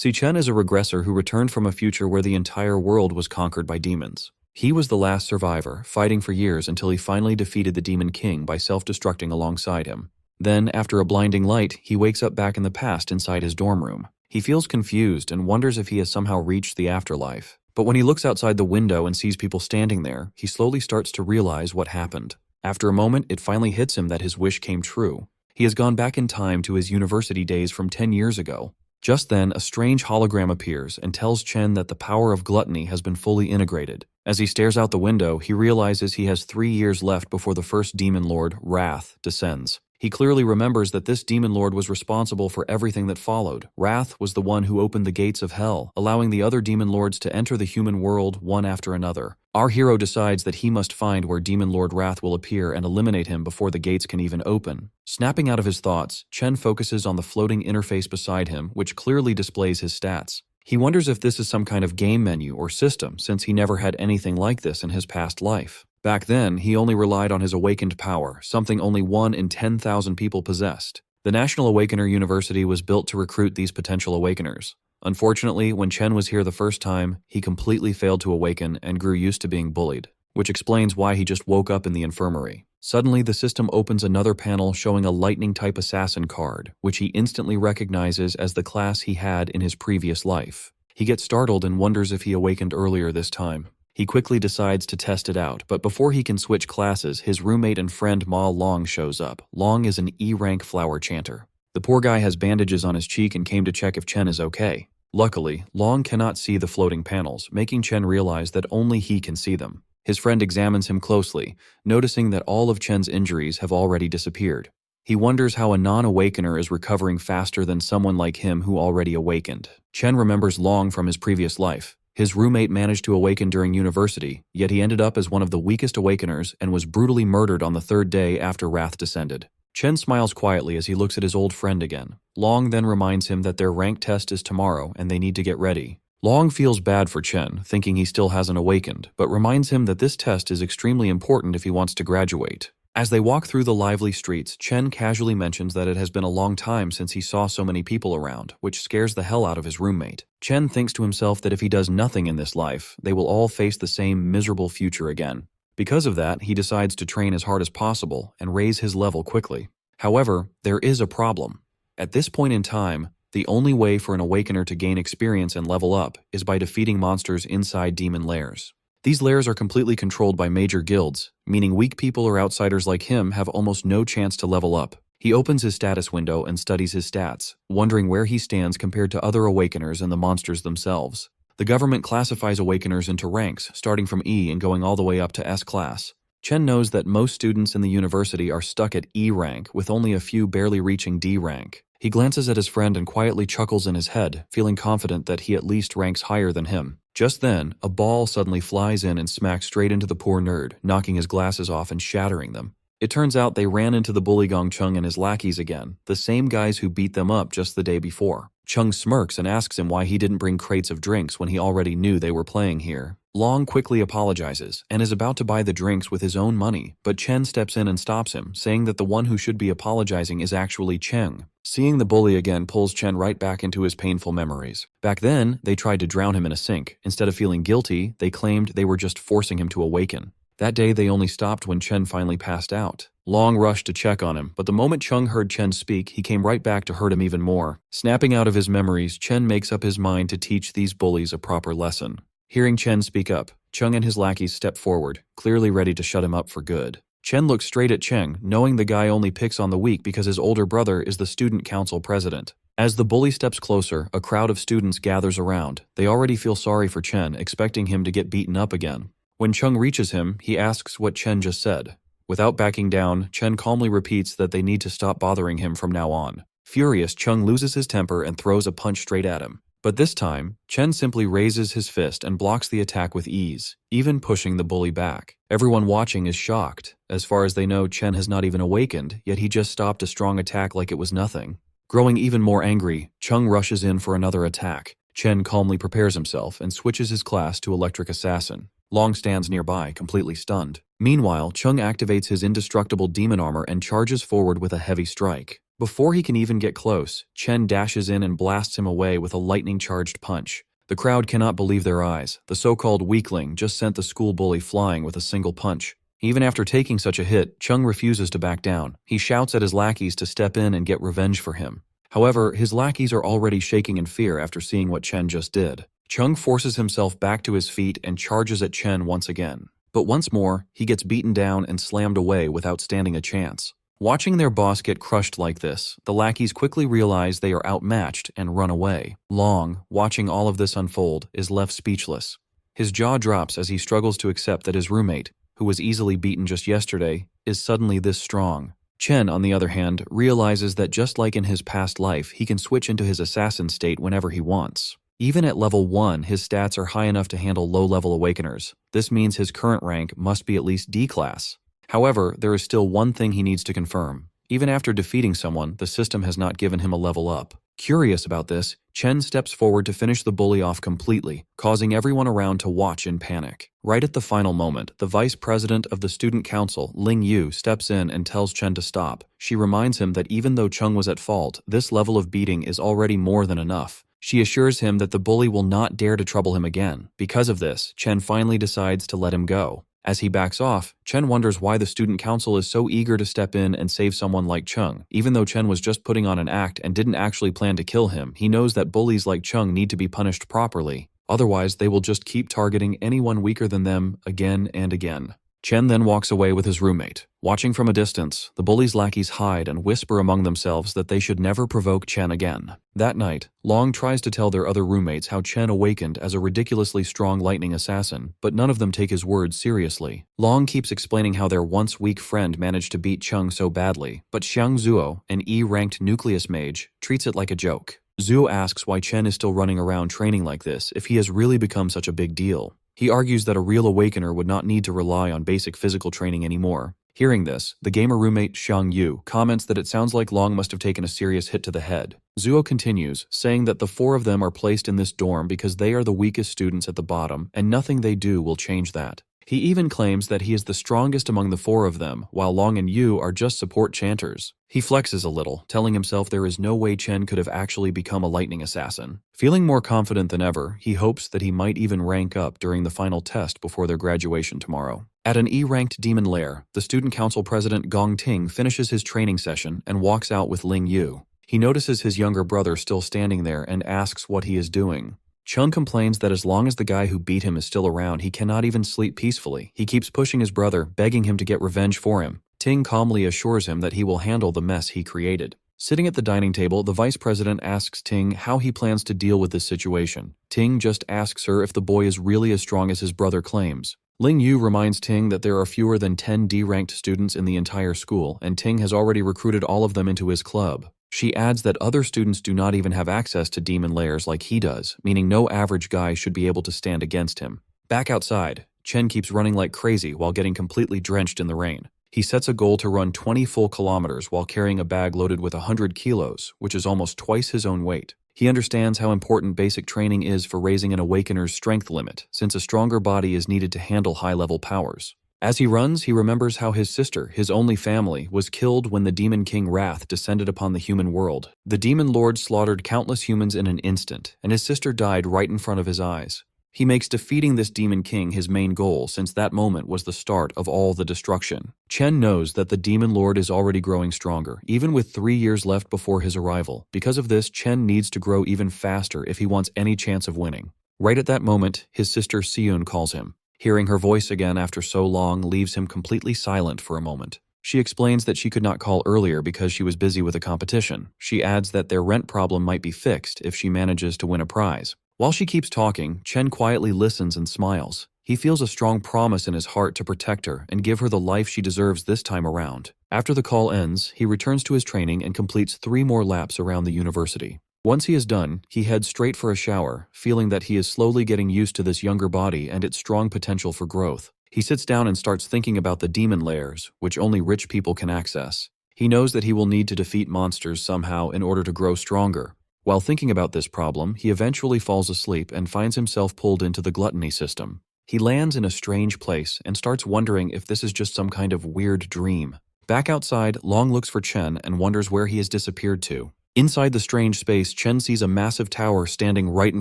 See, Chen is a regressor who returned from a future where the entire world was conquered by demons. He was the last survivor, fighting for years until he finally defeated the Demon King by self-destructing alongside him. Then, after a blinding light, he wakes up back in the past inside his dorm room. He feels confused and wonders if he has somehow reached the afterlife. But when he looks outside the window and sees people standing there, he slowly starts to realize what happened. After a moment, it finally hits him that his wish came true. He has gone back in time to his university days from 10 years ago. Just then, a strange hologram appears and tells Chen that the power of gluttony has been fully integrated. As he stares out the window, he realizes he has 3 years left before the first demon lord, Wrath, descends. He clearly remembers that this demon lord was responsible for everything that followed. Wrath was the one who opened the gates of hell, allowing the other demon lords to enter the human world one after another. Our hero decides that he must find where Demon Lord Wrath will appear and eliminate him before the gates can even open. Snapping out of his thoughts, Chen focuses on the floating interface beside him, which clearly displays his stats. He wonders if this is some kind of game menu or system, since he never had anything like this in his past life. Back then, he only relied on his awakened power, something only 1 in 10,000 people possessed. The National Awakener University was built to recruit these potential awakeners. Unfortunately, when Chen was here the first time, he completely failed to awaken and grew used to being bullied, which explains why he just woke up in the infirmary. Suddenly, the system opens another panel showing a lightning-type assassin card, which he instantly recognizes as the class he had in his previous life. He gets startled and wonders if he awakened earlier this time. He quickly decides to test it out, but before he can switch classes, his roommate and friend Ma Long shows up. Long is an E-rank flower chanter. The poor guy has bandages on his cheek and came to check if Chen is okay. Luckily, Long cannot see the floating panels, making Chen realize that only he can see them. His friend examines him closely, noticing that all of Chen's injuries have already disappeared. He wonders how a non-awakener is recovering faster than someone like him who already awakened. Chen remembers Long from his previous life. His roommate managed to awaken during university, yet he ended up as one of the weakest awakeners and was brutally murdered on the 3rd day after Wrath descended. Chen smiles quietly as he looks at his old friend again. Long then reminds him that their rank test is tomorrow and they need to get ready. Long feels bad for Chen, thinking he still hasn't awakened, but reminds him that this test is extremely important if he wants to graduate. As they walk through the lively streets, Chen casually mentions that it has been a long time since he saw so many people around, which scares the hell out of his roommate. Chen thinks to himself that if he does nothing in this life, they will all face the same miserable future again. Because of that, he decides to train as hard as possible and raise his level quickly. However, there is a problem. At this point in time, the only way for an awakener to gain experience and level up is by defeating monsters inside demon lairs. These lairs are completely controlled by major guilds, meaning weak people or outsiders like him have almost no chance to level up. He opens his status window and studies his stats, wondering where he stands compared to other awakeners and the monsters themselves. The government classifies awakeners into ranks, starting from E and going all the way up to S class. Chen knows that most students in the university are stuck at E rank, with only a few barely reaching D rank. He glances at his friend and quietly chuckles in his head, feeling confident that he at least ranks higher than him. Just then, a ball suddenly flies in and smacks straight into the poor nerd, knocking his glasses off and shattering them. It turns out they ran into the bully Gong Chung and his lackeys again, the same guys who beat them up just the day before. Chung smirks and asks him why he didn't bring crates of drinks when he already knew they were playing here. Long quickly apologizes and is about to buy the drinks with his own money, but Chen steps in and stops him, saying that the one who should be apologizing is actually Cheng. Seeing the bully again pulls Chen right back into his painful memories. Back then, they tried to drown him in a sink. Instead of feeling guilty, they claimed they were just forcing him to awaken. That day, they only stopped when Chen finally passed out. Long rushed to check on him, but the moment Chung heard Chen speak, he came right back to hurt him even more. Snapping out of his memories, Chen makes up his mind to teach these bullies a proper lesson. Hearing Chen speak up, Chung and his lackeys step forward, clearly ready to shut him up for good. Chen looks straight at Cheng, knowing the guy only picks on the weak because his older brother is the student council president. As the bully steps closer, a crowd of students gathers around. They already feel sorry for Chen, expecting him to get beaten up again. When Chung reaches him, he asks what Chen just said. Without backing down, Chen calmly repeats that they need to stop bothering him from now on. Furious, Chung loses his temper and throws a punch straight at him. But this time, Chen simply raises his fist and blocks the attack with ease, even pushing the bully back. Everyone watching is shocked. As far as they know, Chen has not even awakened, yet he just stopped a strong attack like it was nothing. Growing even more angry, Chung rushes in for another attack. Chen calmly prepares himself and switches his class to Electric Assassin. Long stands nearby, completely stunned. Meanwhile, Chung activates his indestructible demon armor and charges forward with a heavy strike. Before he can even get close, Chen dashes in and blasts him away with a lightning-charged punch. The crowd cannot believe their eyes. The so-called weakling just sent the school bully flying with a single punch. Even after taking such a hit, Chung refuses to back down. He shouts at his lackeys to step in and get revenge for him. However, his lackeys are already shaking in fear after seeing what Chen just did. Chung forces himself back to his feet and charges at Chen once again. But once more, he gets beaten down and slammed away without standing a chance. Watching their boss get crushed like this, the lackeys quickly realize they are outmatched and run away. Long, watching all of this unfold, is left speechless. His jaw drops as he struggles to accept that his roommate, who was easily beaten just yesterday, is suddenly this strong. Chen, on the other hand, realizes that just like in his past life, he can switch into his assassin state whenever he wants. Even at level 1, his stats are high enough to handle low-level awakeners. This means his current rank must be at least D class. However, there is still one thing he needs to confirm. Even after defeating someone, the system has not given him a level up. Curious about this, Chen steps forward to finish the bully off completely, causing everyone around to watch in panic. Right at the final moment, the vice president of the student council, Ling Yu, steps in and tells Chen to stop. She reminds him that even though Chung was at fault, this level of beating is already more than enough. She assures him that the bully will not dare to trouble him again. Because of this, Chen finally decides to let him go. As he backs off, Chen wonders why the student council is so eager to step in and save someone like Chung. Even though Chen was just putting on an act and didn't actually plan to kill him, he knows that bullies like Chung need to be punished properly. Otherwise, they will just keep targeting anyone weaker than them again and again. Chen then walks away with his roommate. Watching from a distance, the bullies' lackeys hide and whisper among themselves that they should never provoke Chen again. That night, Long tries to tell their other roommates how Chen awakened as a ridiculously strong lightning assassin, but none of them take his words seriously. Long keeps explaining how their once weak friend managed to beat Chung so badly, but Xiang Zuo, an E-ranked nucleus mage, treats it like a joke. Zuo asks why Chen is still running around training like this if he has really become such a big deal. He argues that a real awakener would not need to rely on basic physical training anymore. Hearing this, the gamer roommate Xiang Yu comments that it sounds like Long must have taken a serious hit to the head. Zuo continues, saying that the 4 of them are placed in this dorm because they are the weakest students at the bottom, and nothing they do will change that. He even claims that he is the strongest among the 4 of them, while Long and Yu are just support chanters. He flexes a little, telling himself there is no way Chen could have actually become a lightning assassin. Feeling more confident than ever, he hopes that he might even rank up during the final test before their graduation tomorrow. At an E-ranked demon lair, the student council president Gong Ting finishes his training session and walks out with Ling Yu. He notices his younger brother still standing there and asks what he is doing. Chung complains that as long as the guy who beat him is still around, he cannot even sleep peacefully. He keeps pushing his brother, begging him to get revenge for him. Ting calmly assures him that he will handle the mess he created. Sitting at the dining table, the vice president asks Ting how he plans to deal with this situation. Ting just asks her if the boy is really as strong as his brother claims. Ling Yu reminds Ting that there are fewer than 10 D-ranked students in the entire school, and Ting has already recruited all of them into his club. She adds that other students do not even have access to demon lairs like he does, meaning no average guy should be able to stand against him. Back outside, Chen keeps running like crazy while getting completely drenched in the rain. He sets a goal to run 20 full kilometers while carrying a bag loaded with 100 kilos, which is almost twice his own weight. He understands how important basic training is for raising an awakener's strength limit, since a stronger body is needed to handle high-level powers. As he runs, he remembers how his sister, his only family, was killed when the Demon King Wrath descended upon the human world. The Demon Lord slaughtered countless humans in an instant, and his sister died right in front of his eyes. He makes defeating this Demon King his main goal, since that moment was the start of all the destruction. Chen knows that the Demon Lord is already growing stronger, even with 3 years left before his arrival. Because of this, Chen needs to grow even faster if he wants any chance of winning. Right at that moment, his sister Siyun calls him. Hearing her voice again after so long leaves him completely silent for a moment. She explains that she could not call earlier because she was busy with a competition. She adds that their rent problem might be fixed if she manages to win a prize. While she keeps talking, Chen quietly listens and smiles. He feels a strong promise in his heart to protect her and give her the life she deserves this time around. After the call ends, he returns to his training and completes 3 more laps around the university. Once he is done, he heads straight for a shower, feeling that he is slowly getting used to this younger body and its strong potential for growth. He sits down and starts thinking about the demon lairs, which only rich people can access. He knows that he will need to defeat monsters somehow in order to grow stronger. While thinking about this problem, he eventually falls asleep and finds himself pulled into the gluttony system. He lands in a strange place and starts wondering if this is just some kind of weird dream. Back outside, Long looks for Chen and wonders where he has disappeared to. Inside the strange space, Chen sees a massive tower standing right in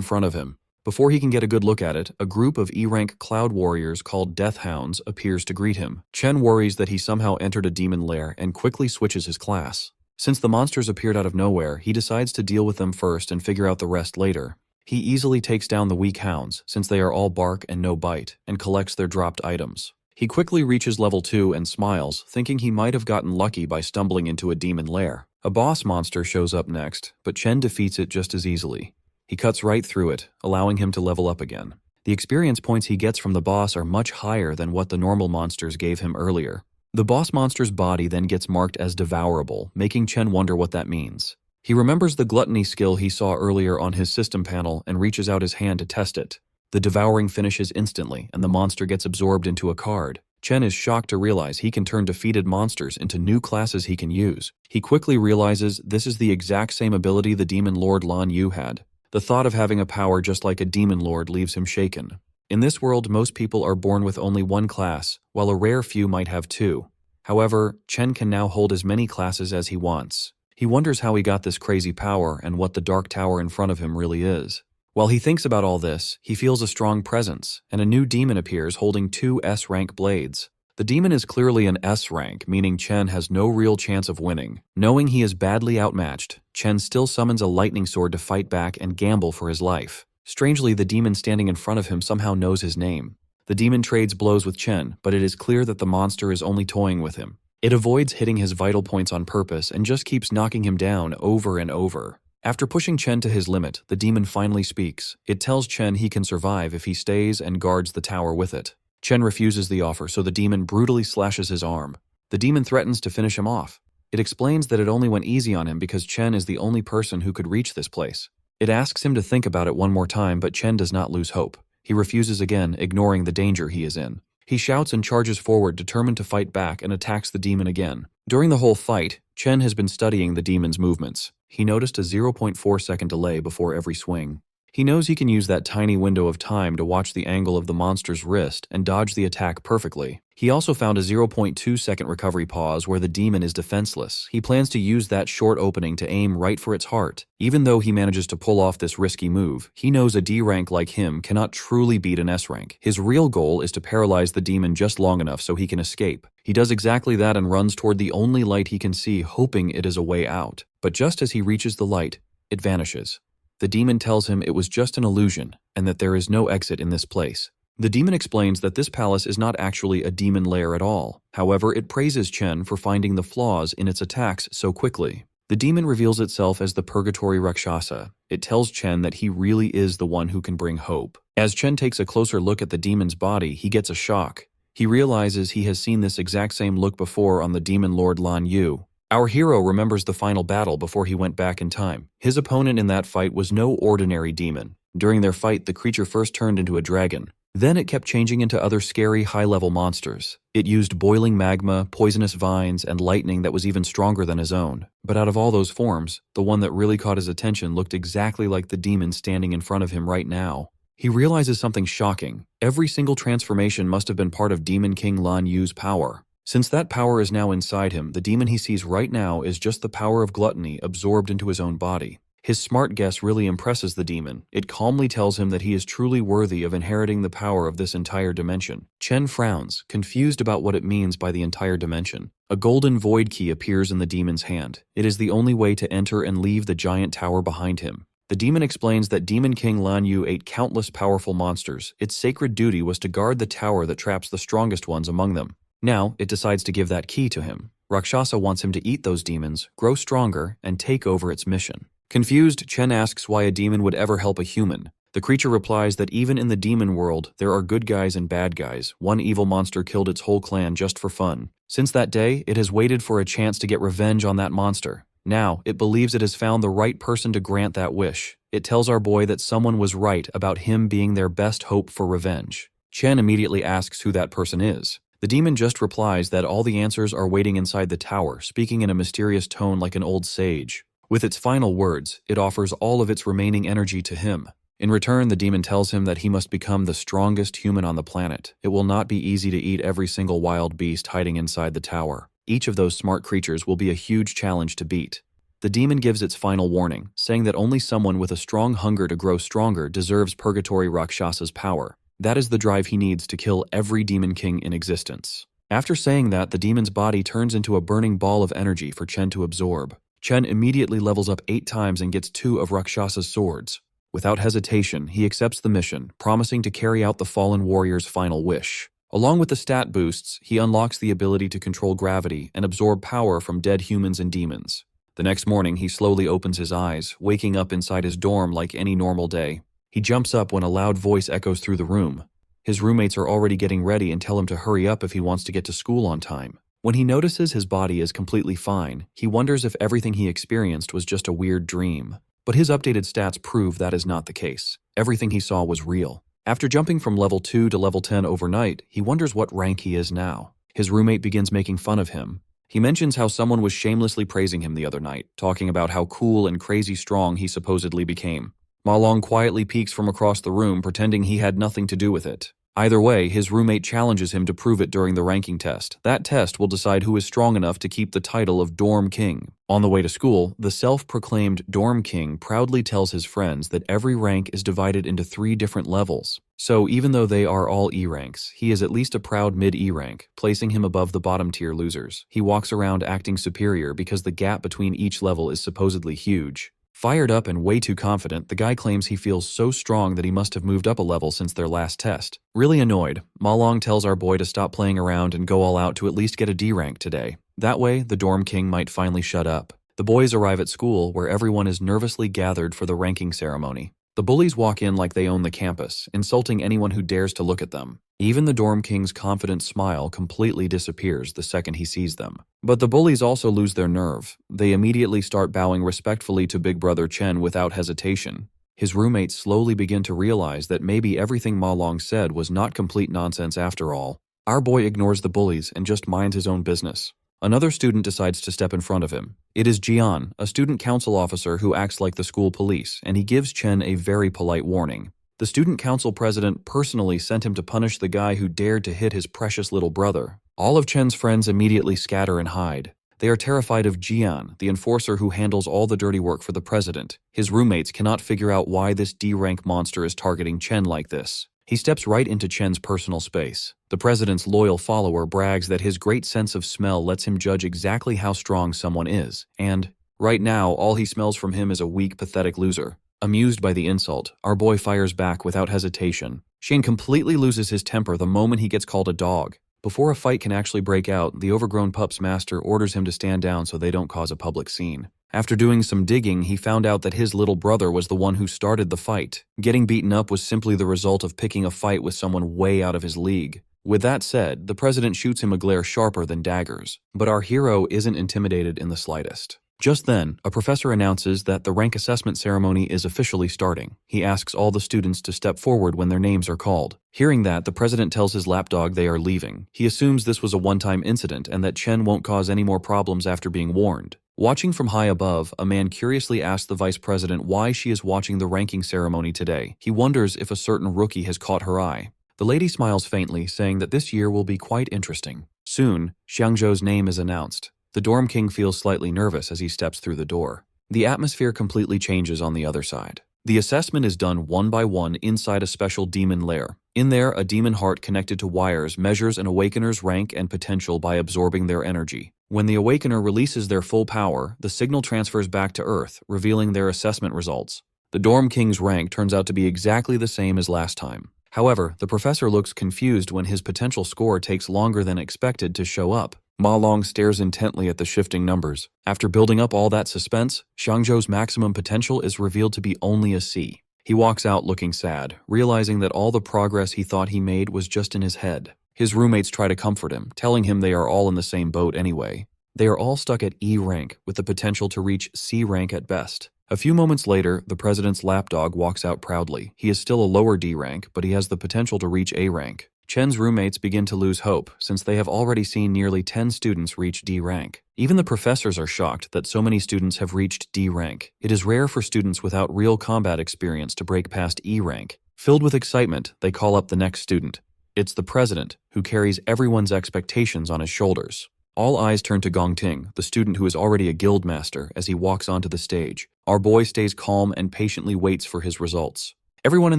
front of him. Before he can get a good look at it, a group of E-rank cloud warriors called Death Hounds appears to greet him. Chen worries that he somehow entered a demon lair and quickly switches his class. Since the monsters appeared out of nowhere, he decides to deal with them first and figure out the rest later. He easily takes down the weak hounds, since they are all bark and no bite, and collects their dropped items. He quickly reaches level 2 and smiles, thinking he might have gotten lucky by stumbling into a demon lair. A boss monster shows up next, but Chen defeats it just as easily. He cuts right through it, allowing him to level up again. The experience points he gets from the boss are much higher than what the normal monsters gave him earlier. The boss monster's body then gets marked as devourable, making Chen wonder what that means. He remembers the gluttony skill he saw earlier on his system panel and reaches out his hand to test it. The devouring finishes instantly, and the monster gets absorbed into a card. Chen is shocked to realize he can turn defeated monsters into new classes he can use. He quickly realizes this is the exact same ability the Demon Lord Lan Yu had. The thought of having a power just like a Demon Lord leaves him shaken. In this world, most people are born with only one class, while a rare few might have two. However, Chen can now hold as many classes as he wants. He wonders how he got this crazy power and what the dark tower in front of him really is. While he thinks about all this, he feels a strong presence, and a new demon appears holding 2 S-rank blades. The demon is clearly an S-rank, meaning Chen has no real chance of winning. Knowing he is badly outmatched, Chen still summons a lightning sword to fight back and gamble for his life. Strangely, the demon standing in front of him somehow knows his name. The demon trades blows with Chen, but it is clear that the monster is only toying with him. It avoids hitting his vital points on purpose and just keeps knocking him down over and over. After pushing Chen to his limit, the demon finally speaks. It tells Chen he can survive if he stays and guards the tower with it. Chen refuses the offer, so the demon brutally slashes his arm. The demon threatens to finish him off. It explains that it only went easy on him because Chen is the only person who could reach this place. It asks him to think about it one more time, but Chen does not lose hope. He refuses again, ignoring the danger he is in. He shouts and charges forward, determined to fight back, and attacks the demon again. During the whole fight, Chen has been studying the demon's movements. He noticed a 0.4-second delay before every swing. He knows he can use that tiny window of time to watch the angle of the monster's wrist and dodge the attack perfectly. He also found a 0.2-second recovery pause where the demon is defenseless. He plans to use that short opening to aim right for its heart. Even though he manages to pull off this risky move, he knows a D rank like him cannot truly beat an S rank. His real goal is to paralyze the demon just long enough so he can escape. He does exactly that and runs toward the only light he can see, hoping it is a way out. But just as he reaches the light, it vanishes. The demon tells him it was just an illusion and that there is no exit in this place. The demon explains that this palace is not actually a demon lair at all. However, it praises Chen for finding the flaws in its attacks so quickly. The demon reveals itself as the Purgatory Rakshasa. It tells Chen that he really is the one who can bring hope. As Chen takes a closer look at the demon's body, he gets a shock. He realizes he has seen this exact same look before on the Demon Lord Lan Yu. Our hero remembers the final battle before he went back in time. His opponent in that fight was no ordinary demon. During their fight, the creature first turned into a dragon. Then it kept changing into other scary high-level monsters. It used boiling magma, poisonous vines, and lightning that was even stronger than his own. But out of all those forms, the one that really caught his attention looked exactly like the demon standing in front of him right now. He realizes something shocking. Every single transformation must have been part of Demon King Lan Yu's power. Since that power is now inside him, the demon he sees right now is just the power of gluttony absorbed into his own body. His smart guess really impresses the demon. It calmly tells him that he is truly worthy of inheriting the power of this entire dimension. Chen frowns, confused about what it means by the entire dimension. A golden void key appears in the demon's hand. It is the only way to enter and leave the giant tower behind him. The demon explains that Demon King Lan Yu ate countless powerful monsters. Its sacred duty was to guard the tower that traps the strongest ones among them. Now, it decides to give that key to him. Rakshasa wants him to eat those demons, grow stronger, and take over its mission. Confused, Chen asks why a demon would ever help a human. The creature replies that even in the demon world, there are good guys and bad guys. One evil monster killed its whole clan just for fun. Since that day, it has waited for a chance to get revenge on that monster. Now, it believes it has found the right person to grant that wish. It tells our boy that someone was right about him being their best hope for revenge. Chen immediately asks who that person is. The demon just replies that all the answers are waiting inside the tower, speaking in a mysterious tone like an old sage. With its final words, it offers all of its remaining energy to him. In return, the demon tells him that he must become the strongest human on the planet. It will not be easy to eat every single wild beast hiding inside the tower. Each of those smart creatures will be a huge challenge to beat. The demon gives its final warning, saying that only someone with a strong hunger to grow stronger deserves Purgatory Rakshasa's power. That is the drive he needs to kill every demon king in existence. After saying that, the demon's body turns into a burning ball of energy for Chen to absorb. Chen immediately levels up 8 times and gets 2 of Rakshasa's swords. Without hesitation, he accepts the mission, promising to carry out the fallen warrior's final wish. Along with the stat boosts, he unlocks the ability to control gravity and absorb power from dead humans and demons. The next morning, he slowly opens his eyes, waking up inside his dorm like any normal day. He jumps up when a loud voice echoes through the room. His roommates are already getting ready and tell him to hurry up if he wants to get to school on time. When he notices his body is completely fine, he wonders if everything he experienced was just a weird dream. But his updated stats prove that is not the case. Everything he saw was real. After jumping from level 2 to level 10 overnight, he wonders what rank he is now. His roommate begins making fun of him. He mentions how someone was shamelessly praising him the other night, talking about how cool and crazy strong he supposedly became. Ma Long quietly peeks from across the room, pretending he had nothing to do with it. Either way, his roommate challenges him to prove it during the ranking test. That test will decide who is strong enough to keep the title of Dorm King. On the way to school, the self-proclaimed Dorm King proudly tells his friends that every rank is divided into 3 different levels. So even though they are all E ranks, he is at least a proud mid-E rank, placing him above the bottom-tier losers. He walks around acting superior because the gap between each level is supposedly huge. Fired up and way too confident, the guy claims he feels so strong that he must have moved up a level since their last test. Really annoyed, Ma Long tells our boy to stop playing around and go all out to at least get a D rank today. That way, the Dorm King might finally shut up. The boys arrive at school, where everyone is nervously gathered for the ranking ceremony. The bullies walk in like they own the campus, insulting anyone who dares to look at them. Even the Dorm King's confident smile completely disappears the second he sees them. But the bullies also lose their nerve. They immediately start bowing respectfully to Big Brother Chen without hesitation. His roommates slowly begin to realize that maybe everything Ma Long said was not complete nonsense after all. Our boy ignores the bullies and just minds his own business. Another student decides to step in front of him. It is Jian, a student council officer who acts like the school police, and he gives Chen a very polite warning. The student council president personally sent him to punish the guy who dared to hit his precious little brother. All of Chen's friends immediately scatter and hide. They are terrified of Jian, the enforcer who handles all the dirty work for the president. His roommates cannot figure out why this D-rank monster is targeting Chen like this. He steps right into Chen's personal space. The president's loyal follower brags that his great sense of smell lets him judge exactly how strong someone is, and right now, all he smells from him is a weak, pathetic loser. Amused by the insult, our boy fires back without hesitation. Shane completely loses his temper the moment he gets called a dog. Before a fight can actually break out, the overgrown pup's master orders him to stand down so they don't cause a public scene. After doing some digging, he found out that his little brother was the one who started the fight. Getting beaten up was simply the result of picking a fight with someone way out of his league. With that said, the president shoots him a glare sharper than daggers. But our hero isn't intimidated in the slightest. Just then, a professor announces that the rank assessment ceremony is officially starting. He asks all the students to step forward when their names are called. Hearing that, the president tells his lapdog they are leaving. He assumes this was a one-time incident and that Chen won't cause any more problems after being warned. Watching from high above, a man curiously asks the vice president why she is watching the ranking ceremony today. He wonders if a certain rookie has caught her eye. The lady smiles faintly, saying that this year will be quite interesting. Soon, Xiangzhou's name is announced. The Dorm King feels slightly nervous as he steps through the door. The atmosphere completely changes on the other side. The assessment is done one by one inside a special demon lair. In there, a demon heart connected to wires measures an awakener's rank and potential by absorbing their energy. When the awakener releases their full power, the signal transfers back to Earth, revealing their assessment results. The Dorm King's rank turns out to be exactly the same as last time. However, the professor looks confused when his potential score takes longer than expected to show up. Ma Long stares intently at the shifting numbers. After building up all that suspense, Xiangzhou's maximum potential is revealed to be only a C. He walks out looking sad, realizing that all the progress he thought he made was just in his head. His roommates try to comfort him, telling him they are all in the same boat anyway. They are all stuck at E rank, with the potential to reach C rank at best. A few moments later, the president's lapdog walks out proudly. He is still a lower D rank, but he has the potential to reach A rank. Chen's roommates begin to lose hope, since they have already seen nearly 10 students reach D rank. Even the professors are shocked that so many students have reached D rank. It is rare for students without real combat experience to break past E rank. Filled with excitement, they call up the next student. It's the president, who carries everyone's expectations on his shoulders. All eyes turn to Gongting, the student who is already a guild master, as he walks onto the stage. Our boy stays calm and patiently waits for his results. Everyone in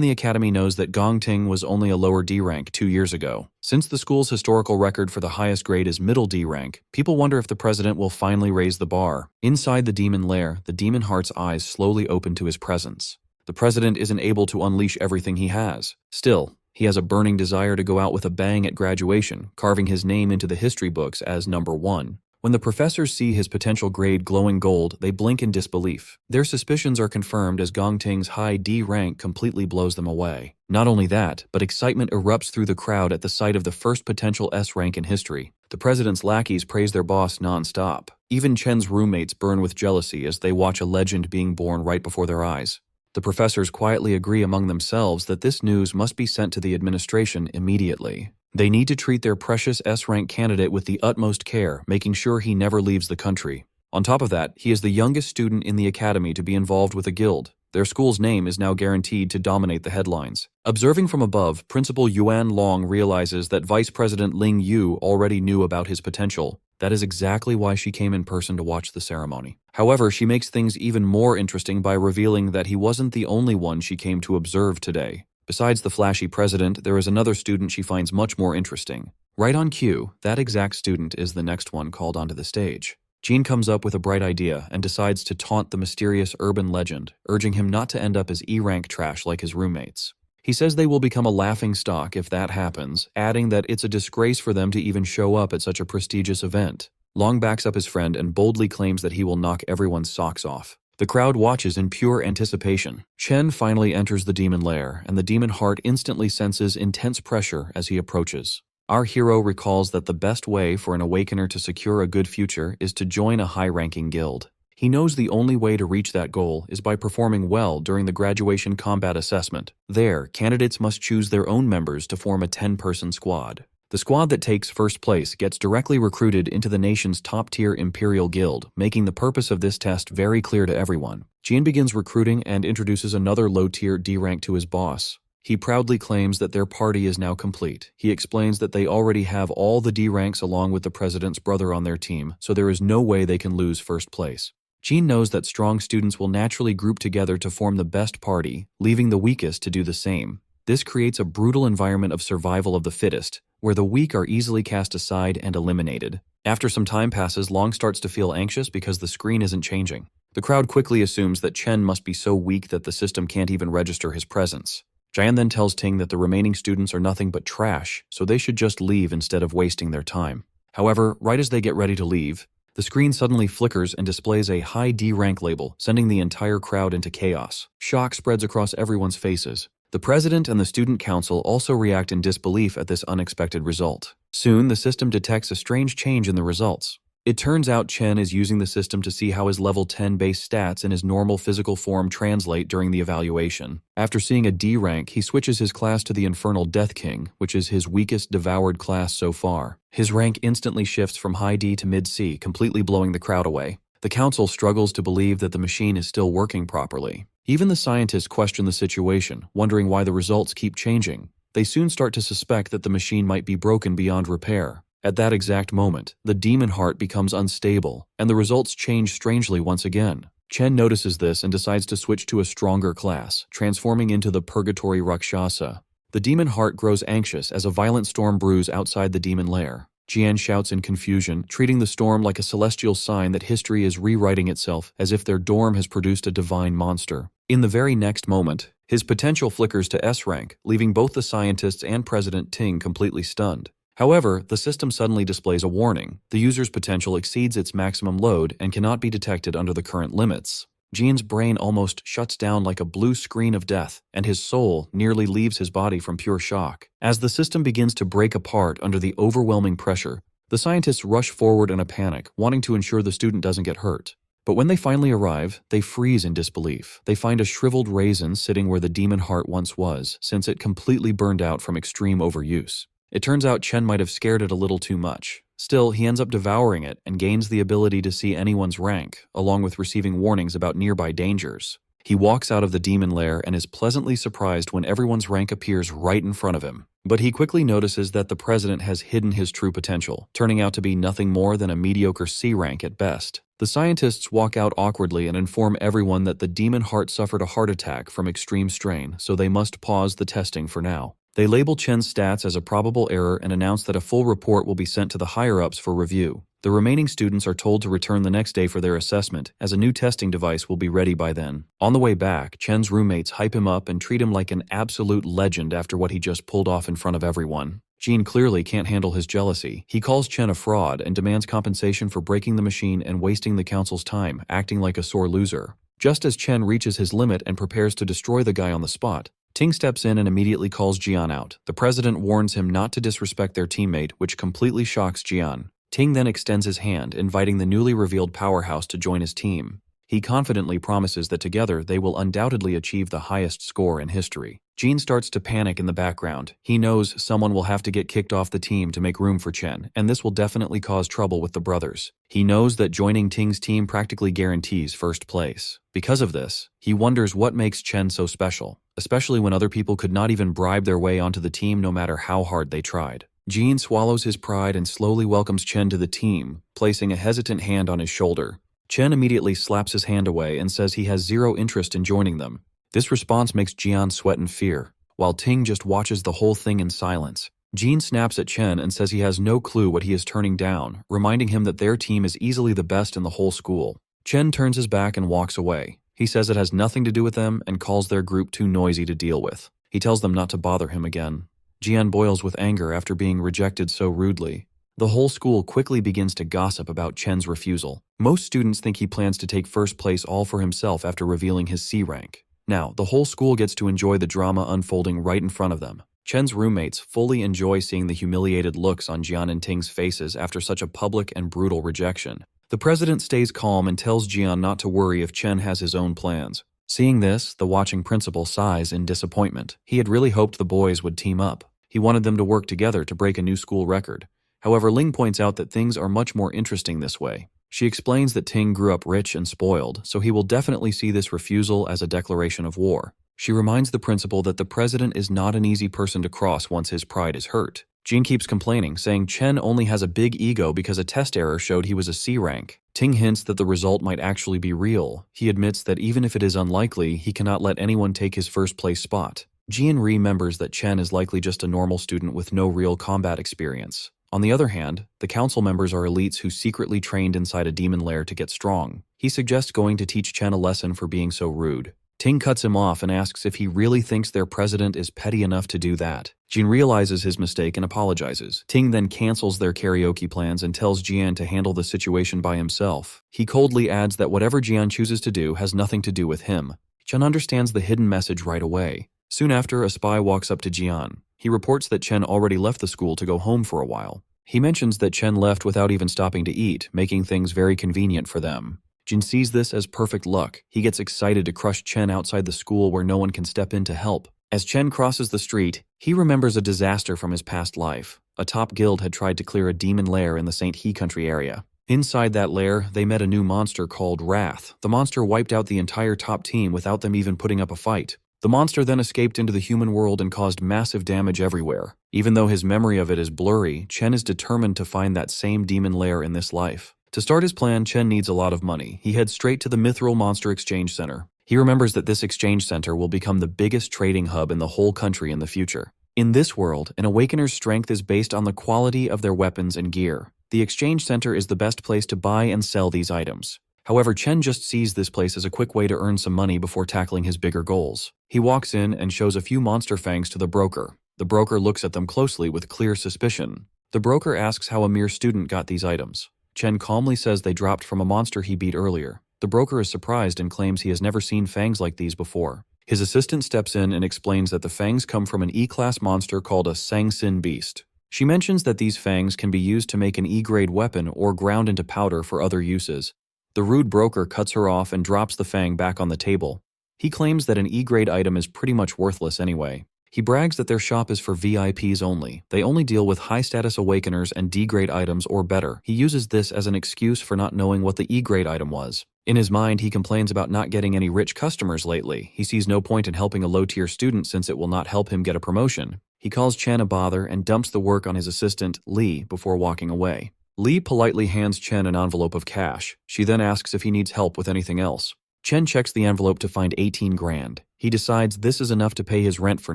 the academy knows that Gongting was only a lower D rank 2 years ago. Since the school's historical record for the highest grade is middle D rank, people wonder if the president will finally raise the bar. Inside the demon lair, the demon heart's eyes slowly open to his presence. The president isn't able to unleash everything he has. Still, he has a burning desire to go out with a bang at graduation, carving his name into the history books as #1. When the professors see his potential grade glowing gold, they blink in disbelief. Their suspicions are confirmed as Gongting's high D rank completely blows them away. Not only that, but excitement erupts through the crowd at the sight of the first potential S rank in history. The president's lackeys praise their boss non-stop. Even Chen's roommates burn with jealousy as they watch a legend being born right before their eyes. The professors quietly agree among themselves that this news must be sent to the administration immediately. They need to treat their precious S-rank candidate with the utmost care, making sure he never leaves the country. On top of that, he is the youngest student in the academy to be involved with a guild. Their school's name is now guaranteed to dominate the headlines. Observing from above, Principal Yuan Long realizes that Vice President Ling Yu already knew about his potential. That is exactly why she came in person to watch the ceremony. However, she makes things even more interesting by revealing that he wasn't the only one she came to observe today. Besides the flashy president, there is another student she finds much more interesting. Right on cue, that exact student is the next one called onto the stage. Jean comes up with a bright idea and decides to taunt the mysterious urban legend, urging him not to end up as E-rank trash like his roommates. He says they will become a laughingstock if that happens, adding that it's a disgrace for them to even show up at such a prestigious event. Long backs up his friend and boldly claims that he will knock everyone's socks off. The crowd watches in pure anticipation. Chen finally enters the demon lair, and the demon heart instantly senses intense pressure as he approaches. Our hero recalls that the best way for an awakener to secure a good future is to join a high-ranking guild. He knows the only way to reach that goal is by performing well during the graduation combat assessment. There, candidates must choose their own members to form a 10-person squad. The squad that takes first place gets directly recruited into the nation's top-tier Imperial Guild, making the purpose of this test very clear to everyone. Jian begins recruiting and introduces another low-tier D rank to his boss. He proudly claims that their party is now complete. He explains that they already have all the D ranks along with the president's brother on their team, so there is no way they can lose first place. Jean knows that strong students will naturally group together to form the best party, leaving the weakest to do the same. This creates a brutal environment of survival of the fittest, where the weak are easily cast aside and eliminated. After some time passes, Long starts to feel anxious because the screen isn't changing. The crowd quickly assumes that Chen must be so weak that the system can't even register his presence. Jian then tells Ting that the remaining students are nothing but trash, so they should just leave instead of wasting their time. However, right as they get ready to leave, the screen suddenly flickers and displays a high D rank label, sending the entire crowd into chaos. Shock spreads across everyone's faces. The president and the student council also react in disbelief at this unexpected result. Soon, the system detects a strange change in the results. It turns out Chen is using the system to see how his level 10 base stats in his normal physical form translate during the evaluation. After seeing a D rank, he switches his class to the Infernal Death King, which is his weakest devoured class so far. His rank instantly shifts from high D to mid C, completely blowing the crowd away. The council struggles to believe that the machine is still working properly. Even the scientists question the situation, wondering why the results keep changing. They soon start to suspect that the machine might be broken beyond repair. At that exact moment, the demon heart becomes unstable, and the results change strangely once again. Chen notices this and decides to switch to a stronger class, transforming into the Purgatory Rakshasa. The demon heart grows anxious as a violent storm brews outside the demon lair. Jian shouts in confusion, treating the storm like a celestial sign that history is rewriting itself as if their dorm has produced a divine monster. In the very next moment, his potential flickers to S rank, leaving both the scientists and President Ting completely stunned. However, the system suddenly displays a warning. The user's potential exceeds its maximum load and cannot be detected under the current limits. Jian's brain almost shuts down like a blue screen of death, and his soul nearly leaves his body from pure shock. As the system begins to break apart under the overwhelming pressure, the scientists rush forward in a panic, wanting to ensure the student doesn't get hurt. But when they finally arrive, they freeze in disbelief. They find a shriveled raisin sitting where the demon heart once was, since it completely burned out from extreme overuse. It turns out Chen might have scared it a little too much. Still, he ends up devouring it and gains the ability to see anyone's rank, along with receiving warnings about nearby dangers. He walks out of the demon lair and is pleasantly surprised when everyone's rank appears right in front of him. But he quickly notices that the president has hidden his true potential, turning out to be nothing more than a mediocre C rank at best. The scientists walk out awkwardly and inform everyone that the demon heart suffered a heart attack from extreme strain, so they must pause the testing for now. They label Chen's stats as a probable error and announce that a full report will be sent to the higher-ups for review. The remaining students are told to return the next day for their assessment, as a new testing device will be ready by then. On the way back, Chen's roommates hype him up and treat him like an absolute legend after what he just pulled off in front of everyone. Jean clearly can't handle his jealousy. He calls Chen a fraud and demands compensation for breaking the machine and wasting the council's time, acting like a sore loser. Just as Chen reaches his limit and prepares to destroy the guy on the spot, Ting steps in and immediately calls Jian out. The president warns him not to disrespect their teammate, which completely shocks Jian. Ting then extends his hand, inviting the newly revealed powerhouse to join his team. He confidently promises that together they will undoubtedly achieve the highest score in history. Jean starts to panic in the background. He knows someone will have to get kicked off the team to make room for Chen, and this will definitely cause trouble with the brothers. He knows that joining Ting's team practically guarantees first place. Because of this, he wonders what makes Chen so special, especially when other people could not even bribe their way onto the team no matter how hard they tried. Jean swallows his pride and slowly welcomes Chen to the team, placing a hesitant hand on his shoulder. Chen immediately slaps his hand away and says he has zero interest in joining them. This response makes Jian sweat in fear, while Ting just watches the whole thing in silence. Jean snaps at Chen and says he has no clue what he is turning down, reminding him that their team is easily the best in the whole school. Chen turns his back and walks away. He says it has nothing to do with them and calls their group too noisy to deal with. He tells them not to bother him again. Jian boils with anger after being rejected so rudely. The whole school quickly begins to gossip about Chen's refusal. Most students think he plans to take first place all for himself after revealing his C rank. Now, the whole school gets to enjoy the drama unfolding right in front of them. Chen's roommates fully enjoy seeing the humiliated looks on Jian and Ting's faces after such a public and brutal rejection. The president stays calm and tells Jian not to worry if Chen has his own plans. Seeing this, the watching principal sighs in disappointment. He had really hoped the boys would team up. He wanted them to work together to break a new school record. However, Ling points out that things are much more interesting this way. She explains that Ting grew up rich and spoiled, so he will definitely see this refusal as a declaration of war. She reminds the principal that the president is not an easy person to cross once his pride is hurt. Jean keeps complaining, saying Chen only has a big ego because a test error showed he was a C rank. Ting hints that the result might actually be real. He admits that even if it is unlikely, he cannot let anyone take his first place spot. Jean remembers that Chen is likely just a normal student with no real combat experience. On the other hand, the council members are elites who secretly trained inside a demon lair to get strong. He suggests going to teach Chen a lesson for being so rude. Ting cuts him off and asks if he really thinks their president is petty enough to do that. Jean realizes his mistake and apologizes. Ting then cancels their karaoke plans and tells Jian to handle the situation by himself. He coldly adds that whatever Jian chooses to do has nothing to do with him. Chen understands the hidden message right away. Soon after, a spy walks up to Jian. He reports that Chen already left the school to go home for a while. He mentions that Chen left without even stopping to eat, making things very convenient for them. Jin sees this as perfect luck. He gets excited to crush Chen outside the school where no one can step in to help. As Chen crosses the street, he remembers a disaster from his past life. A top guild had tried to clear a demon lair in the St. He country area. Inside that lair, they met a new monster called Wrath. The monster wiped out the entire top team without them even putting up a fight. The monster then escaped into the human world and caused massive damage everywhere. Even though his memory of it is blurry, Chen is determined to find that same demon lair in this life. To start his plan, Chen needs a lot of money. He heads straight to the Mithril Monster Exchange Center. He remembers that this exchange center will become the biggest trading hub in the whole country in the future. In this world, an Awakener's strength is based on the quality of their weapons and gear. The exchange center is the best place to buy and sell these items. However, Chen just sees this place as a quick way to earn some money before tackling his bigger goals. He walks in and shows a few monster fangs to the broker. The broker looks at them closely with clear suspicion. The broker asks how a mere student got these items. Chen calmly says they dropped from a monster he beat earlier. The broker is surprised and claims he has never seen fangs like these before. His assistant steps in and explains that the fangs come from an E-class monster called a Sang-Sin beast. She mentions that these fangs can be used to make an E-grade weapon or ground into powder for other uses. The rude broker cuts her off and drops the fang back on the table. He claims that an E-grade item is pretty much worthless anyway. He brags that their shop is for VIPs only. They only deal with high-status Awakeners and D-grade items or better. He uses this as an excuse for not knowing what the E-grade item was. In his mind, he complains about not getting any rich customers lately. He sees no point in helping a low-tier student since it will not help him get a promotion. He calls Chen a bother and dumps the work on his assistant, Lee, before walking away. Lee politely hands Chen an envelope of cash. She then asks if he needs help with anything else. Chen checks the envelope to find 18 grand. He decides this is enough to pay his rent for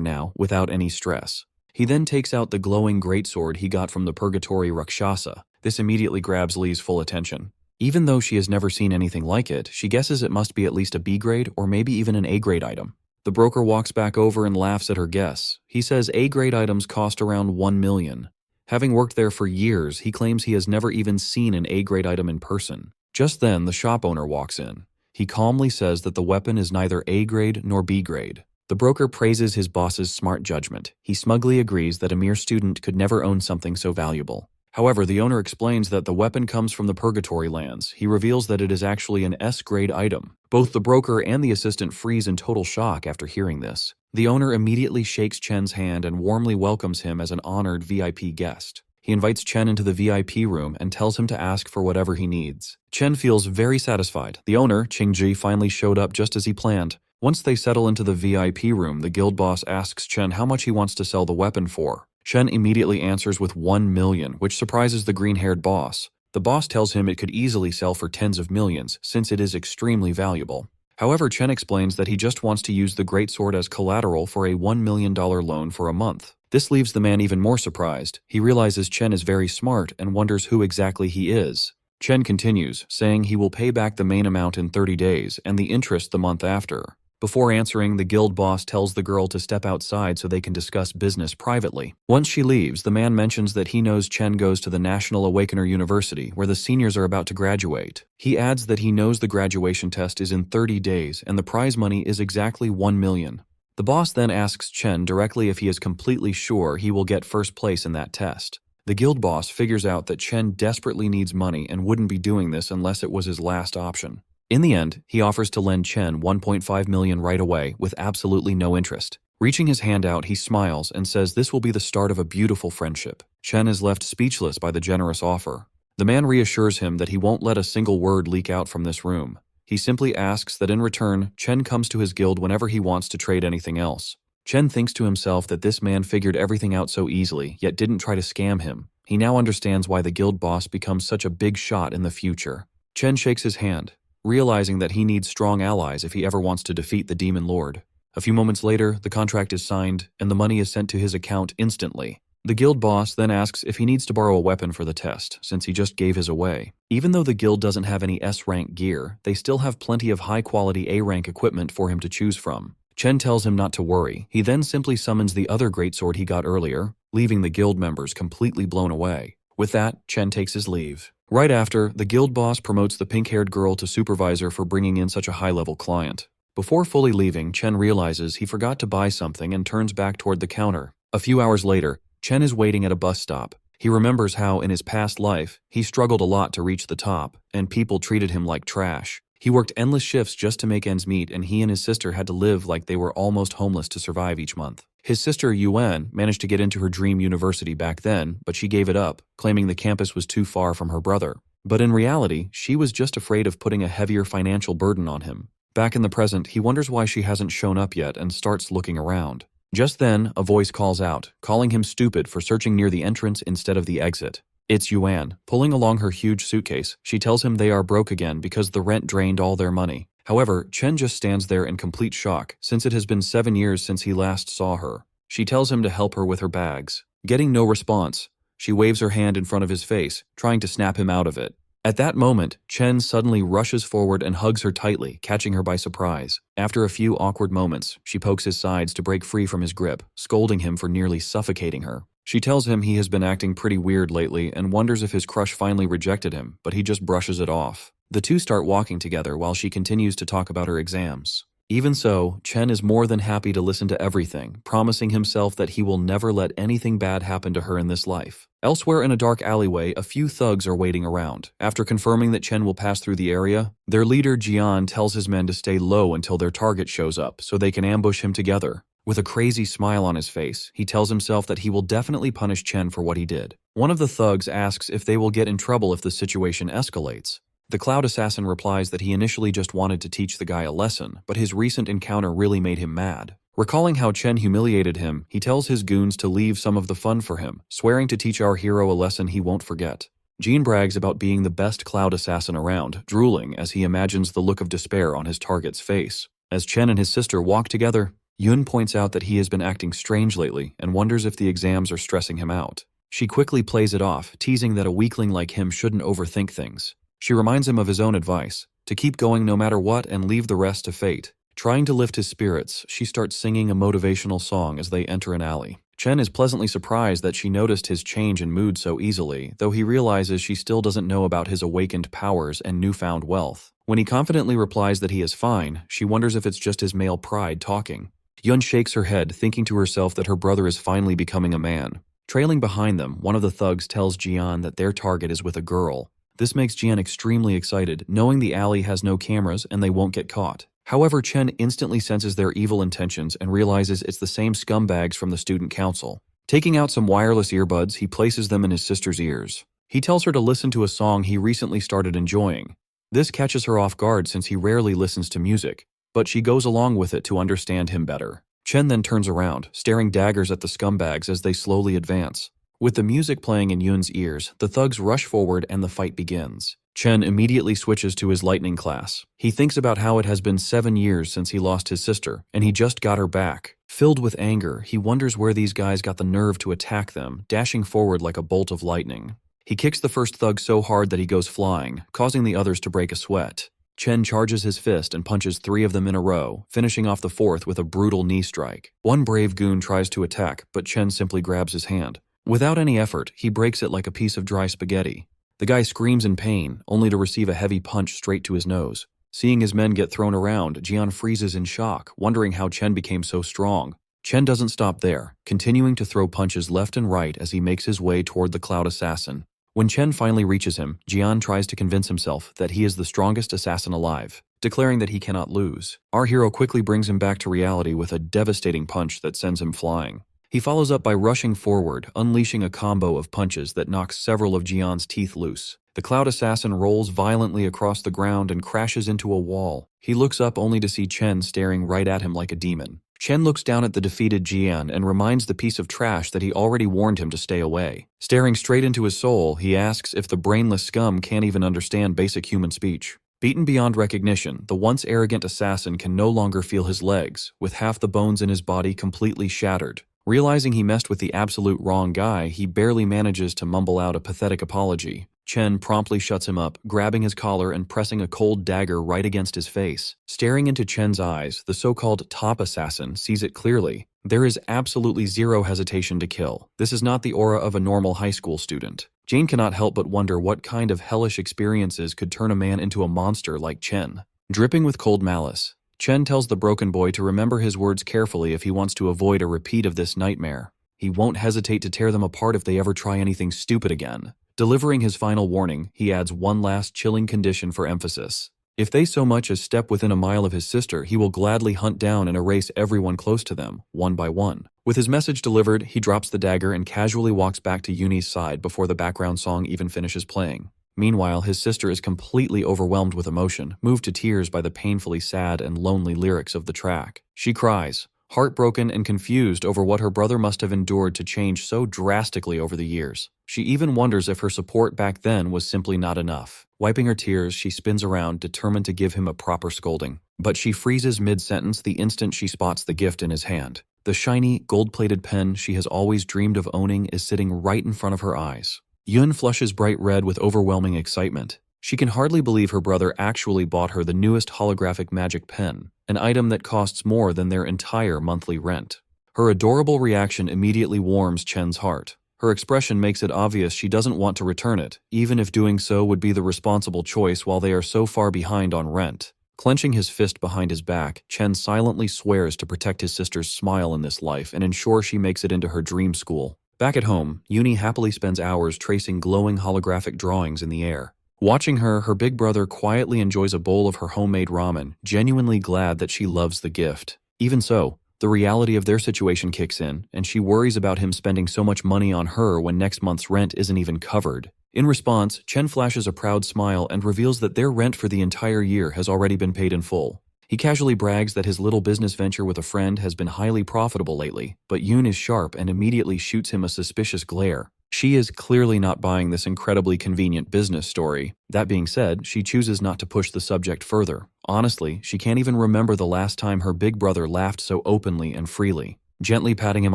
now, without any stress. He then takes out the glowing greatsword he got from the Purgatory Rakshasa. This immediately grabs Lee's full attention. Even though she has never seen anything like it, she guesses it must be at least a B grade or maybe even an A grade item. The broker walks back over and laughs at her guess. He says A grade items cost around 1 million. Having worked there for years, he claims he has never even seen an A grade item in person. Just then, the shop owner walks in. He calmly says that the weapon is neither A grade nor B grade. The broker praises his boss's smart judgment. He smugly agrees that a mere student could never own something so valuable. However, the owner explains that the weapon comes from the Purgatory lands. He reveals that it is actually an S-grade item. Both the broker and the assistant freeze in total shock after hearing this. The owner immediately shakes Chen's hand and warmly welcomes him as an honored VIP guest. He invites Chen into the VIP room and tells him to ask for whatever he needs. Chen feels very satisfied. The owner, Qingji, finally showed up just as he planned. Once they settle into the VIP room, the guild boss asks Chen how much he wants to sell the weapon for. Chen immediately answers with 1 million, which surprises the green-haired boss. The boss tells him it could easily sell for tens of millions, since it is extremely valuable. However, Chen explains that he just wants to use the greatsword as collateral for a $1 million loan for a month. This leaves the man even more surprised. He realizes Chen is very smart and wonders who exactly he is. Chen continues, saying he will pay back the main amount in 30 days and the interest the month after. Before answering, the guild boss tells the girl to step outside so they can discuss business privately. Once she leaves, the man mentions that he knows Chen goes to the National Awakener University, where the seniors are about to graduate. He adds that he knows the graduation test is in 30 days and the prize money is exactly 1 million. The boss then asks Chen directly if he is completely sure he will get first place in that test. The guild boss figures out that Chen desperately needs money and wouldn't be doing this unless it was his last option. In the end, he offers to lend Chen 1.5 million right away with absolutely no interest. Reaching his hand out, he smiles and says this will be the start of a beautiful friendship. Chen is left speechless by the generous offer. The man reassures him that he won't let a single word leak out from this room. He simply asks that in return, Chen comes to his guild whenever he wants to trade anything else. Chen thinks to himself that this man figured everything out so easily, yet didn't try to scam him. He now understands why the guild boss becomes such a big shot in the future. Chen shakes his hand, realizing that he needs strong allies if he ever wants to defeat the Demon Lord. A few moments later, the contract is signed, and the money is sent to his account instantly. The guild boss then asks if he needs to borrow a weapon for the test, since he just gave his away. Even though the guild doesn't have any S-rank gear, they still have plenty of high-quality A-rank equipment for him to choose from. Chen tells him not to worry. He then simply summons the other greatsword he got earlier, leaving the guild members completely blown away. With that, Chen takes his leave. Right after, the guild boss promotes the pink-haired girl to supervisor for bringing in such a high-level client. Before fully leaving, Chen realizes he forgot to buy something and turns back toward the counter. A few hours later, Chen is waiting at a bus stop. He remembers how, in his past life, he struggled a lot to reach the top, and people treated him like trash. He worked endless shifts just to make ends meet, and he and his sister had to live like they were almost homeless to survive each month. His sister, Yuan, managed to get into her dream university back then, but she gave it up, claiming the campus was too far from her brother. But in reality, she was just afraid of putting a heavier financial burden on him. Back in the present, he wonders why she hasn't shown up yet and starts looking around. Just then, a voice calls out, calling him stupid for searching near the entrance instead of the exit. It's Yuan. Pulling along her huge suitcase, she tells him they are broke again because the rent drained all their money. However, Chen just stands there in complete shock, since it has been 7 years since he last saw her. She tells him to help her with her bags. Getting no response, she waves her hand in front of his face, trying to snap him out of it. At that moment, Chen suddenly rushes forward and hugs her tightly, catching her by surprise. After a few awkward moments, she pokes his sides to break free from his grip, scolding him for nearly suffocating her. She tells him he has been acting pretty weird lately and wonders if his crush finally rejected him, but he just brushes it off. The two start walking together while she continues to talk about her exams. Even so, Chen is more than happy to listen to everything, promising himself that he will never let anything bad happen to her in this life. Elsewhere in a dark alleyway, a few thugs are waiting around. After confirming that Chen will pass through the area, their leader Jian tells his men to stay low until their target shows up so they can ambush him together. With a crazy smile on his face, he tells himself that he will definitely punish Chen for what he did. One of the thugs asks if they will get in trouble if the situation escalates. The Cloud Assassin replies that he initially just wanted to teach the guy a lesson, but his recent encounter really made him mad. Recalling how Chen humiliated him, he tells his goons to leave some of the fun for him, swearing to teach our hero a lesson he won't forget. Jean brags about being the best Cloud Assassin around, drooling as he imagines the look of despair on his target's face. As Chen and his sister walk together, Yun points out that he has been acting strange lately and wonders if the exams are stressing him out. She quickly plays it off, teasing that a weakling like him shouldn't overthink things. She reminds him of his own advice, to keep going no matter what and leave the rest to fate. Trying to lift his spirits, she starts singing a motivational song as they enter an alley. Chen is pleasantly surprised that she noticed his change in mood so easily, though he realizes she still doesn't know about his awakened powers and newfound wealth. When he confidently replies that he is fine, she wonders if it's just his male pride talking. Yun shakes her head, thinking to herself that her brother is finally becoming a man. Trailing behind them, one of the thugs tells Jian that their target is with a girl. This makes Jian extremely excited, knowing the alley has no cameras and they won't get caught. However, Chen instantly senses their evil intentions and realizes it's the same scumbags from the student council. Taking out some wireless earbuds, he places them in his sister's ears. He tells her to listen to a song he recently started enjoying. This catches her off guard since he rarely listens to music, but she goes along with it to understand him better. Chen then turns around, staring daggers at the scumbags as they slowly advance. With the music playing in Yun's ears, the thugs rush forward and the fight begins. Chen immediately switches to his lightning class. He thinks about how it has been 7 years since he lost his sister, and he just got her back. Filled with anger, he wonders where these guys got the nerve to attack them, dashing forward like a bolt of lightning. He kicks the first thug so hard that he goes flying, causing the others to break a sweat. Chen charges his fist and punches 3 of them in a row, finishing off the 4th with a brutal knee strike. One brave goon tries to attack, but Chen simply grabs his hand. Without any effort, he breaks it like a piece of dry spaghetti. The guy screams in pain, only to receive a heavy punch straight to his nose. Seeing his men get thrown around, Jian freezes in shock, wondering how Chen became so strong. Chen doesn't stop there, continuing to throw punches left and right as he makes his way toward the Cloud Assassin. When Chen finally reaches him, Jian tries to convince himself that he is the strongest assassin alive, declaring that he cannot lose. Our hero quickly brings him back to reality with a devastating punch that sends him flying. He follows up by rushing forward, unleashing a combo of punches that knocks several of Jian's teeth loose. The Cloud Assassin rolls violently across the ground and crashes into a wall. He looks up only to see Chen staring right at him like a demon. Chen looks down at the defeated Jian and reminds the piece of trash that he already warned him to stay away. Staring straight into his soul, he asks if the brainless scum can't even understand basic human speech. Beaten beyond recognition, the once arrogant assassin can no longer feel his legs, with half the bones in his body completely shattered. Realizing he messed with the absolute wrong guy, he barely manages to mumble out a pathetic apology. Chen promptly shuts him up, grabbing his collar and pressing a cold dagger right against his face. Staring into Chen's eyes, the so-called top assassin sees it clearly. There is absolutely zero hesitation to kill. This is not the aura of a normal high school student. Jane cannot help but wonder what kind of hellish experiences could turn a man into a monster like Chen. Dripping with cold malice, Chen tells the broken boy to remember his words carefully if he wants to avoid a repeat of this nightmare. He won't hesitate to tear them apart if they ever try anything stupid again. Delivering his final warning, he adds one last chilling condition for emphasis. If they so much as step within a mile of his sister, he will gladly hunt down and erase everyone close to them, one by one. With his message delivered, he drops the dagger and casually walks back to Yuni's side before the background song even finishes playing. Meanwhile, his sister is completely overwhelmed with emotion, moved to tears by the painfully sad and lonely lyrics of the track. She cries, heartbroken and confused over what her brother must have endured to change so drastically over the years. She even wonders if her support back then was simply not enough. Wiping her tears, she spins around, determined to give him a proper scolding. But she freezes mid-sentence the instant she spots the gift in his hand. The shiny, gold-plated pen she has always dreamed of owning is sitting right in front of her eyes. Yun flushes bright red with overwhelming excitement. She can hardly believe her brother actually bought her the newest holographic magic pen, an item that costs more than their entire monthly rent. Her adorable reaction immediately warms Chen's heart. Her expression makes it obvious she doesn't want to return it, even if doing so would be the responsible choice while they are so far behind on rent. Clenching his fist behind his back, Chen silently swears to protect his sister's smile in this life and ensure she makes it into her dream school. Back at home, Yuni happily spends hours tracing glowing holographic drawings in the air. Watching her, her big brother quietly enjoys a bowl of her homemade ramen, genuinely glad that she loves the gift. Even so, the reality of their situation kicks in, and she worries about him spending so much money on her when next month's rent isn't even covered. In response, Chen flashes a proud smile and reveals that their rent for the entire year has already been paid in full. He casually brags that his little business venture with a friend has been highly profitable lately, but Yoon is sharp and immediately shoots him a suspicious glare. She is clearly not buying this incredibly convenient business story. That being said, she chooses not to push the subject further. Honestly, she can't even remember the last time her big brother laughed so openly and freely. Gently patting him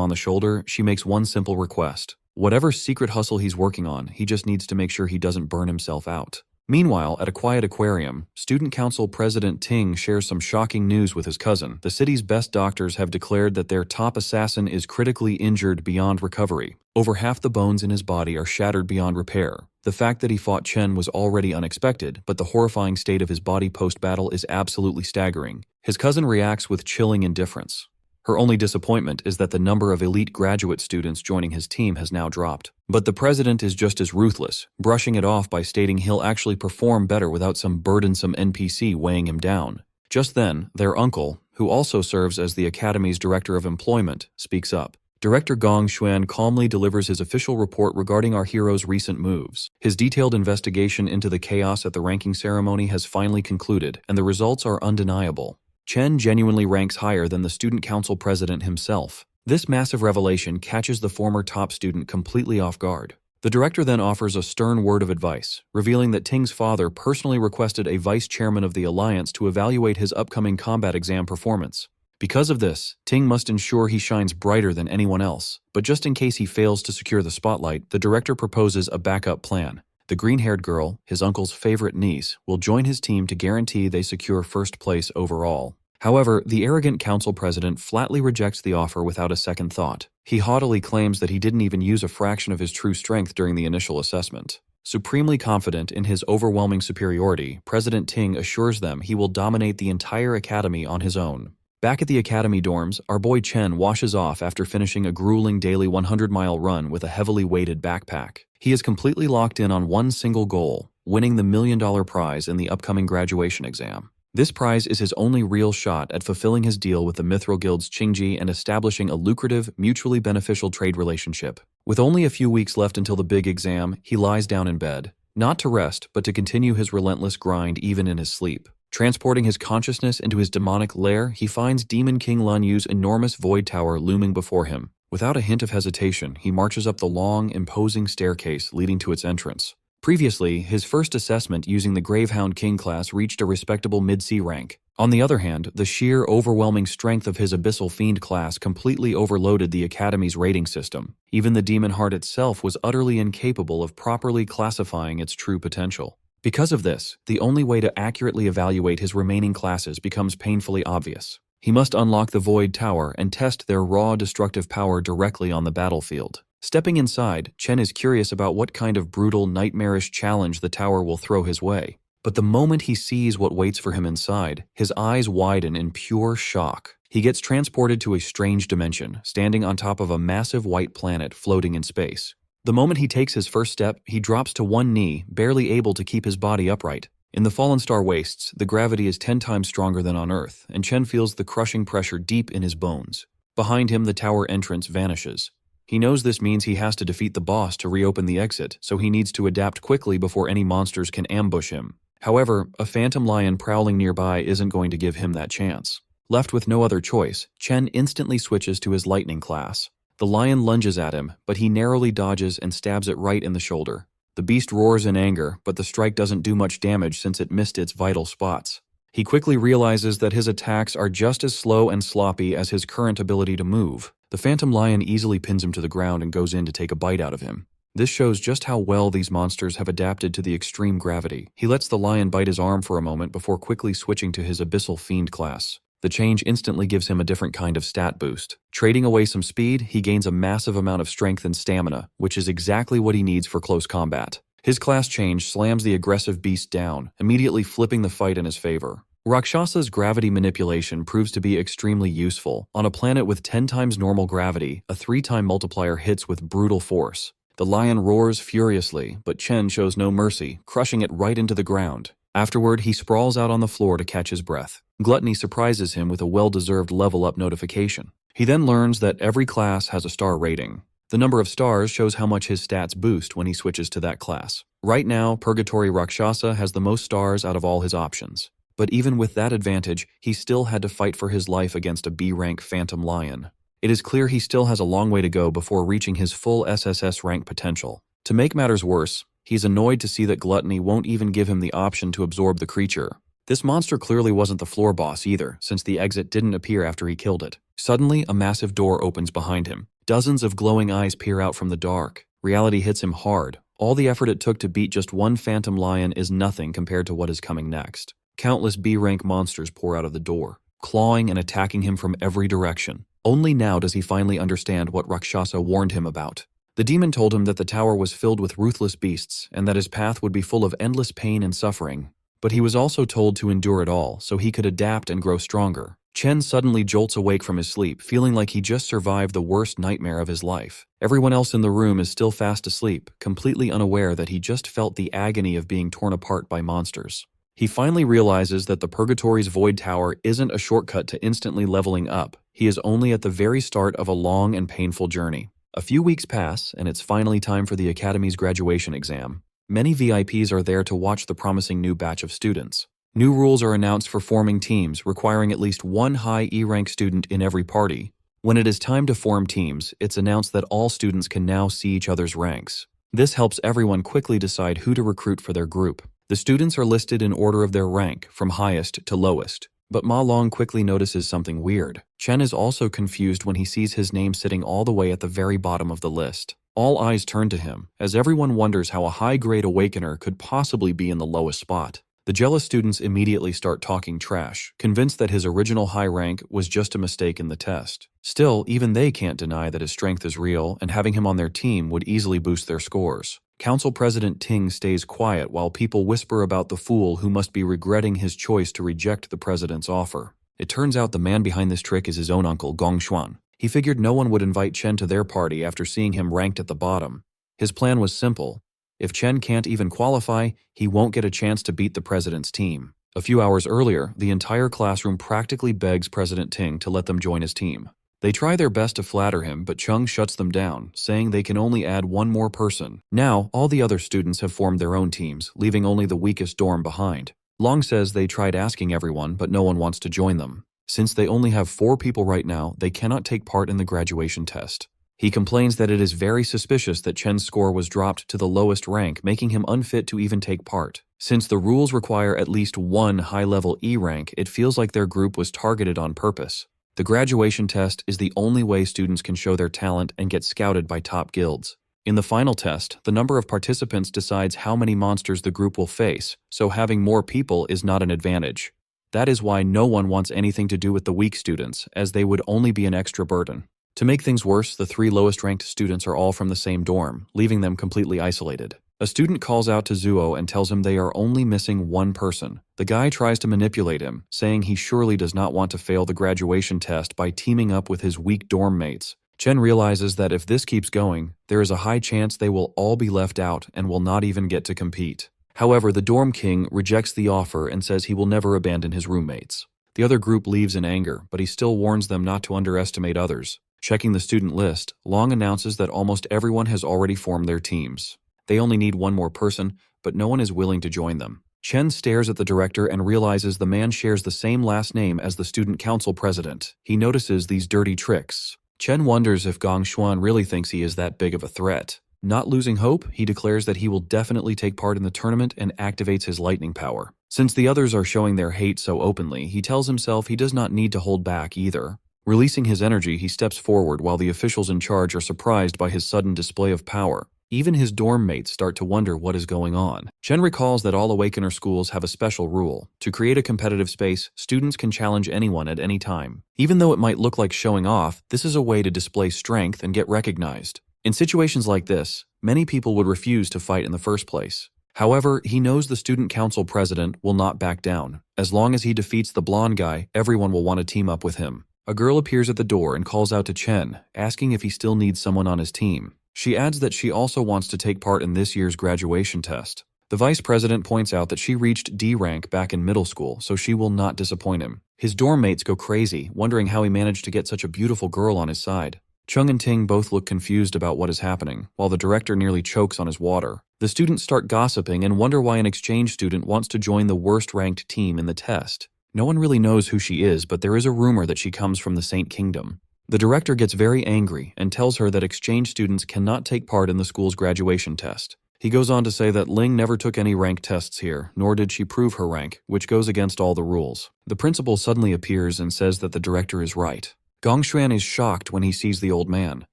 on the shoulder, she makes one simple request. Whatever secret hustle he's working on, he just needs to make sure he doesn't burn himself out. Meanwhile, at a quiet aquarium, Student Council President Ting shares some shocking news with his cousin. The city's best doctors have declared that their top assassin is critically injured beyond recovery. Over half the bones in his body are shattered beyond repair. The fact that he fought Chen was already unexpected, but the horrifying state of his body post-battle is absolutely staggering. His cousin reacts with chilling indifference. Her only disappointment is that the number of elite graduate students joining his team has now dropped. But the president is just as ruthless, brushing it off by stating he'll actually perform better without some burdensome NPC weighing him down. Just then, their uncle, who also serves as the academy's director of employment, speaks up. Director Gong Xuan calmly delivers his official report regarding our hero's recent moves. His detailed investigation into the chaos at the ranking ceremony has finally concluded, and the results are undeniable. Chen genuinely ranks higher than the student council president himself. This massive revelation catches the former top student completely off guard. The director then offers a stern word of advice, revealing that Ting's father personally requested a vice chairman of the alliance to evaluate his upcoming combat exam performance. Because of this, Ting must ensure he shines brighter than anyone else. But just in case he fails to secure the spotlight, the director proposes a backup plan. The green-haired girl, his uncle's favorite niece, will join his team to guarantee they secure first place overall. However, the arrogant council president flatly rejects the offer without a second thought. He haughtily claims that he didn't even use a fraction of his true strength during the initial assessment. Supremely confident in his overwhelming superiority, President Ting assures them he will dominate the entire academy on his own. Back at the academy dorms, our boy Chen washes off after finishing a grueling daily 100-mile run with a heavily weighted backpack. He is completely locked in on one single goal, winning the $1 million prize in the upcoming graduation exam. This prize is his only real shot at fulfilling his deal with the Mithril Guild's Qingji and establishing a lucrative, mutually beneficial trade relationship. With only a few weeks left until the big exam, he lies down in bed, not to rest, but to continue his relentless grind even in his sleep. Transporting his consciousness into his demonic lair, he finds Demon King Lun Yu's enormous void tower looming before him. Without a hint of hesitation, he marches up the long, imposing staircase leading to its entrance. Previously, his first assessment using the Gravehound King class reached a respectable mid-C rank. On the other hand, the sheer, overwhelming strength of his Abyssal Fiend class completely overloaded the Academy's rating system. Even the Demon Heart itself was utterly incapable of properly classifying its true potential. Because of this, the only way to accurately evaluate his remaining classes becomes painfully obvious. He must unlock the Void Tower and test their raw destructive power directly on the battlefield. Stepping inside, Chen is curious about what kind of brutal, nightmarish challenge the tower will throw his way. But the moment he sees what waits for him inside, his eyes widen in pure shock. He gets transported to a strange dimension, standing on top of a massive white planet floating in space. The moment he takes his first step, he drops to one knee, barely able to keep his body upright. In the Fallen Star Wastes, the gravity is 10 times stronger than on Earth, and Chen feels the crushing pressure deep in his bones. Behind him, the tower entrance vanishes. He knows this means he has to defeat the boss to reopen the exit, so he needs to adapt quickly before any monsters can ambush him. However, a phantom lion prowling nearby isn't going to give him that chance. Left with no other choice, Chen instantly switches to his lightning class. The lion lunges at him, but he narrowly dodges and stabs it right in the shoulder. The beast roars in anger, but the strike doesn't do much damage since it missed its vital spots. He quickly realizes that his attacks are just as slow and sloppy as his current ability to move. The phantom lion easily pins him to the ground and goes in to take a bite out of him. This shows just how well these monsters have adapted to the extreme gravity. He lets the lion bite his arm for a moment before quickly switching to his Abyssal Fiend class. The change instantly gives him a different kind of stat boost. Trading away some speed, he gains a massive amount of strength and stamina, which is exactly what he needs for close combat. His class change slams the aggressive beast down, immediately flipping the fight in his favor. Rakshasa's gravity manipulation proves to be extremely useful. On a planet with 10 times normal gravity, a 3-time multiplier hits with brutal force. The lion roars furiously, but Chen shows no mercy, crushing it right into the ground. Afterward, he sprawls out on the floor to catch his breath. Gluttony surprises him with a well-deserved level-up notification. He then learns that every class has a star rating. The number of stars shows how much his stats boost when he switches to that class. Right now, Purgatory Rakshasa has the most stars out of all his options. But even with that advantage, he still had to fight for his life against a B-rank Phantom Lion. It is clear he still has a long way to go before reaching his full SSS rank potential. To make matters worse, he's annoyed to see that Gluttony won't even give him the option to absorb the creature. This monster clearly wasn't the floor boss either, since the exit didn't appear after he killed it. Suddenly, a massive door opens behind him. Dozens of glowing eyes peer out from the dark. Reality hits him hard. All the effort it took to beat just one Phantom Lion is nothing compared to what is coming next. Countless B-rank monsters pour out of the door, clawing and attacking him from every direction. Only now does he finally understand what Rakshasa warned him about. The demon told him that the tower was filled with ruthless beasts and that his path would be full of endless pain and suffering. But he was also told to endure it all so he could adapt and grow stronger. Chen suddenly jolts awake from his sleep, feeling like he just survived the worst nightmare of his life. Everyone else in the room is still fast asleep, completely unaware that he just felt the agony of being torn apart by monsters. He finally realizes that the Purgatory's Void Tower isn't a shortcut to instantly leveling up. He is only at the very start of a long and painful journey. A few weeks pass, and it's finally time for the Academy's graduation exam. Many VIPs are there to watch the promising new batch of students. New rules are announced for forming teams, requiring at least one high E-rank student in every party. When it is time to form teams, it's announced that all students can now see each other's ranks. This helps everyone quickly decide who to recruit for their group. The students are listed in order of their rank, from highest to lowest. But Ma Long quickly notices something weird. Chen is also confused when he sees his name sitting all the way at the very bottom of the list. All eyes turn to him, as everyone wonders how a high-grade awakener could possibly be in the lowest spot. The jealous students immediately start talking trash, convinced that his original high rank was just a mistake in the test. Still, even they can't deny that his strength is real, and having him on their team would easily boost their scores. Council President Ting stays quiet while people whisper about the fool who must be regretting his choice to reject the president's offer. It turns out the man behind this trick is his own uncle, Gong Xuan. He figured no one would invite Chen to their party after seeing him ranked at the bottom. His plan was simple. If Chen can't even qualify, he won't get a chance to beat the president's team. A few hours earlier, the entire classroom practically begs President Ting to let them join his team. They try their best to flatter him, but Chung shuts them down, saying they can only add one more person. Now, all the other students have formed their own teams, leaving only the weakest dorm behind. Long says they tried asking everyone, but no one wants to join them. Since they only have 4 people right now, they cannot take part in the graduation test. He complains that it is very suspicious that Chen's score was dropped to the lowest rank, making him unfit to even take part. Since the rules require at least one high-level E rank, it feels like their group was targeted on purpose. The graduation test is the only way students can show their talent and get scouted by top guilds. In the final test, the number of participants decides how many monsters the group will face, so having more people is not an advantage. That is why no one wants anything to do with the weak students, as they would only be an extra burden. To make things worse, the 3 lowest-ranked students are all from the same dorm, leaving them completely isolated. A student calls out to Zuo and tells him they are only missing one person. The guy tries to manipulate him, saying he surely does not want to fail the graduation test by teaming up with his weak dorm mates. Chen realizes that if this keeps going, there is a high chance they will all be left out and will not even get to compete. However, the dorm king rejects the offer and says he will never abandon his roommates. The other group leaves in anger, but he still warns them not to underestimate others. Checking the student list, Long announces that almost everyone has already formed their teams. They only need one more person, but no one is willing to join them. Chen stares at the director and realizes the man shares the same last name as the student council president. He notices these dirty tricks. Chen wonders if Gong Xuan really thinks he is that big of a threat. Not losing hope, he declares that he will definitely take part in the tournament and activates his lightning power. Since the others are showing their hate so openly, he tells himself he does not need to hold back either. Releasing his energy, he steps forward while the officials in charge are surprised by his sudden display of power. Even his dorm mates start to wonder what is going on. Chen recalls that all Awakener schools have a special rule. To create a competitive space, students can challenge anyone at any time. Even though it might look like showing off, this is a way to display strength and get recognized. In situations like this, many people would refuse to fight in the first place. However, he knows the student council president will not back down. As long as he defeats the blonde guy, everyone will want to team up with him. A girl appears at the door and calls out to Chen, asking if he still needs someone on his team. She adds that she also wants to take part in this year's graduation test. The vice president points out that she reached D rank back in middle school, so she will not disappoint him. His dorm mates go crazy, wondering how he managed to get such a beautiful girl on his side. Chung and Ting both look confused about what is happening, while the director nearly chokes on his water. The students start gossiping and wonder why an exchange student wants to join the worst-ranked team in the test. No one really knows who she is, but there is a rumor that she comes from the Saint Kingdom. The director gets very angry and tells her that exchange students cannot take part in the school's graduation test. He goes on to say that Ling never took any rank tests here, nor did she prove her rank, which goes against all the rules. The principal suddenly appears and says that the director is right. Gongshuan is shocked when he sees the old man.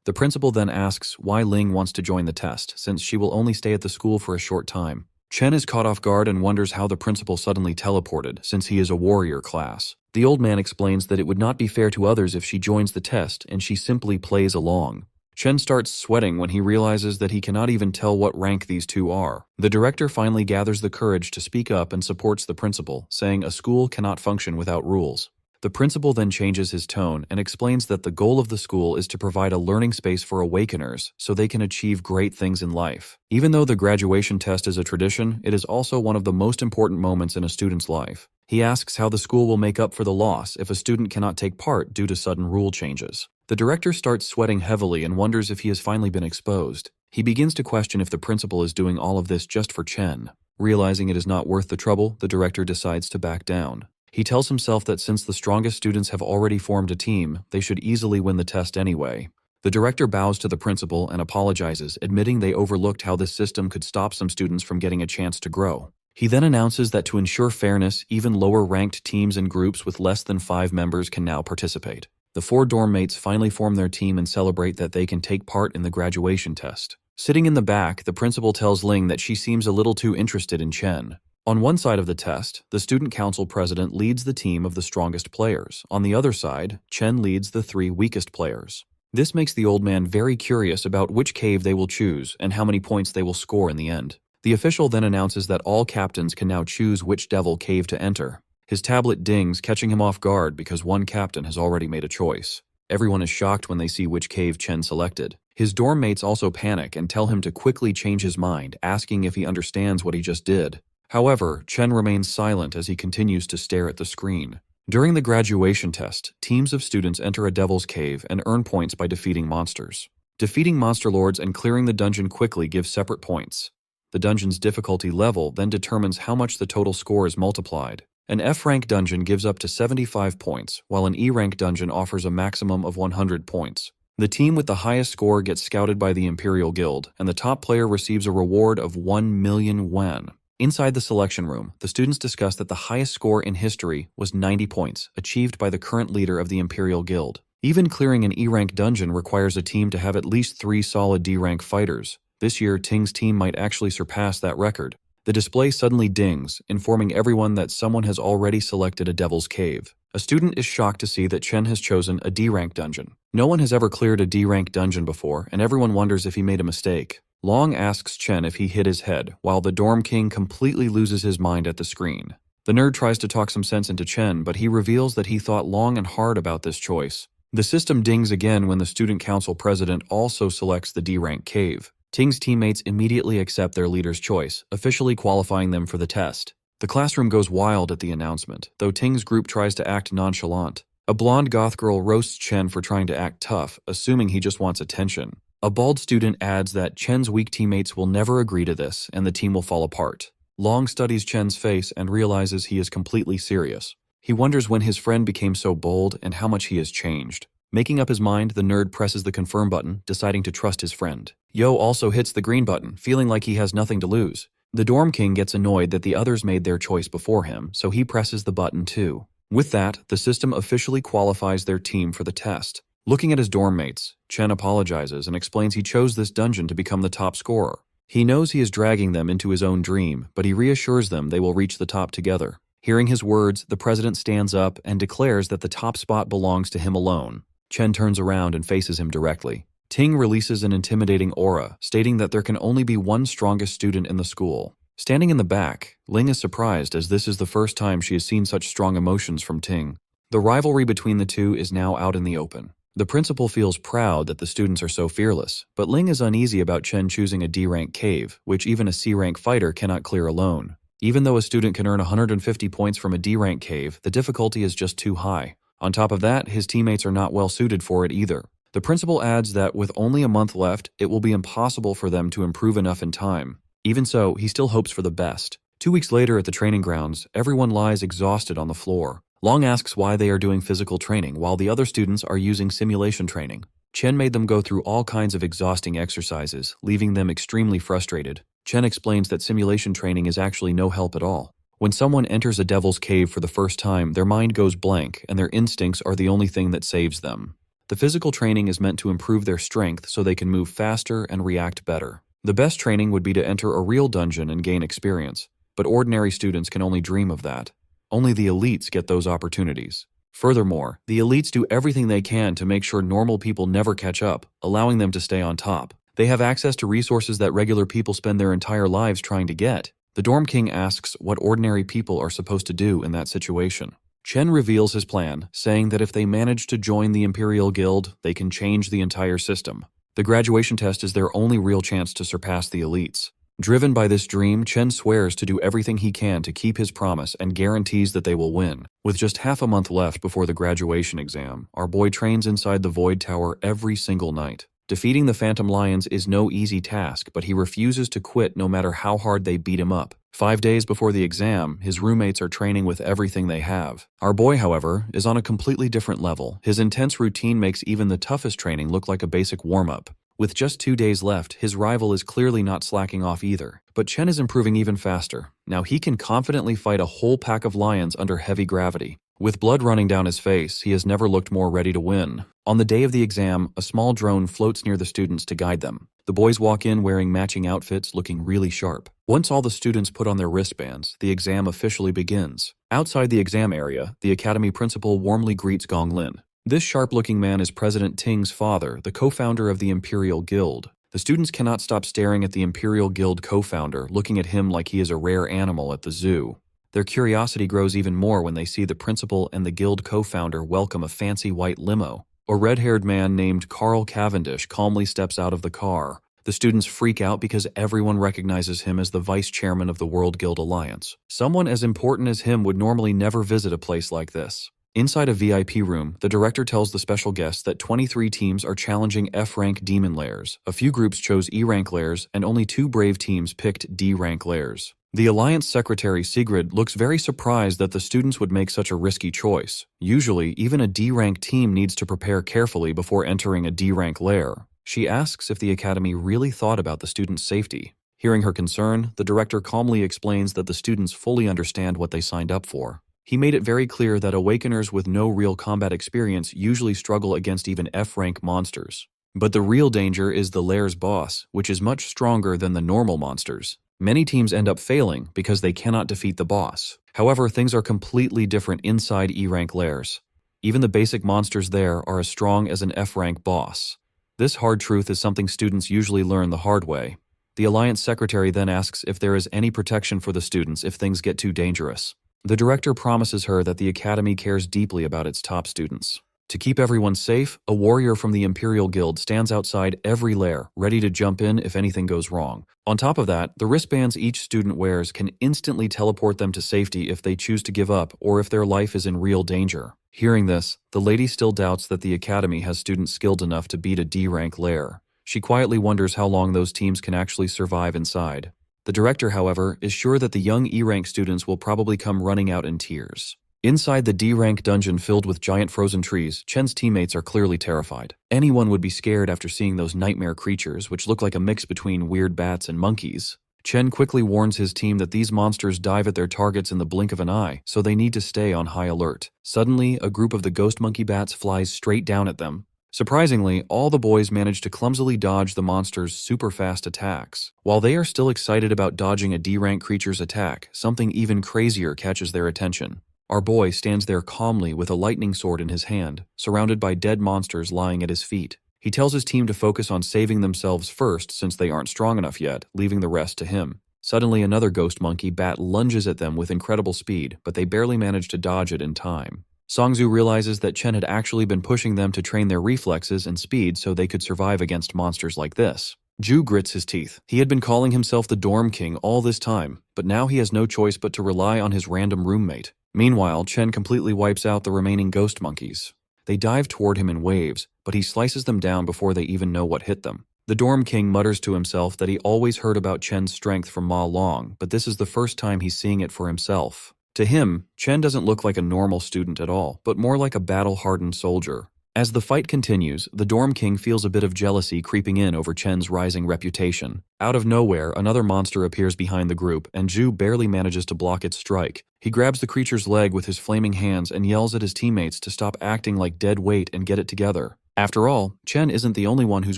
The principal then asks why Ling wants to join the test, since she will only stay at the school for a short time. Chen is caught off guard and wonders how the principal suddenly teleported, since he is a warrior class. The old man explains that it would not be fair to others if she joins the test, and she simply plays along. Chen starts sweating when he realizes that he cannot even tell what rank these two are. The director finally gathers the courage to speak up and supports the principal, saying a school cannot function without rules. The principal then changes his tone and explains that the goal of the school is to provide a learning space for awakeners so they can achieve great things in life. Even though the graduation test is a tradition, it is also one of the most important moments in a student's life. He asks how the school will make up for the loss if a student cannot take part due to sudden rule changes. The director starts sweating heavily and wonders if he has finally been exposed. He begins to question if the principal is doing all of this just for Chen. Realizing it is not worth the trouble, the director decides to back down. He tells himself that since the strongest students have already formed a team, they should easily win the test anyway. The director bows to the principal and apologizes, admitting they overlooked how this system could stop some students from getting a chance to grow. He then announces that to ensure fairness, even lower-ranked teams and groups with less than 5 members can now participate. The 4 dorm mates finally form their team and celebrate that they can take part in the graduation test. Sitting in the back, the principal tells Ling that she seems a little too interested in Chen. On one side of the test, the student council president leads the team of the strongest players. On the other side, Chen leads the 3 weakest players. This makes the old man very curious about which cave they will choose and how many points they will score in the end. The official then announces that all captains can now choose which devil cave to enter. His tablet dings, catching him off guard because one captain has already made a choice. Everyone is shocked when they see which cave Chen selected. His dorm mates also panic and tell him to quickly change his mind, asking if he understands what he just did. However, Chen remains silent as he continues to stare at the screen. During the graduation test, teams of students enter a devil's cave and earn points by defeating monsters. Defeating monster lords and clearing the dungeon quickly gives separate points. The dungeon's difficulty level then determines how much the total score is multiplied. An F-rank dungeon gives up to 75 points, while an E-rank dungeon offers a maximum of 100 points. The team with the highest score gets scouted by the Imperial Guild, and the top player receives a reward of 1 million yuan. Inside the selection room, the students discuss that the highest score in history was 90 points, achieved by the current leader of the Imperial Guild. Even clearing an E-rank dungeon requires a team to have at least 3 solid D-rank fighters. This year, Ting's team might actually surpass that record. The display suddenly dings, informing everyone that someone has already selected a Devil's Cave. A student is shocked to see that Chen has chosen a D-rank dungeon. No one has ever cleared a D-rank dungeon before, and everyone wonders if he made a mistake. Long asks Chen if he hit his head, while the dorm king completely loses his mind at the screen. The nerd tries to talk some sense into Chen, but he reveals that he thought long and hard about this choice. The system dings again when the student council president also selects the D-rank cave. Ting's teammates immediately accept their leader's choice, officially qualifying them for the test. The classroom goes wild at the announcement, though Ting's group tries to act nonchalant. A blonde goth girl roasts Chen for trying to act tough, assuming he just wants attention. A bald student adds that Chen's weak teammates will never agree to this, and the team will fall apart. Long studies Chen's face and realizes he is completely serious. He wonders when his friend became so bold and how much he has changed. Making up his mind, the nerd presses the confirm button, deciding to trust his friend. Yo also hits the green button, feeling like he has nothing to lose. The dorm king gets annoyed that the others made their choice before him, so he presses the button too. With that, the system officially qualifies their team for the test. Looking at his dorm mates, Chen apologizes and explains he chose this dungeon to become the top scorer. He knows he is dragging them into his own dream, but he reassures them they will reach the top together. Hearing his words, the president stands up and declares that the top spot belongs to him alone. Chen turns around and faces him directly. Ting releases an intimidating aura, stating that there can only be one strongest student in the school. Standing in the back, Ling is surprised as this is the first time she has seen such strong emotions from Ting. The rivalry between the two is now out in the open. The principal feels proud that the students are so fearless, but Ling is uneasy about Chen choosing a D-rank cave, which even a C-rank fighter cannot clear alone. Even though a student can earn 150 points from a D-rank cave, the difficulty is just too high. On top of that, his teammates are not well suited for it either. The principal adds that with only a month left, it will be impossible for them to improve enough in time. Even so, he still hopes for the best. 2 weeks later at the training grounds, everyone lies exhausted on the floor. Long asks why they are doing physical training while the other students are using simulation training. Chen made them go through all kinds of exhausting exercises, leaving them extremely frustrated. Chen explains that simulation training is actually no help at all. When someone enters a devil's cave for the first time, their mind goes blank and their instincts are the only thing that saves them. The physical training is meant to improve their strength so they can move faster and react better. The best training would be to enter a real dungeon and gain experience, but ordinary students can only dream of that. Only the elites get those opportunities. Furthermore, the elites do everything they can to make sure normal people never catch up, allowing them to stay on top. They have access to resources that regular people spend their entire lives trying to get. The Dorm King asks what ordinary people are supposed to do in that situation. Chen reveals his plan, saying that if they manage to join the Imperial Guild, they can change the entire system. The graduation test is their only real chance to surpass the elites. Driven by this dream, Chen swears to do everything he can to keep his promise and guarantees that they will win. With just half a month left before the graduation exam, our boy trains inside the Void Tower every single night. Defeating the Phantom Lions is no easy task, but he refuses to quit no matter how hard they beat him up. 5 days before the exam, his roommates are training with everything they have. Our boy, however, is on a completely different level. His intense routine makes even the toughest training look like a basic warm-up. With just 2 days left, his rival is clearly not slacking off either. But Chen is improving even faster. Now he can confidently fight a whole pack of lions under heavy gravity. With blood running down his face, he has never looked more ready to win. On the day of the exam, a small drone floats near the students to guide them. The boys walk in wearing matching outfits, looking really sharp. Once all the students put on their wristbands, the exam officially begins. Outside the exam area, the academy principal warmly greets Gong Lin. This sharp-looking man is President Ting's father, the co-founder of the Imperial Guild. The students cannot stop staring at the Imperial Guild co-founder, looking at him like he is a rare animal at the zoo. Their curiosity grows even more when they see the principal and the guild co-founder welcome a fancy white limo. A red-haired man named Carl Cavendish calmly steps out of the car. The students freak out because everyone recognizes him as the vice chairman of the World Guild Alliance. Someone as important as him would normally never visit a place like this. Inside a VIP room, the director tells the special guests that 23 teams are challenging F-rank demon lairs. A few groups chose E-rank lairs, and only 2 brave teams picked D-rank lairs. The Alliance Secretary Sigrid looks very surprised that the students would make such a risky choice. Usually, even a D-rank team needs to prepare carefully before entering a D-rank lair. She asks if the Academy really thought about the students' safety. Hearing her concern, the director calmly explains that the students fully understand what they signed up for. He made it very clear that Awakeners with no real combat experience usually struggle against even F-rank monsters. But the real danger is the lair's boss, which is much stronger than the normal monsters. Many teams end up failing because they cannot defeat the boss. However, things are completely different inside E-rank lairs. Even the basic monsters there are as strong as an F-rank boss. This hard truth is something students usually learn the hard way. The Alliance Secretary then asks if there is any protection for the students if things get too dangerous. The director promises her that the Academy cares deeply about its top students. To keep everyone safe, a warrior from the Imperial Guild stands outside every lair, ready to jump in if anything goes wrong. On top of that, the wristbands each student wears can instantly teleport them to safety if they choose to give up or if their life is in real danger. Hearing this, the lady still doubts that the Academy has students skilled enough to beat a D-rank lair. She quietly wonders how long those teams can actually survive inside. The director, however, is sure that the young E-rank students will probably come running out in tears. Inside the D-rank dungeon filled with giant frozen trees, Chen's teammates are clearly terrified. Anyone would be scared after seeing those nightmare creatures, which look like a mix between weird bats and monkeys. Chen quickly warns his team that these monsters dive at their targets in the blink of an eye, so they need to stay on high alert. Suddenly, a group of the ghost monkey bats flies straight down at them. Surprisingly, all the boys manage to clumsily dodge the monster's super-fast attacks. While they are still excited about dodging a D-rank creature's attack, something even crazier catches their attention. Our boy stands there calmly with a lightning sword in his hand, surrounded by dead monsters lying at his feet. He tells his team to focus on saving themselves first since they aren't strong enough yet, leaving the rest to him. Suddenly, another ghost monkey bat lunges at them with incredible speed, but they barely manage to dodge it in time. Songzu realizes that Chen had actually been pushing them to train their reflexes and speed so they could survive against monsters like this. Ju grits his teeth. He had been calling himself the Dorm King all this time, but now he has no choice but to rely on his random roommate. Meanwhile, Chen completely wipes out the remaining ghost monkeys. They dive toward him in waves, but he slices them down before they even know what hit them. The Dorm King mutters to himself that he always heard about Chen's strength from Ma Long, but this is the first time he's seeing it for himself. To him, Chen doesn't look like a normal student at all, but more like a battle-hardened soldier. As the fight continues, the Dorm King feels a bit of jealousy creeping in over Chen's rising reputation. Out of nowhere, another monster appears behind the group, and Zhu barely manages to block its strike. He grabs the creature's leg with his flaming hands and yells at his teammates to stop acting like dead weight and get it together. After all, Chen isn't the only one whose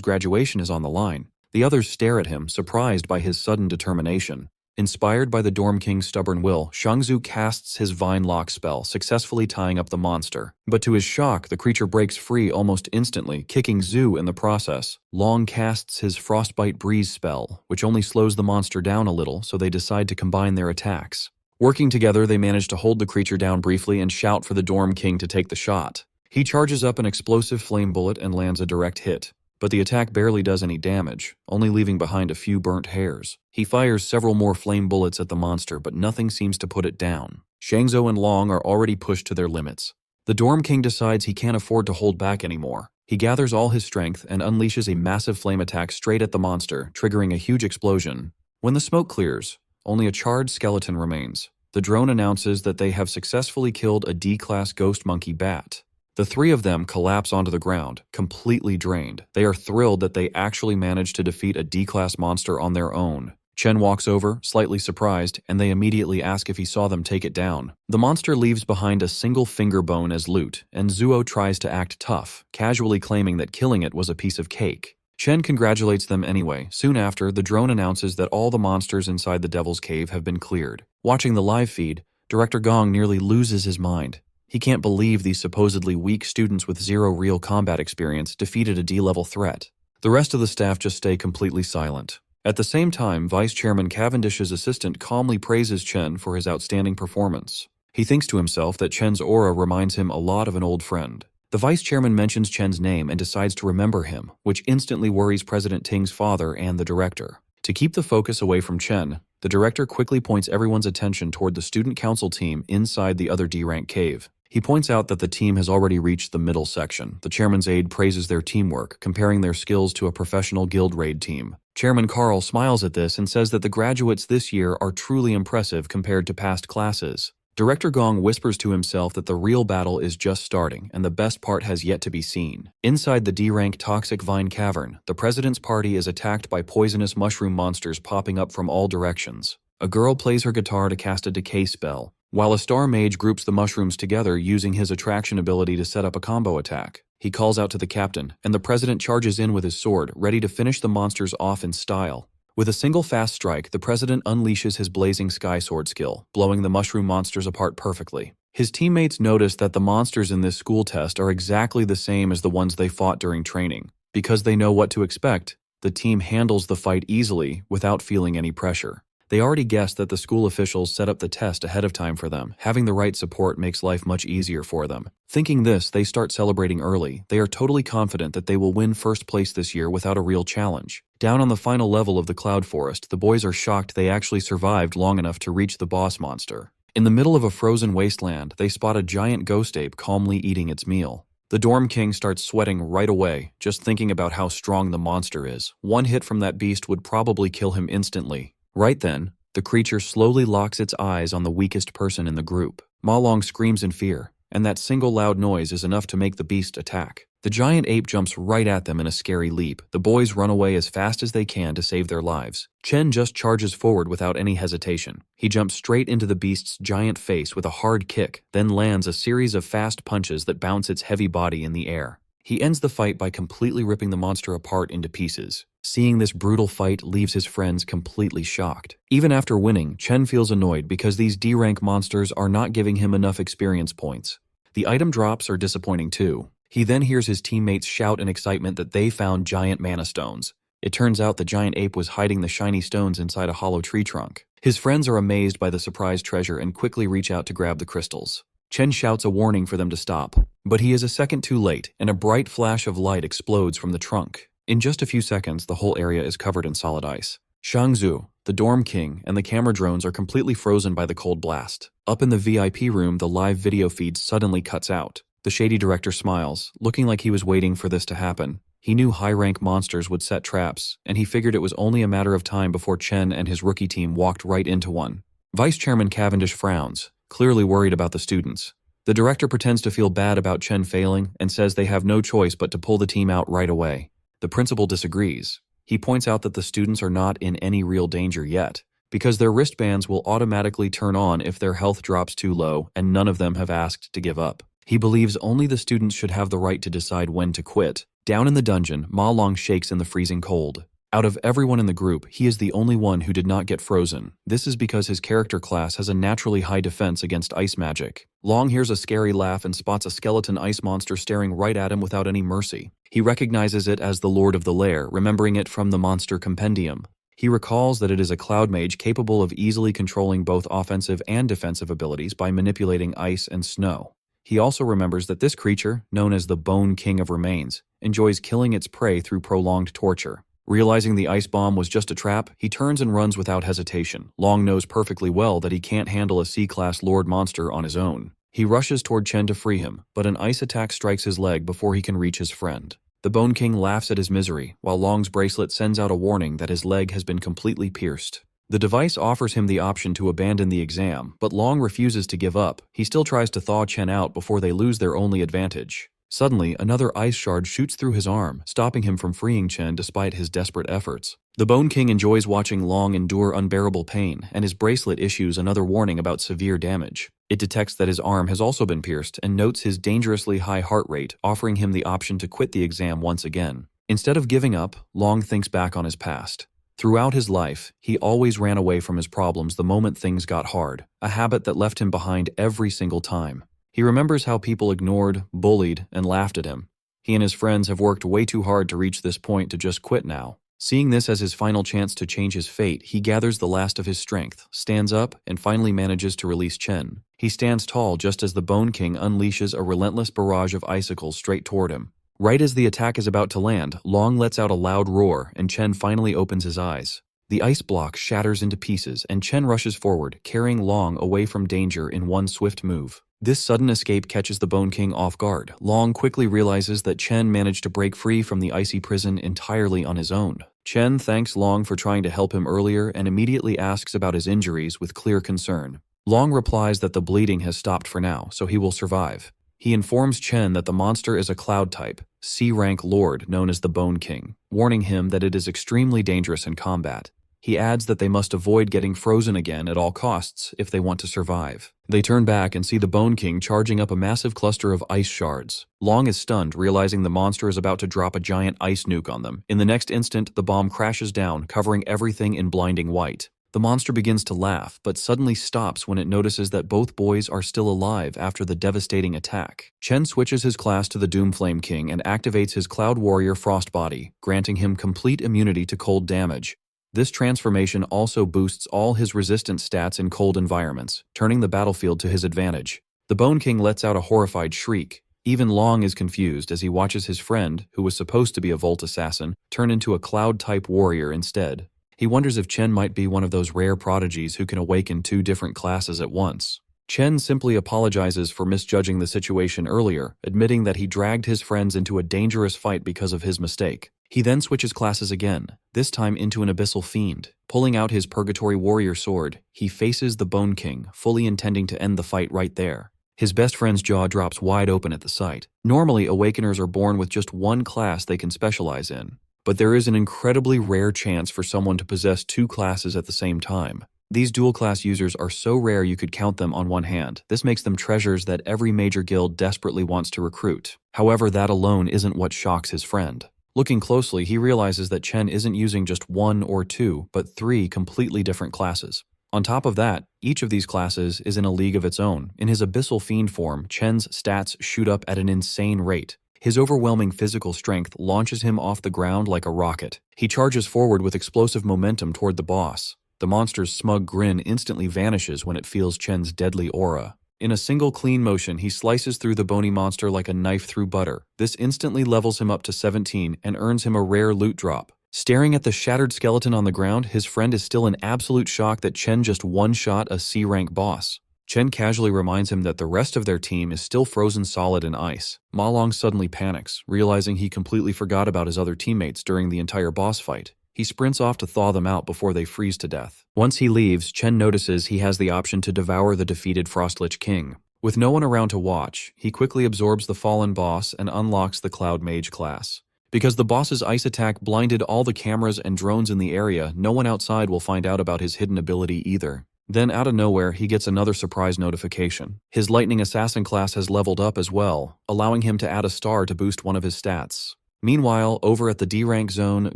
graduation is on the line. The others stare at him, surprised by his sudden determination. Inspired by the Dorm King's stubborn will, Shangzu casts his Vine Lock spell, successfully tying up the monster. But to his shock, the creature breaks free almost instantly, kicking Zhu in the process. Long casts his Frostbite Breeze spell, which only slows the monster down a little, so they decide to combine their attacks. Working together, they manage to hold the creature down briefly and shout for the Dorm King to take the shot. He charges up an explosive flame bullet and lands a direct hit. But the attack barely does any damage, only leaving behind a few burnt hairs. He fires several more flame bullets at the monster, but nothing seems to put it down. Shangzhou and Long are already pushed to their limits. The Dorm King decides he can't afford to hold back anymore. He gathers all his strength and unleashes a massive flame attack straight at the monster, triggering a huge explosion. When the smoke clears, only a charred skeleton remains. The drone announces that they have successfully killed a D-class ghost monkey bat. The three of them collapse onto the ground, completely drained. They are thrilled that they actually managed to defeat a D-class monster on their own. Chen walks over, slightly surprised, and they immediately ask if he saw them take it down. The monster leaves behind a single finger bone as loot, and Zuo tries to act tough, casually claiming that killing it was a piece of cake. Chen congratulates them anyway. Soon after, the drone announces that all the monsters inside the Devil's Cave have been cleared. Watching the live feed, Director Gong nearly loses his mind. He can't believe these supposedly weak students with zero real combat experience defeated a D-level threat. The rest of the staff just stay completely silent. At the same time, Vice Chairman Cavendish's assistant calmly praises Chen for his outstanding performance. He thinks to himself that Chen's aura reminds him a lot of an old friend. The Vice Chairman mentions Chen's name and decides to remember him, which instantly worries President Ting's father and the director. To keep the focus away from Chen, the director quickly points everyone's attention toward the student council team inside the other D-rank cave. He points out that the team has already reached the middle section. The chairman's aide praises their teamwork, comparing their skills to a professional guild raid team. Chairman Carl smiles at this and says that the graduates this year are truly impressive compared to past classes. Director Gong whispers to himself that the real battle is just starting, and the best part has yet to be seen. Inside the D-rank Toxic Vine Cavern, the president's party is attacked by poisonous mushroom monsters popping up from all directions. A girl plays her guitar to cast a decay spell, while a star mage groups the mushrooms together using his attraction ability to set up a combo attack. He calls out to the captain, and the president charges in with his sword, ready to finish the monsters off in style. With a single fast strike, the president unleashes his blazing sky sword skill, blowing the mushroom monsters apart perfectly. His teammates notice that the monsters in this school test are exactly the same as the ones they fought during training. Because they know what to expect, the team handles the fight easily without feeling any pressure. They already guessed that the school officials set up the test ahead of time for them. Having the right support makes life much easier for them. Thinking this, they start celebrating early. They are totally confident that they will win first place this year without a real challenge. Down on the final level of the Cloud Forest, the boys are shocked they actually survived long enough to reach the boss monster. In the middle of a frozen wasteland, they spot a giant ghost ape calmly eating its meal. The Dorm King starts sweating right away, just thinking about how strong the monster is. One hit from that beast would probably kill him instantly. Right then, the creature slowly locks its eyes on the weakest person in the group. Ma Long screams in fear, and that single loud noise is enough to make the beast attack. The giant ape jumps right at them in a scary leap. The boys run away as fast as they can to save their lives. Chen just charges forward without any hesitation. He jumps straight into the beast's giant face with a hard kick, then lands a series of fast punches that bounce its heavy body in the air. He ends the fight by completely ripping the monster apart into pieces. Seeing this brutal fight leaves his friends completely shocked. Even after winning, Chen feels annoyed because these D-rank monsters are not giving him enough experience points. The item drops are disappointing too. He then hears his teammates shout in excitement that they found giant mana stones. It turns out the giant ape was hiding the shiny stones inside a hollow tree trunk. His friends are amazed by the surprise treasure and quickly reach out to grab the crystals. Chen shouts a warning for them to stop, but he is a second too late, and a bright flash of light explodes from the trunk. In just a few seconds, the whole area is covered in solid ice. Shangzu, the Dorm King, and the camera drones are completely frozen by the cold blast. Up in the VIP room, the live video feed suddenly cuts out. The shady director smiles, looking like he was waiting for this to happen. He knew high-rank monsters would set traps, and he figured it was only a matter of time before Chen and his rookie team walked right into one. Vice Chairman Cavendish frowns, clearly worried about the students. The director pretends to feel bad about Chen failing and says they have no choice but to pull the team out right away. The principal disagrees. He points out that the students are not in any real danger yet, because their wristbands will automatically turn on if their health drops too low and none of them have asked to give up. He believes only the students should have the right to decide when to quit. Down in the dungeon, Ma Long shakes in the freezing cold. Out of everyone in the group, he is the only one who did not get frozen. This is because his character class has a naturally high defense against ice magic. Long hears a scary laugh and spots a skeleton ice monster staring right at him without any mercy. He recognizes it as the Lord of the Lair, remembering it from the Monster Compendium. He recalls that it is a cloud mage capable of easily controlling both offensive and defensive abilities by manipulating ice and snow. He also remembers that this creature, known as the Bone King of Remains, enjoys killing its prey through prolonged torture. Realizing the ice bomb was just a trap, he turns and runs without hesitation. Long knows perfectly well that he can't handle a C-class Lord monster on his own. He rushes toward Chen to free him, but an ice attack strikes his leg before he can reach his friend. The Bone King laughs at his misery, while Long's bracelet sends out a warning that his leg has been completely pierced. The device offers him the option to abandon the exam, but Long refuses to give up. He still tries to thaw Chen out before they lose their only advantage. Suddenly, another ice shard shoots through his arm, stopping him from freeing Chen despite his desperate efforts. The Bone King enjoys watching Long endure unbearable pain, and his bracelet issues another warning about severe damage. It detects that his arm has also been pierced and notes his dangerously high heart rate, offering him the option to quit the exam once again. Instead of giving up, Long thinks back on his past. Throughout his life, he always ran away from his problems the moment things got hard, a habit that left him behind every single time. He remembers how people ignored, bullied, and laughed at him. He and his friends have worked way too hard to reach this point to just quit now. Seeing this as his final chance to change his fate, he gathers the last of his strength, stands up, and finally manages to release Chen. He stands tall just as the Bone King unleashes a relentless barrage of icicles straight toward him. Right as the attack is about to land, Long lets out a loud roar, and Chen finally opens his eyes. The ice block shatters into pieces, and Chen rushes forward, carrying Long away from danger in one swift move. This sudden escape catches the Bone King off guard. Long quickly realizes that Chen managed to break free from the icy prison entirely on his own. Chen thanks Long for trying to help him earlier and immediately asks about his injuries with clear concern. Long replies that the bleeding has stopped for now, so he will survive. He informs Chen that the monster is a cloud type, C-rank lord known as the Bone King, warning him that it is extremely dangerous in combat. He adds that they must avoid getting frozen again at all costs if they want to survive. They turn back and see the Bone King charging up a massive cluster of ice shards. Long is stunned, realizing the monster is about to drop a giant ice nuke on them. In the next instant, the bomb crashes down, covering everything in blinding white. The monster begins to laugh, but suddenly stops when it notices that both boys are still alive after the devastating attack. Chen switches his class to the Doomflame King and activates his Cloud Warrior Frost Body, granting him complete immunity to cold damage. This transformation also boosts all his resistance stats in cold environments, turning the battlefield to his advantage. The Bone King lets out a horrified shriek. Even Long is confused as he watches his friend, who was supposed to be a Volt Assassin, turn into a Cloud-type warrior instead. He wonders if Chen might be one of those rare prodigies who can awaken two different classes at once. Chen simply apologizes for misjudging the situation earlier, admitting that he dragged his friends into a dangerous fight because of his mistake. He then switches classes again, this time into an Abyssal Fiend. Pulling out his Purgatory Warrior sword, he faces the Bone King, fully intending to end the fight right there. His best friend's jaw drops wide open at the sight. Normally, Awakeners are born with just one class they can specialize in, but there is an incredibly rare chance for someone to possess two classes at the same time. These dual-class users are so rare you could count them on one hand. This makes them treasures that every major guild desperately wants to recruit. However, that alone isn't what shocks his friend. Looking closely, he realizes that Chen isn't using just one or two, but three completely different classes. On top of that, each of these classes is in a league of its own. In his Abyssal Fiend form, Chen's stats shoot up at an insane rate. His overwhelming physical strength launches him off the ground like a rocket. He charges forward with explosive momentum toward the boss. The monster's smug grin instantly vanishes when it feels Chen's deadly aura. In a single clean motion, he slices through the bony monster like a knife through butter. This instantly levels him up to 17 and earns him a rare loot drop. Staring at the shattered skeleton on the ground, his friend is still in absolute shock that Chen just one-shot a C-rank boss. Chen casually reminds him that the rest of their team is still frozen solid in ice. Ma Long suddenly panics, realizing he completely forgot about his other teammates during the entire boss fight. He sprints off to thaw them out before they freeze to death. Once he leaves, Chen notices he has the option to devour the defeated Frostlich King. With no one around to watch, he quickly absorbs the fallen boss and unlocks the Cloud Mage class. Because the boss's ice attack blinded all the cameras and drones in the area, no one outside will find out about his hidden ability either. Then out of nowhere, he gets another surprise notification. His Lightning Assassin class has leveled up as well, allowing him to add a star to boost one of his stats. Meanwhile, over at the D-Rank Zone,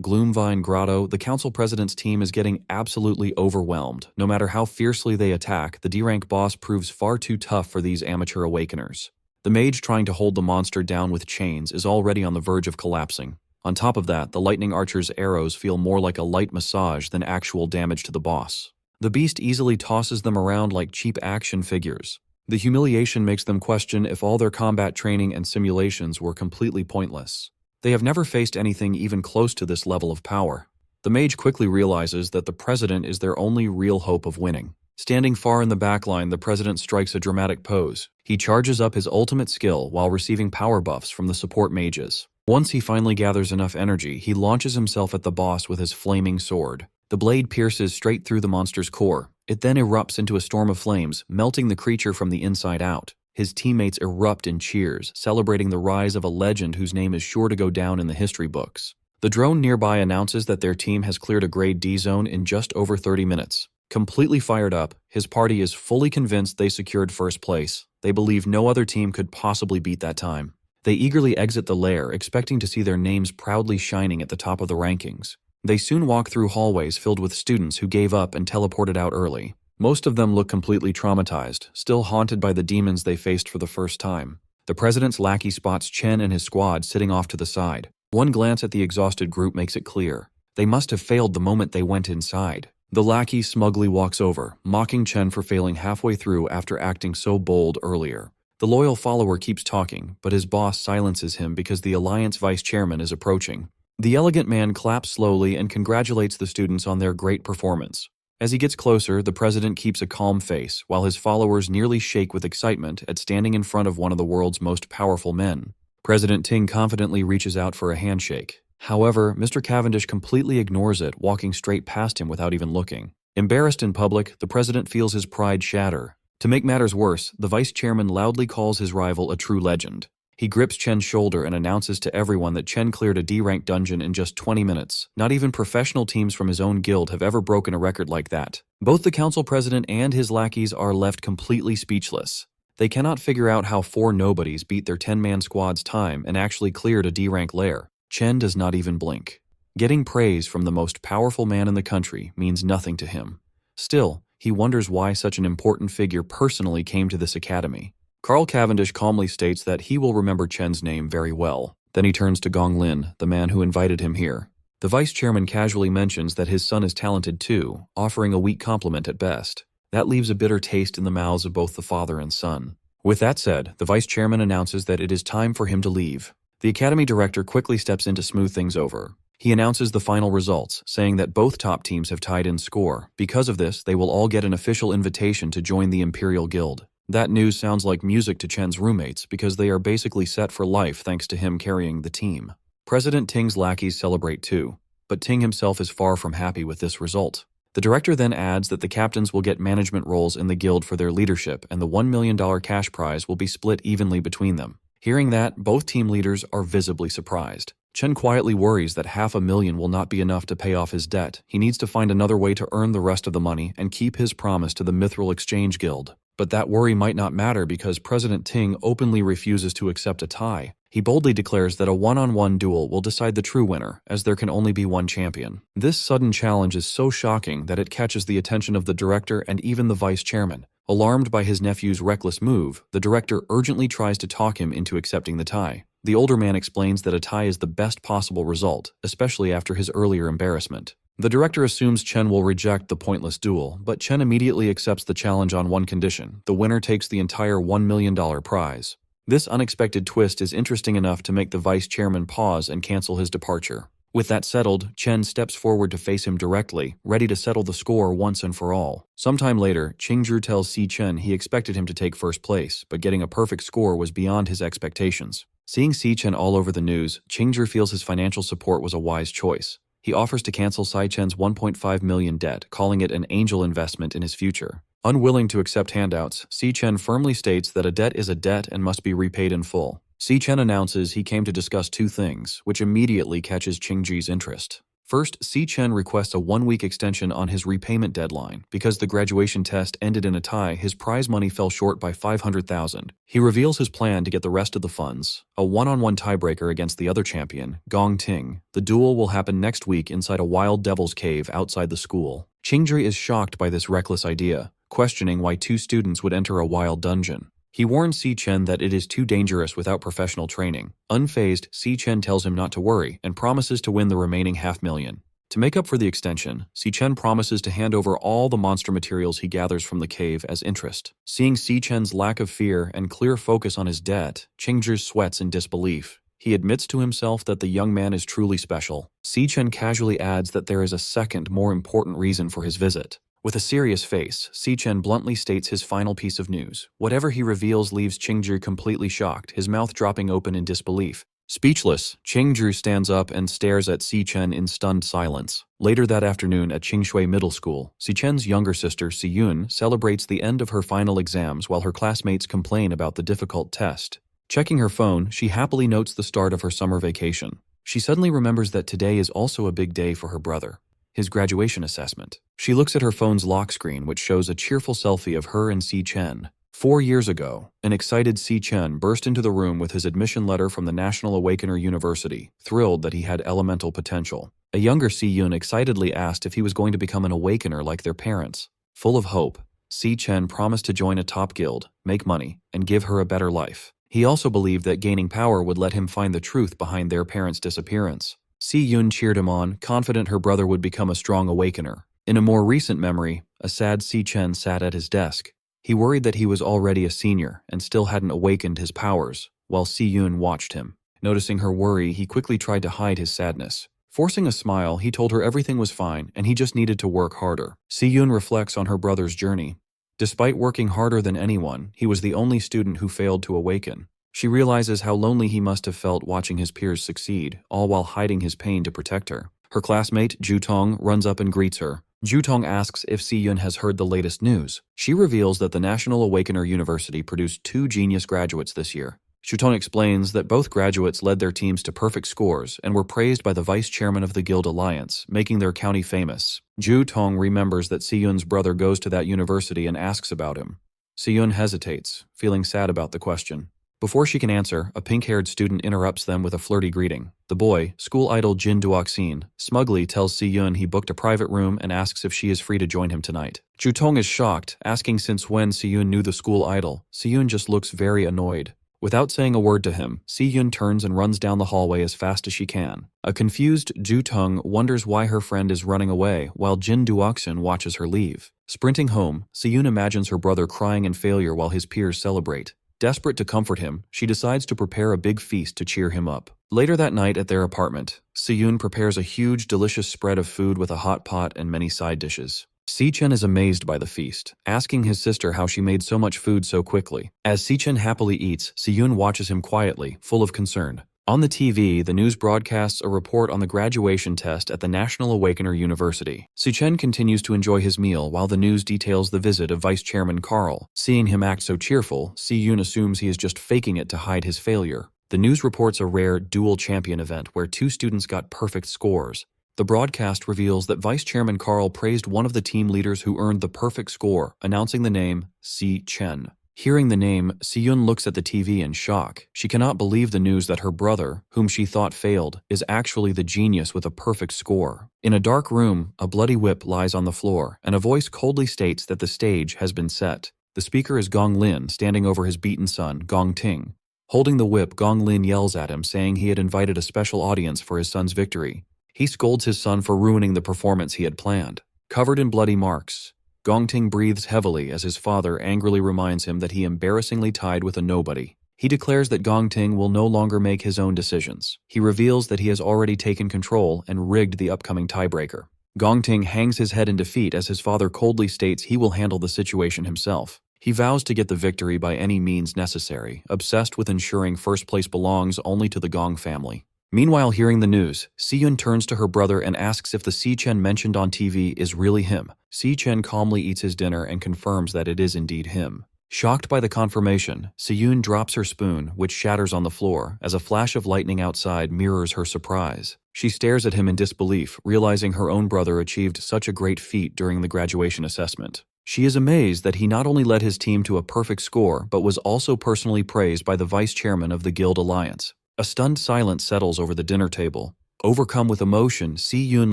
Gloomvine Grotto, the Council President's team is getting absolutely overwhelmed. No matter how fiercely they attack, the D-Rank boss proves far too tough for these amateur awakeners. The mage trying to hold the monster down with chains is already on the verge of collapsing. On top of that, the Lightning Archer's arrows feel more like a light massage than actual damage to the boss. The beast easily tosses them around like cheap action figures. The humiliation makes them question if all their combat training and simulations were completely pointless. They have never faced anything even close to this level of power. The mage quickly realizes that the president is their only real hope of winning. Standing far in the back line, the president strikes a dramatic pose. He charges up his ultimate skill while receiving power buffs from the support mages. Once he finally gathers enough energy, he launches himself at the boss with his flaming sword. The blade pierces straight through the monster's core. It then erupts into a storm of flames, melting the creature from the inside out. His teammates erupt in cheers, celebrating the rise of a legend whose name is sure to go down in the history books. The drone nearby announces that their team has cleared a grade D zone in just over 30 minutes. Completely fired up, his party is fully convinced they secured first place. They believe no other team could possibly beat that time. They eagerly exit the lair, expecting to see their names proudly shining at the top of the rankings. They soon walk through hallways filled with students who gave up and teleported out early. Most of them look completely traumatized, still haunted by the demons they faced for the first time. The president's lackey spots Chen and his squad sitting off to the side. One glance at the exhausted group makes it clear. They must have failed the moment they went inside. The lackey smugly walks over, mocking Chen for failing halfway through after acting so bold earlier. The loyal follower keeps talking, but his boss silences him because the Alliance vice chairman is approaching. The elegant man claps slowly and congratulates the students on their great performance. As he gets closer, the president keeps a calm face, while his followers nearly shake with excitement at standing in front of one of the world's most powerful men. President Ting confidently reaches out for a handshake. However, Mr. Cavendish completely ignores it, walking straight past him without even looking. Embarrassed in public, the president feels his pride shatter. To make matters worse, the vice chairman loudly calls his rival a true legend. He grips Chen's shoulder and announces to everyone that Chen cleared a D-rank dungeon in just 20 minutes. Not even professional teams from his own guild have ever broken a record like that. Both the council president and his lackeys are left completely speechless. They cannot figure out how 4 nobodies beat their 10-man squad's time and actually cleared a D-rank lair. Chen does not even blink. Getting praise from the most powerful man in the country means nothing to him. Still, he wonders why such an important figure personally came to this academy. Carl Cavendish calmly states that he will remember Chen's name very well. Then he turns to Gong Lin, the man who invited him here. The vice chairman casually mentions that his son is talented too, offering a weak compliment at best. That leaves a bitter taste in the mouths of both the father and son. With that said, the vice chairman announces that it is time for him to leave. The academy director quickly steps in to smooth things over. He announces the final results, saying that both top teams have tied in score. Because of this, they will all get an official invitation to join the Imperial Guild. That news sounds like music to Chen's roommates because they are basically set for life thanks to him carrying the team. President Ting's lackeys celebrate too, but Ting himself is far from happy with this result. The director then adds that the captains will get management roles in the guild for their leadership and the $1 million cash prize will be split evenly between them. Hearing that, both team leaders are visibly surprised. Chen quietly worries that $500,000 will not be enough to pay off his debt. He needs to find another way to earn the rest of the money and keep his promise to the Mithril Exchange Guild. But that worry might not matter because President Ting openly refuses to accept a tie. He boldly declares that a one-on-one duel will decide the true winner, as there can only be one champion. This sudden challenge is so shocking that it catches the attention of the director and even the vice chairman. Alarmed by his nephew's reckless move, the director urgently tries to talk him into accepting the tie. The older man explains that a tie is the best possible result, especially after his earlier embarrassment. The director assumes Chen will reject the pointless duel, but Chen immediately accepts the challenge on one condition: the winner takes the entire $1 million prize. This unexpected twist is interesting enough to make the vice chairman pause and cancel his departure. With that settled, Chen steps forward to face him directly, ready to settle the score once and for all. Sometime later, Qingzhi tells Si Chen he expected him to take first place, but getting a perfect score was beyond his expectations. Seeing Si Chen all over the news, Qingzhi feels his financial support was a wise choice. He offers to cancel Si Chen's 1.5 million debt, calling it an angel investment in his future. Unwilling to accept handouts, Si Chen firmly states that a debt is a debt and must be repaid in full. Si Chen announces he came to discuss two things, which immediately catches Qingzhi's interest. First, Si Chen requests a one-week extension on his repayment deadline. Because the graduation test ended in a tie, his prize money fell short by 500,000. He reveals his plan to get the rest of the funds, a one-on-one tiebreaker against the other champion, Gong Ting. The duel will happen next week inside a wild devil's cave outside the school. Qingzhi is shocked by this reckless idea, questioning why two students would enter a wild dungeon. He warns Si Chen that it is too dangerous without professional training. Unfazed, Si Chen tells him not to worry and promises to win the remaining $500,000. To make up for the extension, Si Chen promises to hand over all the monster materials he gathers from the cave as interest. Seeing Si Chen's lack of fear and clear focus on his debt, Qingzhi sweats in disbelief. He admits to himself that the young man is truly special. Si Chen casually adds that there is a second, more important reason for his visit. With a serious face, Si Chen bluntly states his final piece of news. Whatever he reveals leaves Qingzhi completely shocked, his mouth dropping open in disbelief. Speechless, Qingzhi stands up and stares at Si Chen in stunned silence. Later that afternoon at Qingshui Middle School, Si Chen's younger sister, Si Yun, celebrates the end of her final exams while her classmates complain about the difficult test. Checking her phone, she happily notes the start of her summer vacation. She suddenly remembers that today is also a big day for her brother. His graduation assessment. She looks at her phone's lock screen, which shows a cheerful selfie of her and Si Chen. 4 years ago, an excited Si Chen burst into the room with his admission letter from the National Awakener University, thrilled that he had elemental potential. A younger Si Yun excitedly asked if he was going to become an awakener like their parents. Full of hope, Si Chen promised to join a top guild, make money, and give her a better life. He also believed that gaining power would let him find the truth behind their parents' disappearance. Si Yun cheered him on, confident her brother would become a strong awakener. In a more recent memory, a sad Si Chen sat at his desk. He worried that he was already a senior and still hadn't awakened his powers, while Si Yun watched him. Noticing her worry, he quickly tried to hide his sadness. Forcing a smile, he told her everything was fine and he just needed to work harder. Si Yun reflects on her brother's journey. Despite working harder than anyone, he was the only student who failed to awaken. She realizes how lonely he must have felt watching his peers succeed, all while hiding his pain to protect her. Her classmate, Zhu Tong, runs up and greets her. Zhu Tong asks if Si Yun has heard the latest news. She reveals that the National Awakener University produced 2 genius graduates this year. Zhu Tong explains that both graduates led their teams to perfect scores and were praised by the vice chairman of the Guild Alliance, making their county famous. Zhu Tong remembers that Si Yun's brother goes to that university and asks about him. Si Yun hesitates, feeling sad about the question. Before she can answer, a pink-haired student interrupts them with a flirty greeting. The boy, school idol Jin Duoxin, smugly tells Si Yun he booked a private room and asks if she is free to join him tonight. Zhu Tong is shocked, asking since when Si Yun knew the school idol. Si Yun just looks very annoyed. Without saying a word to him, Si Yun turns and runs down the hallway as fast as she can. A confused Zhu Tong wonders why her friend is running away, while Jin Duoxin watches her leave. Sprinting home, Si Yun imagines her brother crying in failure while his peers celebrate. Desperate to comfort him, she decides to prepare a big feast to cheer him up. Later that night at their apartment, Si Yun prepares a huge, delicious spread of food with a hot pot and many side dishes. Si Chen is amazed by the feast, asking his sister how she made so much food so quickly. As Si Chen happily eats, Si Yun watches him quietly, full of concern. On the TV, the news broadcasts a report on the graduation test at the National Awakener University. Si Chen continues to enjoy his meal while the news details the visit of Vice Chairman Carl. Seeing him act so cheerful, Si Yun assumes he is just faking it to hide his failure. The news reports a rare dual champion event where 2 students got perfect scores. The broadcast reveals that Vice Chairman Carl praised one of the team leaders who earned the perfect score, announcing the name Si Chen. Hearing the name, Si Yun looks at the TV in shock. She cannot believe the news that her brother, whom she thought failed, is actually the genius with a perfect score. In a dark room, a bloody whip lies on the floor, and a voice coldly states that the stage has been set. The speaker is Gong Lin, standing over his beaten son, Gong Ting. Holding the whip, Gong Lin yells at him, saying he had invited a special audience for his son's victory. He scolds his son for ruining the performance he had planned. Covered in bloody marks, Gong Ting breathes heavily as his father angrily reminds him that he embarrassingly tied with a nobody. He declares that Gong Ting will no longer make his own decisions. He reveals that he has already taken control and rigged the upcoming tiebreaker. Gong Ting hangs his head in defeat as his father coldly states he will handle the situation himself. He vows to get the victory by any means necessary, obsessed with ensuring first place belongs only to the Gong family. Meanwhile, hearing the news, Si-yun turns to her brother and asks if the Si-chen mentioned on TV is really him. Si-chen calmly eats his dinner and confirms that it is indeed him. Shocked by the confirmation, Si-yun drops her spoon, which shatters on the floor, as a flash of lightning outside mirrors her surprise. She stares at him in disbelief, realizing her own brother achieved such a great feat during the graduation assessment. She is amazed that he not only led his team to a perfect score, but was also personally praised by the vice chairman of the Guild Alliance. A stunned silence settles over the dinner table. Overcome with emotion, Si-yun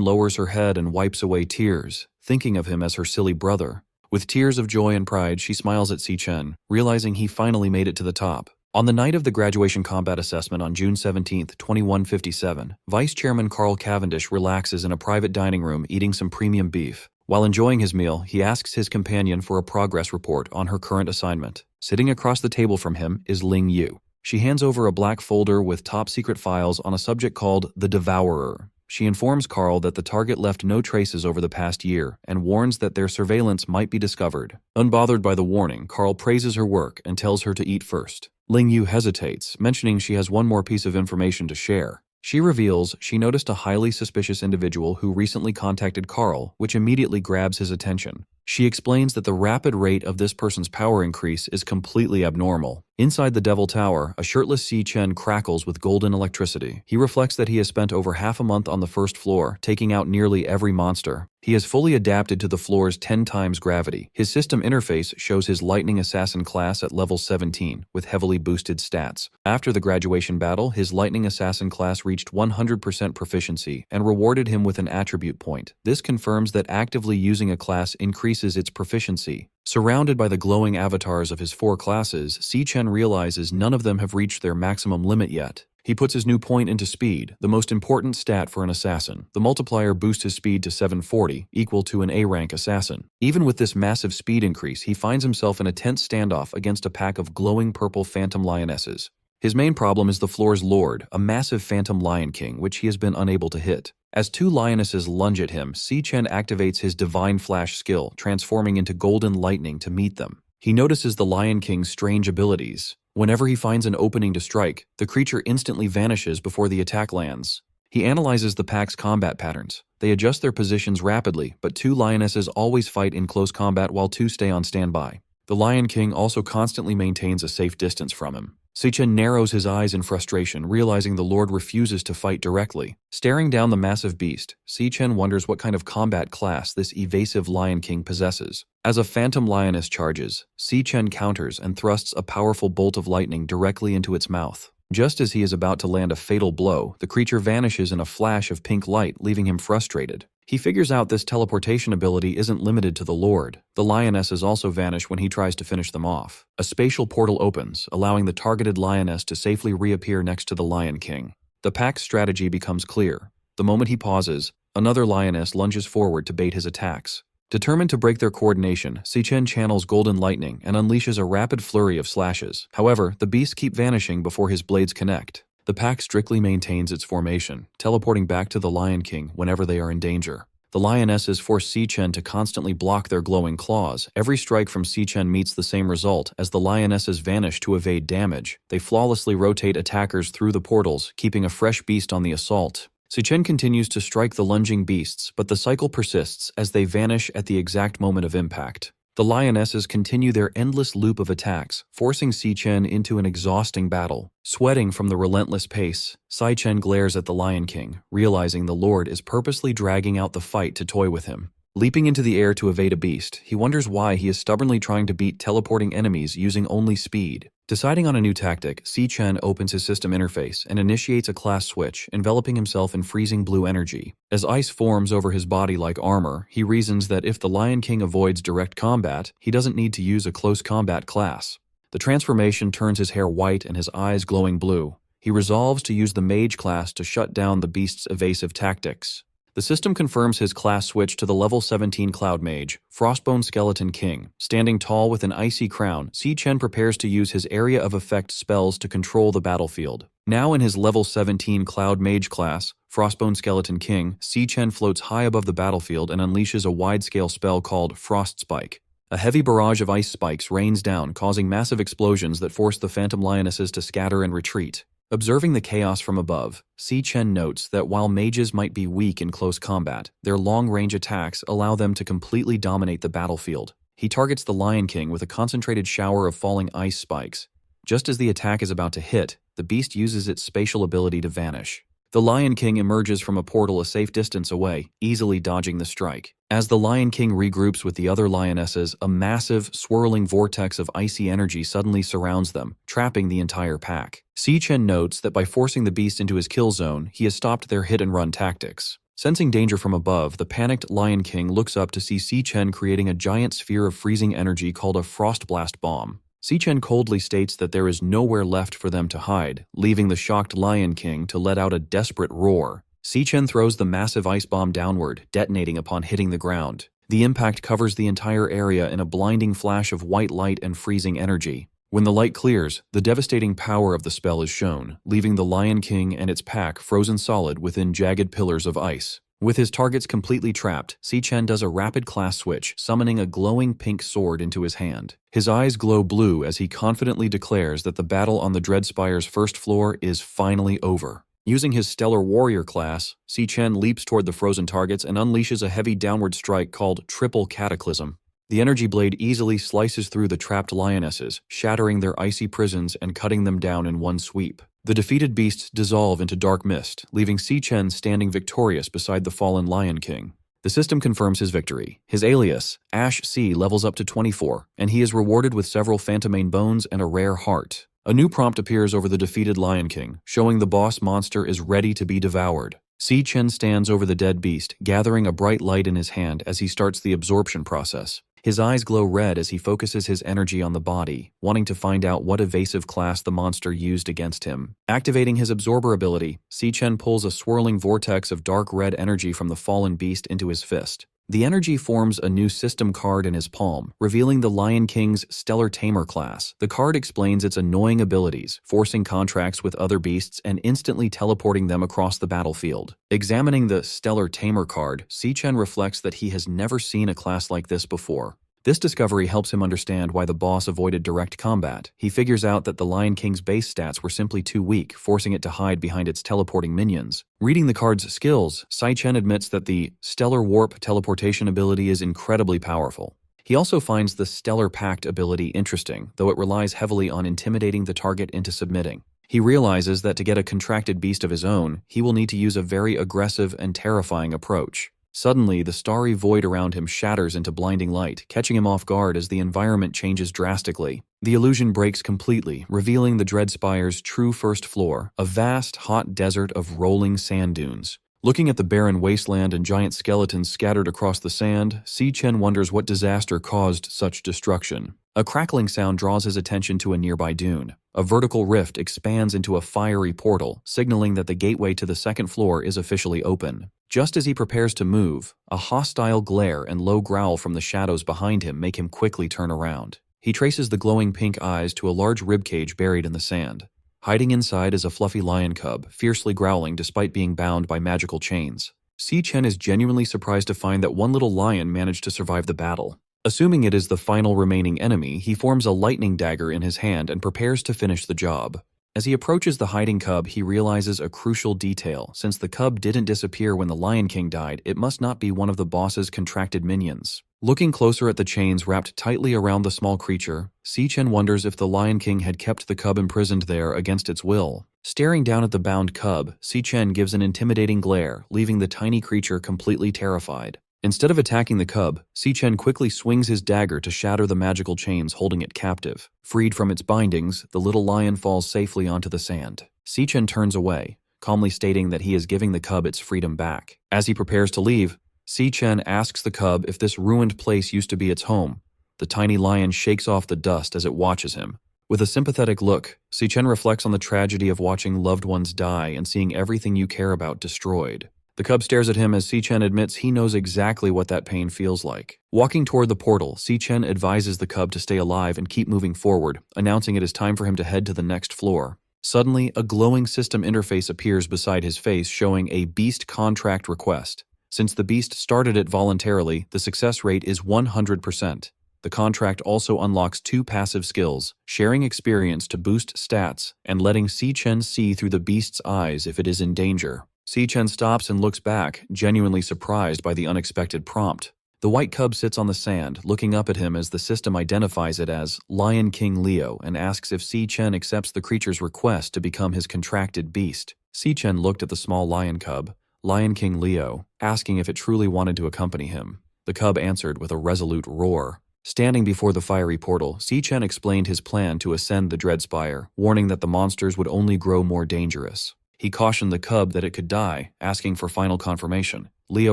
lowers her head and wipes away tears, thinking of him as her silly brother. With tears of joy and pride, she smiles at Si-chen, realizing he finally made it to the top. On the night of the graduation combat assessment on June 17, 2157, Vice Chairman Carl Cavendish relaxes in a private dining room eating some premium beef. While enjoying his meal, he asks his companion for a progress report on her current assignment. Sitting across the table from him is Ling Yu. She hands over a black folder with top-secret files on a subject called the Devourer. She informs Carl that the target left no traces over the past year and warns that their surveillance might be discovered. Unbothered by the warning, Carl praises her work and tells her to eat first. Ling Yu hesitates, mentioning she has one more piece of information to share. She reveals she noticed a highly suspicious individual who recently contacted Carl, which immediately grabs his attention. She explains that the rapid rate of this person's power increase is completely abnormal. Inside the Devil Tower, a shirtless Si-chen crackles with golden electricity. He reflects that he has spent over half a month on the first floor, taking out nearly every monster. He has fully adapted to the floor's 10 times gravity. His system interface shows his Lightning Assassin class at level 17, with heavily boosted stats. After the graduation battle, his Lightning Assassin class reached 100% proficiency and rewarded him with an attribute point. This confirms that actively using a class increases its proficiency. Surrounded by the glowing avatars of his 4 classes, Si-chen realizes none of them have reached their maximum limit yet. He puts his new point into speed, the most important stat for an assassin. The multiplier boosts his speed to 740, equal to an A-rank assassin. Even with this massive speed increase, he finds himself in a tense standoff against a pack of glowing purple phantom lionesses. His main problem is the floor's lord, a massive phantom lion king, which he has been unable to hit. As 2 lionesses lunge at him, Si-chen activates his Divine Flash skill, transforming into golden lightning to meet them. He notices the Lion King's strange abilities. Whenever he finds an opening to strike, the creature instantly vanishes before the attack lands. He analyzes the pack's combat patterns. They adjust their positions rapidly, but 2 lionesses always fight in close combat while 2 stay on standby. The Lion King also constantly maintains a safe distance from him. Si-chen narrows his eyes in frustration, realizing the Lord refuses to fight directly. Staring down the massive beast, Si-chen wonders what kind of combat class this evasive Lion King possesses. As a phantom lioness charges, Si-chen counters and thrusts a powerful bolt of lightning directly into its mouth. Just as he is about to land a fatal blow, the creature vanishes in a flash of pink light, leaving him frustrated. He figures out this teleportation ability isn't limited to the Lord. The lionesses also vanish when he tries to finish them off. A spatial portal opens, allowing the targeted lioness to safely reappear next to the Lion King. The pack's strategy becomes clear. The moment he pauses, another lioness lunges forward to bait his attacks. Determined to break their coordination, Si-chen channels Golden Lightning and unleashes a rapid flurry of slashes. However, the beasts keep vanishing before his blades connect. The pack strictly maintains its formation, teleporting back to the Lion King whenever they are in danger. The lionesses force Si-chen to constantly block their glowing claws. Every strike from Si-chen meets the same result, as the lionesses vanish to evade damage. They flawlessly rotate attackers through the portals, keeping a fresh beast on the assault. Si-chen continues to strike the lunging beasts, but the cycle persists as they vanish at the exact moment of impact. The lionesses continue their endless loop of attacks, forcing Si-chen into an exhausting battle. Sweating from the relentless pace, Si-chen glares at the Lion King, realizing the Lord is purposely dragging out the fight to toy with him. Leaping into the air to evade a beast, he wonders why he is stubbornly trying to beat teleporting enemies using only speed. Deciding on a new tactic, Si-chen opens his system interface and initiates a class switch, enveloping himself in freezing blue energy. As ice forms over his body like armor, he reasons that if the Lion King avoids direct combat, he doesn't need to use a close combat class. The transformation turns his hair white and his eyes glowing blue. He resolves to use the mage class to shut down the beast's evasive tactics. The system confirms his class switch to the level 17 Cloud Mage, Frostbone Skeleton King. Standing tall with an icy crown, Si Chen prepares to use his area of effect spells to control the battlefield. Now in his level 17 Cloud Mage class, Frostbone Skeleton King, Si Chen floats high above the battlefield and unleashes a wide-scale spell called Frost Spike. A heavy barrage of ice spikes rains down, causing massive explosions that force the Phantom Lionesses to scatter and retreat. Observing the chaos from above, Si Chen notes that while mages might be weak in close combat, their long-range attacks allow them to completely dominate the battlefield. He targets the Lion King with a concentrated shower of falling ice spikes. Just as the attack is about to hit, the beast uses its spatial ability to vanish. The Lion King emerges from a portal a safe distance away, easily dodging the strike. As the Lion King regroups with the other lionesses, a massive, swirling vortex of icy energy suddenly surrounds them, trapping the entire pack. Si Chen notes that by forcing the beast into his kill zone, he has stopped their hit-and-run tactics. Sensing danger from above, the panicked Lion King looks up to see Si Chen creating a giant sphere of freezing energy called a Frost Blast Bomb. Si Chen coldly states that there is nowhere left for them to hide, leaving the shocked Lion King to let out a desperate roar. Si Chen throws the massive ice bomb downward, detonating upon hitting the ground. The impact covers the entire area in a blinding flash of white light and freezing energy. When the light clears, the devastating power of the spell is shown, leaving the Lion King and its pack frozen solid within jagged pillars of ice. With his targets completely trapped, Si Chen does a rapid class switch, summoning a glowing pink sword into his hand. His eyes glow blue as he confidently declares that the battle on the Dreadspire's first floor is finally over. Using his Stellar Warrior class, Si Chen leaps toward the frozen targets and unleashes a heavy downward strike called Triple Cataclysm. The energy blade easily slices through the trapped lionesses, shattering their icy prisons and cutting them down in one sweep. The defeated beasts dissolve into dark mist, leaving Si Chen standing victorious beside the fallen Lion King. The system confirms his victory. His alias, Ash C, levels up to 24, and he is rewarded with several Phantomane bones and a rare heart. A new prompt appears over the defeated Lion King, showing the boss monster is ready to be devoured. Si Chen stands over the dead beast, gathering a bright light in his hand as he starts the absorption process. His eyes glow red as he focuses his energy on the body, wanting to find out what evasive class the monster used against him. Activating his absorber ability, Si Chen pulls a swirling vortex of dark red energy from the fallen beast into his fist. The energy forms a new system card in his palm, revealing the Lion King's Stellar Tamer class. The card explains its annoying abilities, forcing contracts with other beasts and instantly teleporting them across the battlefield. Examining the Stellar Tamer card, Si Chen reflects that he has never seen a class like this before. This discovery helps him understand why the boss avoided direct combat. He figures out that the Lion King's base stats were simply too weak, forcing it to hide behind its teleporting minions. Reading the card's skills, Si Chen admits that the Stellar Warp teleportation ability is incredibly powerful. He also finds the Stellar Pact ability interesting, though it relies heavily on intimidating the target into submitting. He realizes that to get a contracted beast of his own, he will need to use a very aggressive and terrifying approach. Suddenly, the starry void around him shatters into blinding light, catching him off guard as the environment changes drastically. The illusion breaks completely, revealing the Dreadspire's true first floor, a vast, hot desert of rolling sand dunes. Looking at the barren wasteland and giant skeletons scattered across the sand, Si Chen wonders what disaster caused such destruction. A crackling sound draws his attention to a nearby dune. A vertical rift expands into a fiery portal, signaling that the gateway to the second floor is officially open. Just as he prepares to move, a hostile glare and low growl from the shadows behind him make him quickly turn around. He traces the glowing pink eyes to a large ribcage buried in the sand. Hiding inside is a fluffy lion cub, fiercely growling despite being bound by magical chains. Si Chen is genuinely surprised to find that one little lion managed to survive the battle. Assuming it is the final remaining enemy, he forms a lightning dagger in his hand and prepares to finish the job. As he approaches the hiding cub, he realizes a crucial detail. Since the cub didn't disappear when the Lion King died, it must not be one of the boss's contracted minions. Looking closer at the chains wrapped tightly around the small creature, Si Chen wonders if the Lion King had kept the cub imprisoned there against its will. Staring down at the bound cub, Si Chen gives an intimidating glare, leaving the tiny creature completely terrified. Instead of attacking the cub, Si Chen quickly swings his dagger to shatter the magical chains holding it captive. Freed from its bindings, the little lion falls safely onto the sand. Si Chen turns away, calmly stating that he is giving the cub its freedom back. As he prepares to leave, Si Chen asks the cub if this ruined place used to be its home. The tiny lion shakes off the dust as it watches him. With a sympathetic look, Si Chen reflects on the tragedy of watching loved ones die and seeing everything you care about destroyed. The cub stares at him as Si-Chen admits he knows exactly what that pain feels like. Walking toward the portal, Si-Chen advises the cub to stay alive and keep moving forward, announcing it is time for him to head to the next floor. Suddenly, a glowing system interface appears beside his face showing a beast contract request. Since the beast started it voluntarily, the success rate is 100%. The contract also unlocks 2 passive skills, sharing experience to boost stats, and letting Si-Chen see through the beast's eyes if it is in danger. Si-Chen stops and looks back, genuinely surprised by the unexpected prompt. The white cub sits on the sand, looking up at him as the system identifies it as Lion King Leo and asks if Si-Chen accepts the creature's request to become his contracted beast. Si-Chen looked at the small lion cub, Lion King Leo, asking if it truly wanted to accompany him. The cub answered with a resolute roar. Standing before the fiery portal, Si-Chen explained his plan to ascend the Dread Spire, warning that the monsters would only grow more dangerous. He cautioned the cub that it could die, asking for final confirmation. Leo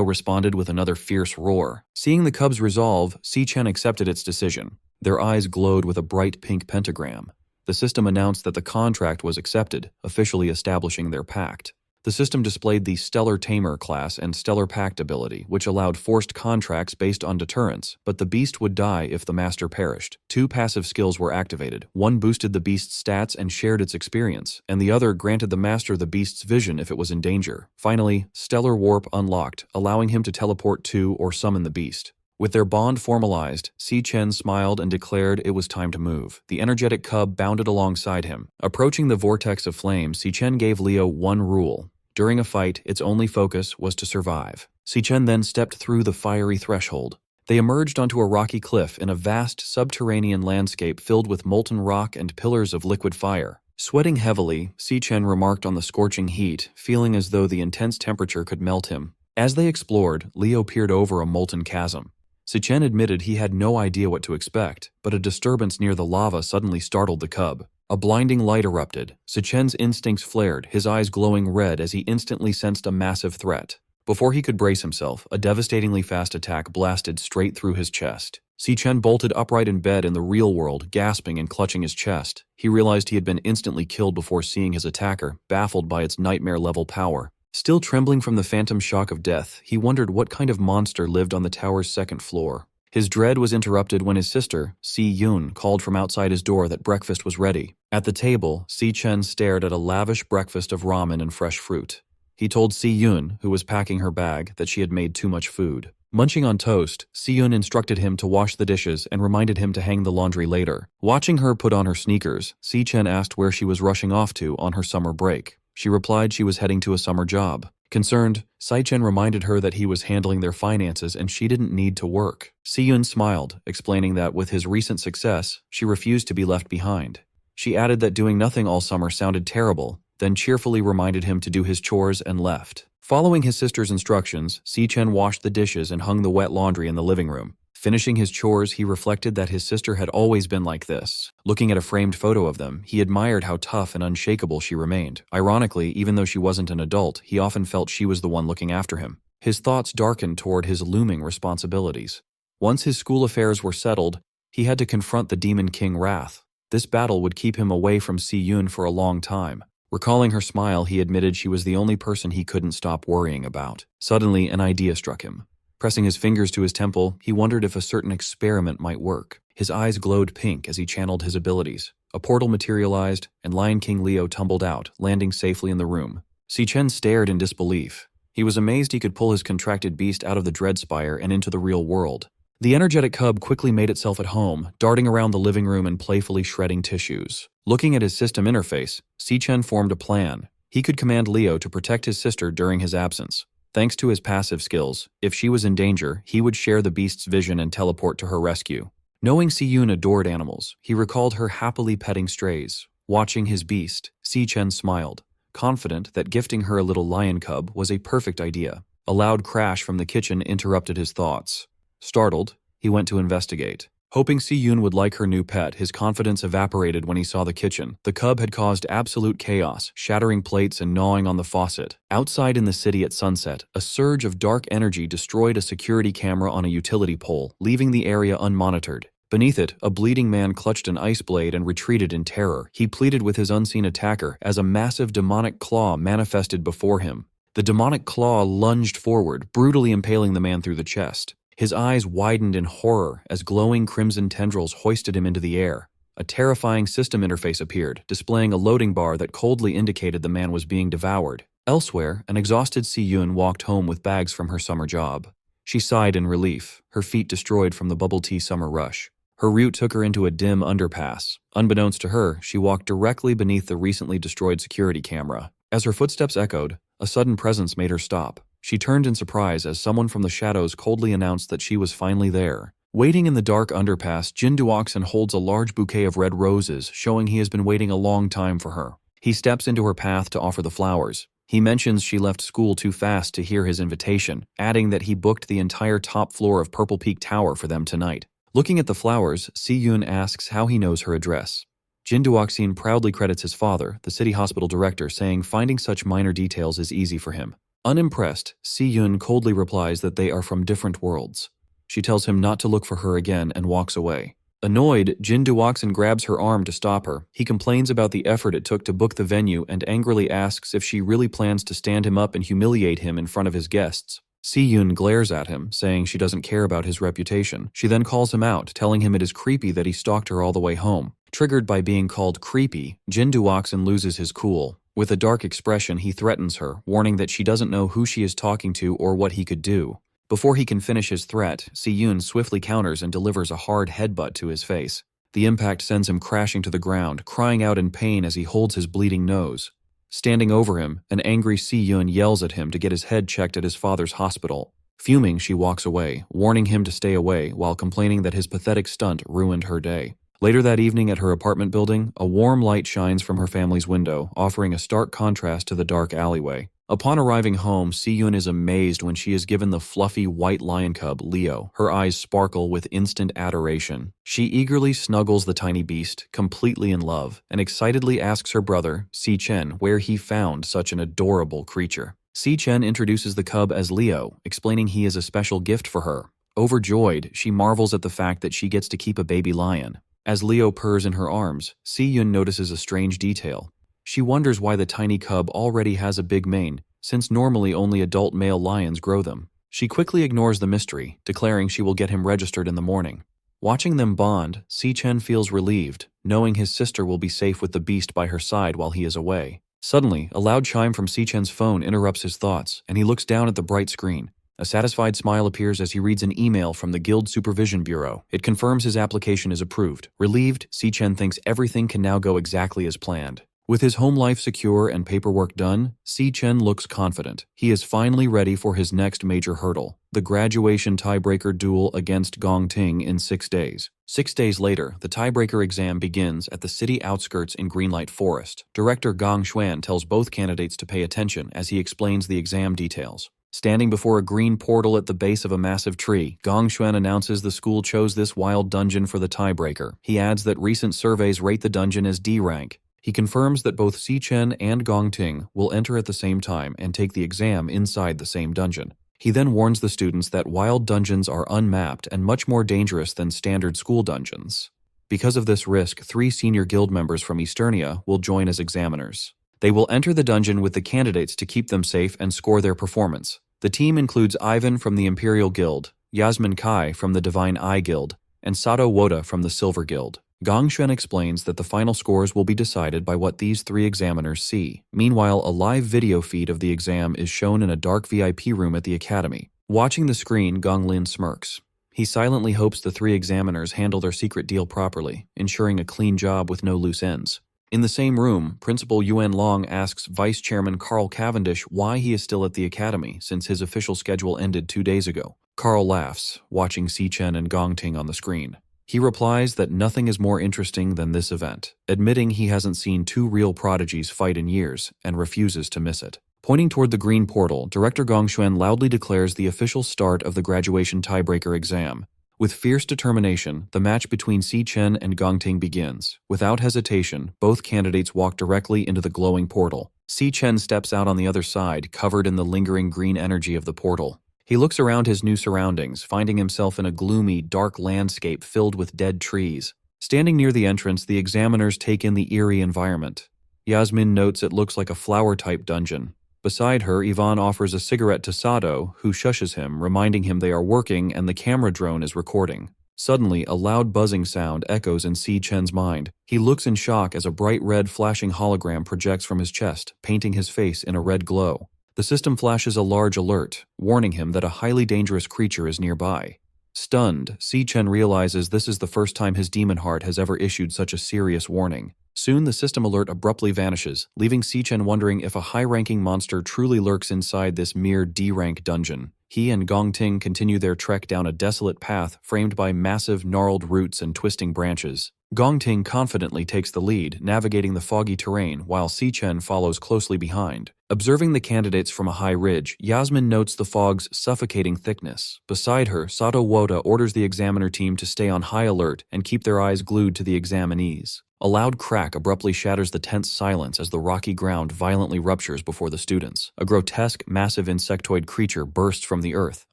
responded with another fierce roar. Seeing the cub's resolve, Si-Chen accepted its decision. Their eyes glowed with a bright pink pentagram. The system announced that the contract was accepted, officially establishing their pact. The system displayed the Stellar Tamer class and Stellar Pact ability, which allowed forced contracts based on deterrence, but the beast would die if the master perished. 2 passive skills were activated. One boosted the beast's stats and shared its experience, and the other granted the master the beast's vision if it was in danger. Finally, Stellar Warp unlocked, allowing him to teleport to or summon the beast. With their bond formalized, Si-Chen smiled and declared it was time to move. The energetic cub bounded alongside him. Approaching the vortex of flame, Si-Chen gave Leo one rule. During a fight, its only focus was to survive. Si-Chen then stepped through the fiery threshold. They emerged onto a rocky cliff in a vast subterranean landscape filled with molten rock and pillars of liquid fire. Sweating heavily, Si-Chen remarked on the scorching heat, feeling as though the intense temperature could melt him. As they explored, Leo peered over a molten chasm. Si-Chen admitted he had no idea what to expect, but a disturbance near the lava suddenly startled the cub. A blinding light erupted. Si-Chen's instincts flared, his eyes glowing red as he instantly sensed a massive threat. Before he could brace himself, a devastatingly fast attack blasted straight through his chest. Si-Chen bolted upright in bed in the real world, gasping and clutching his chest. He realized he had been instantly killed before seeing his attacker, baffled by its nightmare-level power. Still trembling from the phantom shock of death, he wondered what kind of monster lived on the tower's 2nd floor. His dread was interrupted when his sister, Si-Yun, called from outside his door that breakfast was ready. At the table, Si-Chen stared at a lavish breakfast of ramen and fresh fruit. He told Si-Yun, who was packing her bag, that she had made too much food. Munching on toast, Si-Yun instructed him to wash the dishes and reminded him to hang the laundry later. Watching her put on her sneakers, Si-Chen asked where she was rushing off to on her summer break. She replied she was heading to a summer job. Concerned, Si-Chen reminded her that he was handling their finances and she didn't need to work. Si-Yun smiled, explaining that with his recent success, she refused to be left behind. She added that doing nothing all summer sounded terrible, then cheerfully reminded him to do his chores and left. Following his sister's instructions, Si-Chen washed the dishes and hung the wet laundry in the living room. Finishing his chores, he reflected that his sister had always been like this. Looking at a framed photo of them, he admired how tough and unshakable she remained. Ironically, even though she wasn't an adult, he often felt she was the one looking after him. His thoughts darkened toward his looming responsibilities. Once his school affairs were settled, he had to confront the Demon King Wrath. This battle would keep him away from Si-Yun for a long time. Recalling her smile, he admitted she was the only person he couldn't stop worrying about. Suddenly, an idea struck him. Pressing his fingers to his temple, he wondered if a certain experiment might work. His eyes glowed pink as he channeled his abilities. A portal materialized, and Lion King Leo tumbled out, landing safely in the room. Si-Chen stared in disbelief. He was amazed he could pull his contracted beast out of the Dread Spire and into the real world. The energetic cub quickly made itself at home, darting around the living room and playfully shredding tissues. Looking at his system interface, Si-Chen formed a plan. He could command Leo to protect his sister during his absence. Thanks to his passive skills, if she was in danger, he would share the beast's vision and teleport to her rescue. Knowing Si-Yun adored animals, he recalled her happily petting strays. Watching his beast, Si-Chen smiled, confident that gifting her a little lion cub was a perfect idea. A loud crash from the kitchen interrupted his thoughts. Startled, he went to investigate. Hoping Si-Yun would like her new pet, his confidence evaporated when he saw the kitchen. The cub had caused absolute chaos, shattering plates and gnawing on the faucet. Outside in the city at sunset, a surge of dark energy destroyed a security camera on a utility pole, leaving the area unmonitored. Beneath it, a bleeding man clutched an ice blade and retreated in terror. He pleaded with his unseen attacker as a massive demonic claw manifested before him. The demonic claw lunged forward, brutally impaling the man through the chest. His eyes widened in horror as glowing crimson tendrils hoisted him into the air. A terrifying system interface appeared, displaying a loading bar that coldly indicated the man was being devoured. Elsewhere, an exhausted Si-Yun walked home with bags from her summer job. She sighed in relief, her feet destroyed from the bubble tea summer rush. Her route took her into a dim underpass. Unbeknownst to her, she walked directly beneath the recently destroyed security camera. As her footsteps echoed, a sudden presence made her stop. She turned in surprise as someone from the shadows coldly announced that she was finally there. Waiting in the dark underpass, Jin Duoxin holds a large bouquet of red roses, showing he has been waiting a long time for her. He steps into her path to offer the flowers. He mentions she left school too fast to hear his invitation, adding that he booked the entire top floor of Purple Peak Tower for them tonight. Looking at the flowers, Si-Yun asks how he knows her address. Jin Duoxin proudly credits his father, the city hospital director, saying finding such minor details is easy for him. Unimpressed, Si-Yun coldly replies that they are from different worlds. She tells him not to look for her again and walks away. Annoyed, Jin Duoxin grabs her arm to stop her. He complains about the effort it took to book the venue and angrily asks if she really plans to stand him up and humiliate him in front of his guests. Si-Yun glares at him, saying she doesn't care about his reputation. She then calls him out, telling him it is creepy that he stalked her all the way home. Triggered by being called creepy, Jin Duoxin loses his cool. With a dark expression, he threatens her, warning that she doesn't know who she is talking to or what he could do. Before he can finish his threat, Si-Yun swiftly counters and delivers a hard headbutt to his face. The impact sends him crashing to the ground, crying out in pain as he holds his bleeding nose. Standing over him, an angry Si-Yun yells at him to get his head checked at his father's hospital. Fuming, she walks away, warning him to stay away while complaining that his pathetic stunt ruined her day. Later that evening at her apartment building, a warm light shines from her family's window, offering a stark contrast to the dark alleyway. Upon arriving home, Si-Yun is amazed when she is given the fluffy white lion cub, Leo. Her eyes sparkle with instant adoration. She eagerly snuggles the tiny beast, completely in love, and excitedly asks her brother, Si-Chen, where he found such an adorable creature. Si-Chen introduces the cub as Leo, explaining he is a special gift for her. Overjoyed, she marvels at the fact that she gets to keep a baby lion. As Leo purrs in her arms, Si-Yun notices a strange detail. She wonders why the tiny cub already has a big mane, since normally only adult male lions grow them. She quickly ignores the mystery, declaring she will get him registered in the morning. Watching them bond, Si-Chen feels relieved, knowing his sister will be safe with the beast by her side while he is away. Suddenly, a loud chime from Si-Chen's phone interrupts his thoughts, and he looks down at the bright screen. A satisfied smile appears as he reads an email from the Guild Supervision Bureau. It confirms his application is approved. Relieved, Si-Chen thinks everything can now go exactly as planned. With his home life secure and paperwork done, Si-Chen looks confident. He is finally ready for his next major hurdle, the graduation tiebreaker duel against Gong Ting in 6 days. 6 days later, the tiebreaker exam begins at the city outskirts in Greenlight Forest. Director Gong Xuan tells both candidates to pay attention as he explains the exam details. Standing before a green portal at the base of a massive tree, Gong Xuan announces the school chose this wild dungeon for the tiebreaker. He adds that recent surveys rate the dungeon as D rank. He confirms that both Si-Chen and Gong Ting will enter at the same time and take the exam inside the same dungeon. He then warns the students that wild dungeons are unmapped and much more dangerous than standard school dungeons. Because of this risk, 3 senior guild members from Easternia will join as examiners. They will enter the dungeon with the candidates to keep them safe and score their performance. The team includes Ivan from the Imperial Guild, Yasmin Kai from the Divine Eye Guild, and Sato Woda from the Silver Guild. Gong Xuan explains that the final scores will be decided by what these 3 examiners see. Meanwhile, a live video feed of the exam is shown in a dark VIP room at the academy. Watching the screen, Gong Lin smirks. He silently hopes the 3 examiners handle their secret deal properly, ensuring a clean job with no loose ends. In the same room, Principal Yuan Long asks Vice Chairman Carl Cavendish why he is still at the academy since his official schedule ended 2 days ago. Carl laughs, watching Si-Chen and Gong Ting on the screen. He replies that nothing is more interesting than this event, admitting he hasn't seen 2 real prodigies fight in years and refuses to miss it. Pointing toward the green portal, Director Gong Xuan loudly declares the official start of the graduation tiebreaker exam. With fierce determination, the match between Si-Chen and Gong Ting begins. Without hesitation, both candidates walk directly into the glowing portal. Si-Chen steps out on the other side, covered in the lingering green energy of the portal. He looks around his new surroundings, finding himself in a gloomy, dark landscape filled with dead trees. Standing near the entrance, the examiners take in the eerie environment. Yasmin notes it looks like a flower-type dungeon. Beside her, Yvonne offers a cigarette to Sato, who shushes him, reminding him they are working and the camera drone is recording. Suddenly, a loud buzzing sound echoes in Si Chen's mind. He looks in shock as a bright red flashing hologram projects from his chest, painting his face in a red glow. The system flashes a large alert, warning him that a highly dangerous creature is nearby. Stunned, Si Chen realizes this is the first time his demon heart has ever issued such a serious warning. Soon the system alert abruptly vanishes, leaving Si Chen wondering if a high-ranking monster truly lurks inside this mere D-rank dungeon. He and Gong Ting continue their trek down a desolate path framed by massive, gnarled roots and twisting branches. Gong Ting confidently takes the lead, navigating the foggy terrain, while Si Chen follows closely behind. Observing the candidates from a high ridge, Yasmin notes the fog's suffocating thickness. Beside her, Sato Woda orders the examiner team to stay on high alert and keep their eyes glued to the examinees. A loud crack abruptly shatters the tense silence as the rocky ground violently ruptures before the students. A grotesque, massive insectoid creature bursts from the earth,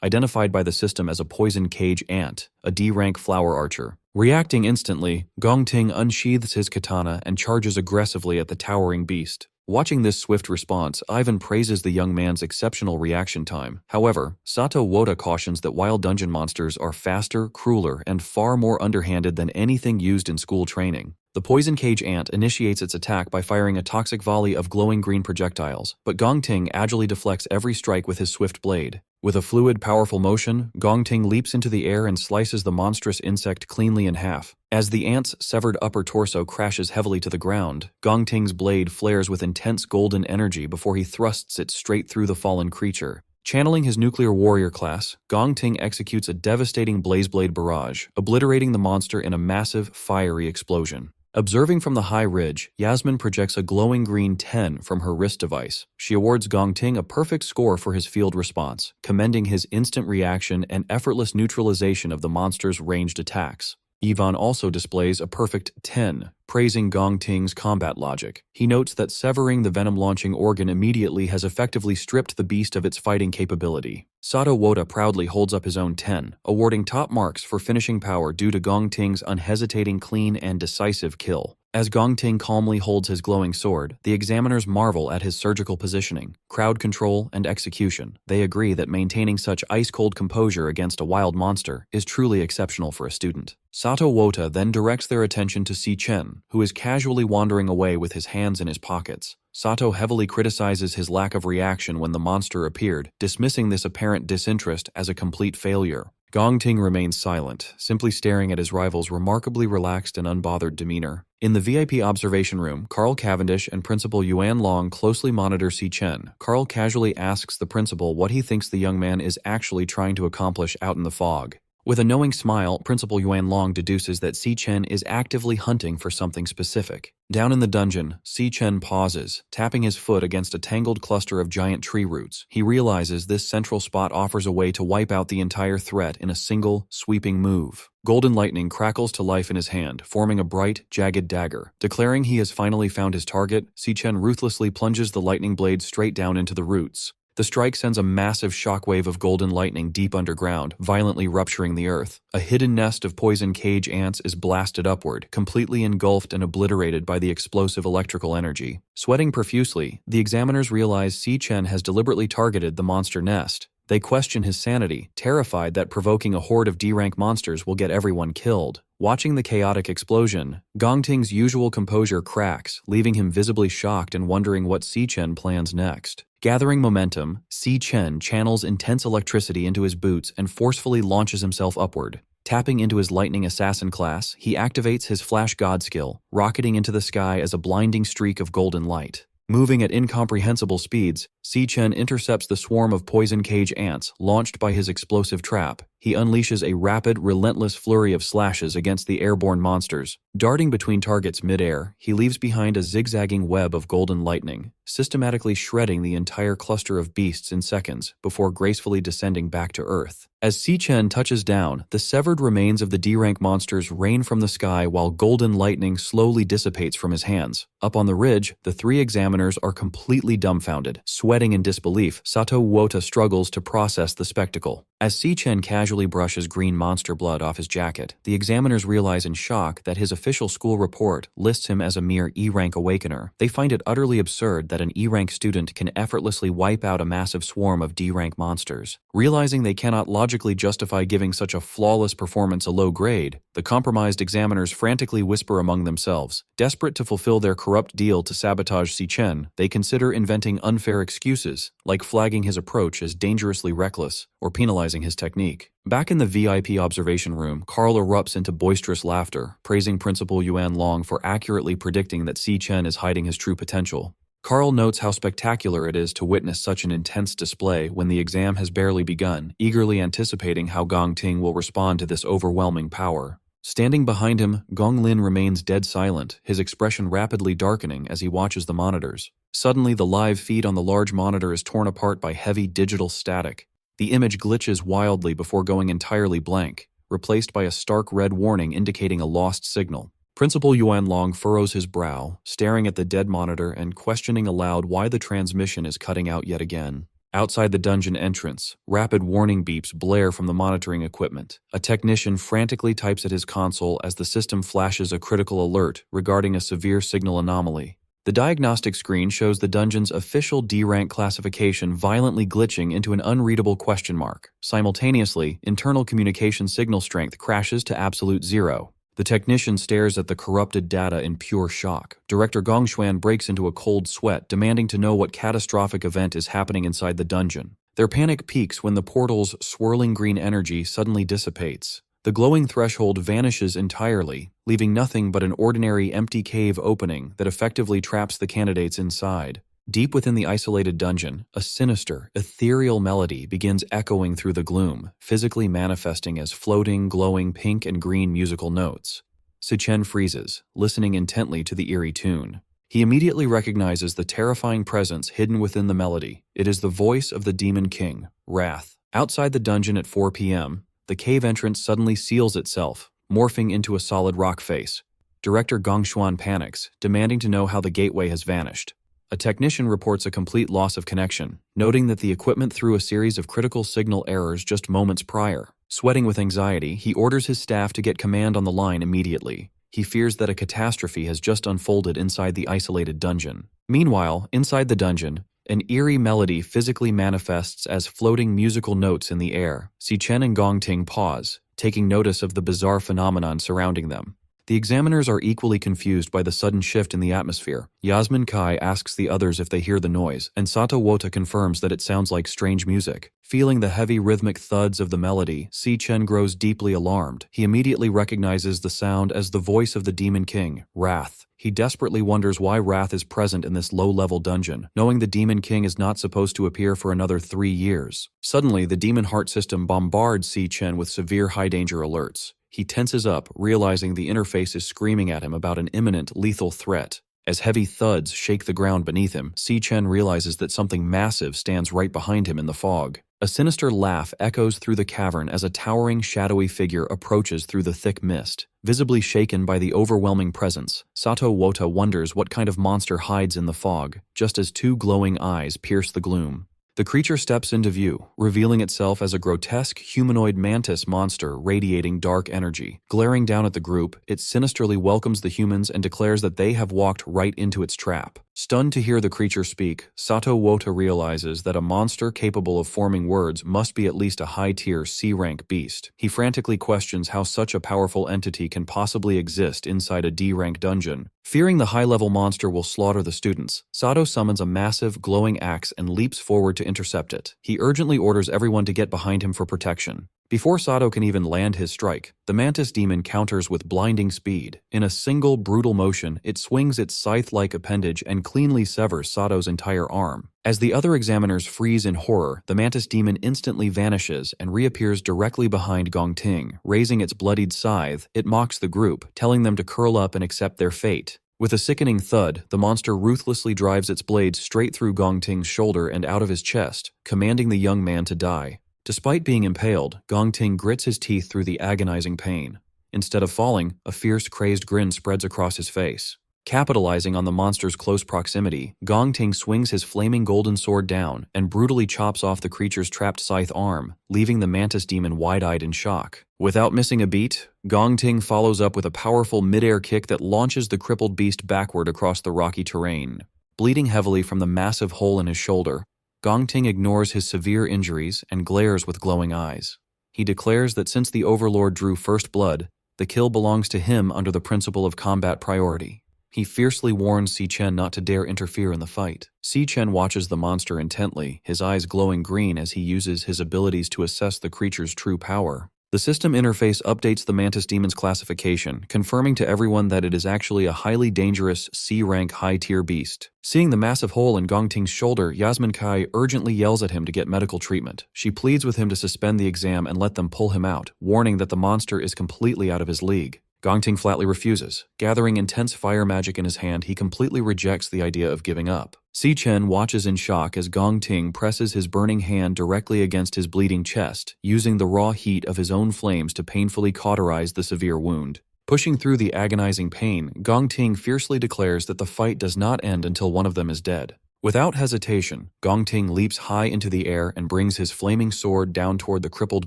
identified by the system as a poison cage ant, a D-rank flower archer. Reacting instantly, Gong Ting unsheathes his katana and charges aggressively at the towering beast. Watching this swift response, Ivan praises the young man's exceptional reaction time. However, Sato Woda cautions that wild dungeon monsters are faster, crueler, and far more underhanded than anything used in school training. The poison cage ant initiates its attack by firing a toxic volley of glowing green projectiles, but Gong Ting agilely deflects every strike with his swift blade. With a fluid, powerful motion, Gong Ting leaps into the air and slices the monstrous insect cleanly in half. As the ant's severed upper torso crashes heavily to the ground, Gong Ting's blade flares with intense golden energy before he thrusts it straight through the fallen creature. Channeling his nuclear warrior class, Gong Ting executes a devastating blazeblade barrage, obliterating the monster in a massive, fiery explosion. Observing from the high ridge, Yasmin projects a glowing green 10 from her wrist device. She awards Gong Ting a perfect score for his field response, commending his instant reaction and effortless neutralization of the monster's ranged attacks. Yvonne also displays a perfect 10, praising Gong Ting's combat logic. He notes that severing the venom-launching organ immediately has effectively stripped the beast of its fighting capability. Sato Woda proudly holds up his own 10, awarding top marks for finishing power due to Gong Ting's unhesitating, clean, and decisive kill. As Gong Ting calmly holds his glowing sword, the examiners marvel at his surgical positioning, crowd control, and execution. They agree that maintaining such ice-cold composure against a wild monster is truly exceptional for a student. Sato Woda then directs their attention to Si Chen, who is casually wandering away with his hands in his pockets. Sato heavily criticizes his lack of reaction when the monster appeared, dismissing this apparent disinterest as a complete failure. Gong Ting remains silent, simply staring at his rival's remarkably relaxed and unbothered demeanor. In the VIP observation room, Carl Cavendish and Principal Yuan Long closely monitor Si Chen. Carl casually asks the principal what he thinks the young man is actually trying to accomplish out in the fog. With a knowing smile, Principal Yuan Long deduces that Si Chen is actively hunting for something specific. Down in the dungeon, Si Chen pauses, tapping his foot against a tangled cluster of giant tree roots. He realizes this central spot offers a way to wipe out the entire threat in a single, sweeping move. Golden lightning crackles to life in his hand, forming a bright, jagged dagger. Declaring he has finally found his target, Si Chen ruthlessly plunges the lightning blade straight down into the roots. The strike sends a massive shockwave of golden lightning deep underground, violently rupturing the earth. A hidden nest of poison cage ants is blasted upward, completely engulfed and obliterated by the explosive electrical energy. Sweating profusely, the examiners realize Si Chen has deliberately targeted the monster nest. They question his sanity, terrified that provoking a horde of D-rank monsters will get everyone killed. Watching the chaotic explosion, Gong Ting's usual composure cracks, leaving him visibly shocked and wondering what Si Chen plans next. Gathering momentum, Si Chen channels intense electricity into his boots and forcefully launches himself upward. Tapping into his lightning assassin class, he activates his flash god skill, rocketing into the sky as a blinding streak of golden light. Moving at incomprehensible speeds, Si Chen intercepts the swarm of poison cage ants launched by his explosive trap. He unleashes a rapid, relentless flurry of slashes against the airborne monsters. Darting between targets mid-air, he leaves behind a zigzagging web of golden lightning, systematically shredding the entire cluster of beasts in seconds before gracefully descending back to Earth. As Si Chen touches down, the severed remains of the D-rank monsters rain from the sky while golden lightning slowly dissipates from his hands. Up on the ridge, the three examiners are completely dumbfounded. Sweating in disbelief, Sato Woda struggles to process the spectacle. As Si Chen casually casually brushes green monster blood off his jacket. The examiners realize in shock that his official school report lists him as a mere E-rank awakener. They find it utterly absurd that an E-rank student can effortlessly wipe out a massive swarm of D-rank monsters. Realizing they cannot logically justify giving such a flawless performance a low grade, the compromised examiners frantically whisper among themselves. Desperate to fulfill their corrupt deal to sabotage Si Chen, they consider inventing unfair excuses, like flagging his approach as dangerously reckless or penalizing his technique. Back in the VIP observation room, Carl erupts into boisterous laughter, praising Principal Yuan Long for accurately predicting that Si Chen is hiding his true potential. Carl notes how spectacular it is to witness such an intense display when the exam has barely begun, eagerly anticipating how Gong Ting will respond to this overwhelming power. Standing behind him, Gong Lin remains dead silent, his expression rapidly darkening as he watches the monitors. Suddenly, the live feed on the large monitor is torn apart by heavy digital static. The image glitches wildly before going entirely blank, replaced by a stark red warning indicating a lost signal. Principal Yuan Long furrows his brow, staring at the dead monitor and questioning aloud why the transmission is cutting out yet again. Outside the dungeon entrance, rapid warning beeps blare from the monitoring equipment. A technician frantically types at his console as the system flashes a critical alert regarding a severe signal anomaly. The diagnostic screen shows the dungeon's official D-rank classification violently glitching into an unreadable question mark. Simultaneously, internal communication signal strength crashes to absolute zero. The technician stares at the corrupted data in pure shock. Director Gong Xuan breaks into a cold sweat, demanding to know what catastrophic event is happening inside the dungeon. Their panic peaks when the portal's swirling green energy suddenly dissipates. The glowing threshold vanishes entirely, leaving nothing but an ordinary empty cave opening that effectively traps the candidates inside. Deep within the isolated dungeon, a sinister, ethereal melody begins echoing through the gloom, physically manifesting as floating, glowing pink and green musical notes. Si Chen freezes, listening intently to the eerie tune. He immediately recognizes the terrifying presence hidden within the melody. It is the voice of the Demon King, Wrath. Outside the dungeon at 4 p.m., the cave entrance suddenly seals itself, morphing into a solid rock face. Director Gong Xuan panics, demanding to know how the gateway has vanished. A technician reports a complete loss of connection, noting that the equipment threw a series of critical signal errors just moments prior. Sweating with anxiety, he orders his staff to get command on the line immediately. He fears that a catastrophe has just unfolded inside the isolated dungeon. Meanwhile, inside the dungeon, an eerie melody physically manifests as floating musical notes in the air. Si Chen and Gong Ting pause, taking notice of the bizarre phenomenon surrounding them. The examiners are equally confused by the sudden shift in the atmosphere. Yasmin Kai asks the others if they hear the noise, and Sato Wota confirms that it sounds like strange music. Feeling the heavy rhythmic thuds of the melody, Si Chen grows deeply alarmed. He immediately recognizes the sound as the voice of the Demon King, Wrath. He desperately wonders why Wrath is present in this low-level dungeon, knowing the Demon King is not supposed to appear for another 3 years. Suddenly, the Demon Heart system bombards Si Chen with severe high-danger alerts. He tenses up, realizing the interface is screaming at him about an imminent, lethal threat. As heavy thuds shake the ground beneath him, Si Chen realizes that something massive stands right behind him in the fog. A sinister laugh echoes through the cavern as a towering, shadowy figure approaches through the thick mist. Visibly shaken by the overwhelming presence, Sato Wota wonders what kind of monster hides in the fog, just as 2 glowing eyes pierce the gloom. The creature steps into view, revealing itself as a grotesque humanoid mantis monster radiating dark energy. Glaring down at the group, it sinisterly welcomes the humans and declares that they have walked right into its trap. Stunned to hear the creature speak, Sato Wota realizes that a monster capable of forming words must be at least a high-tier C-rank beast. He frantically questions how such a powerful entity can possibly exist inside a D-rank dungeon. Fearing the high-level monster will slaughter the students, Sato summons a massive, glowing axe and leaps forward to intercept it. He urgently orders everyone to get behind him for protection. Before Sato can even land his strike, the mantis demon counters with blinding speed. In a single, brutal motion, it swings its scythe-like appendage and cleanly severs Sato's entire arm. As the other examiners freeze in horror, the mantis demon instantly vanishes and reappears directly behind Gong Ting. Raising its bloodied scythe, it mocks the group, telling them to curl up and accept their fate. With a sickening thud, the monster ruthlessly drives its blade straight through Gong Ting's shoulder and out of his chest, commanding the young man to die. Despite being impaled, Gong Ting grits his teeth through the agonizing pain. Instead of falling, a fierce, crazed grin spreads across his face. Capitalizing on the monster's close proximity, Gong Ting swings his flaming golden sword down and brutally chops off the creature's trapped scythe arm, leaving the mantis demon wide-eyed in shock. Without missing a beat, Gong Ting follows up with a powerful mid-air kick that launches the crippled beast backward across the rocky terrain. Bleeding heavily from the massive hole in his shoulder, Gong Ting ignores his severe injuries and glares with glowing eyes. He declares that since the Overlord drew first blood, the kill belongs to him under the principle of combat priority. He fiercely warns Si Chen not to dare interfere in the fight. Si Chen watches the monster intently, his eyes glowing green as he uses his abilities to assess the creature's true power. The system interface updates the mantis demon's classification, confirming to everyone that it is actually a highly dangerous C-rank high-tier beast. Seeing the massive hole in Gong Ting's shoulder, Yasmin Kai urgently yells at him to get medical treatment. She pleads with him to suspend the exam and let them pull him out, warning that the monster is completely out of his league. Gong Ting flatly refuses. Gathering intense fire magic in his hand, he completely rejects the idea of giving up. Si Chen watches in shock as Gong Ting presses his burning hand directly against his bleeding chest, using the raw heat of his own flames to painfully cauterize the severe wound. Pushing through the agonizing pain, Gong Ting fiercely declares that the fight does not end until one of them is dead. Without hesitation, Gong Ting leaps high into the air and brings his flaming sword down toward the crippled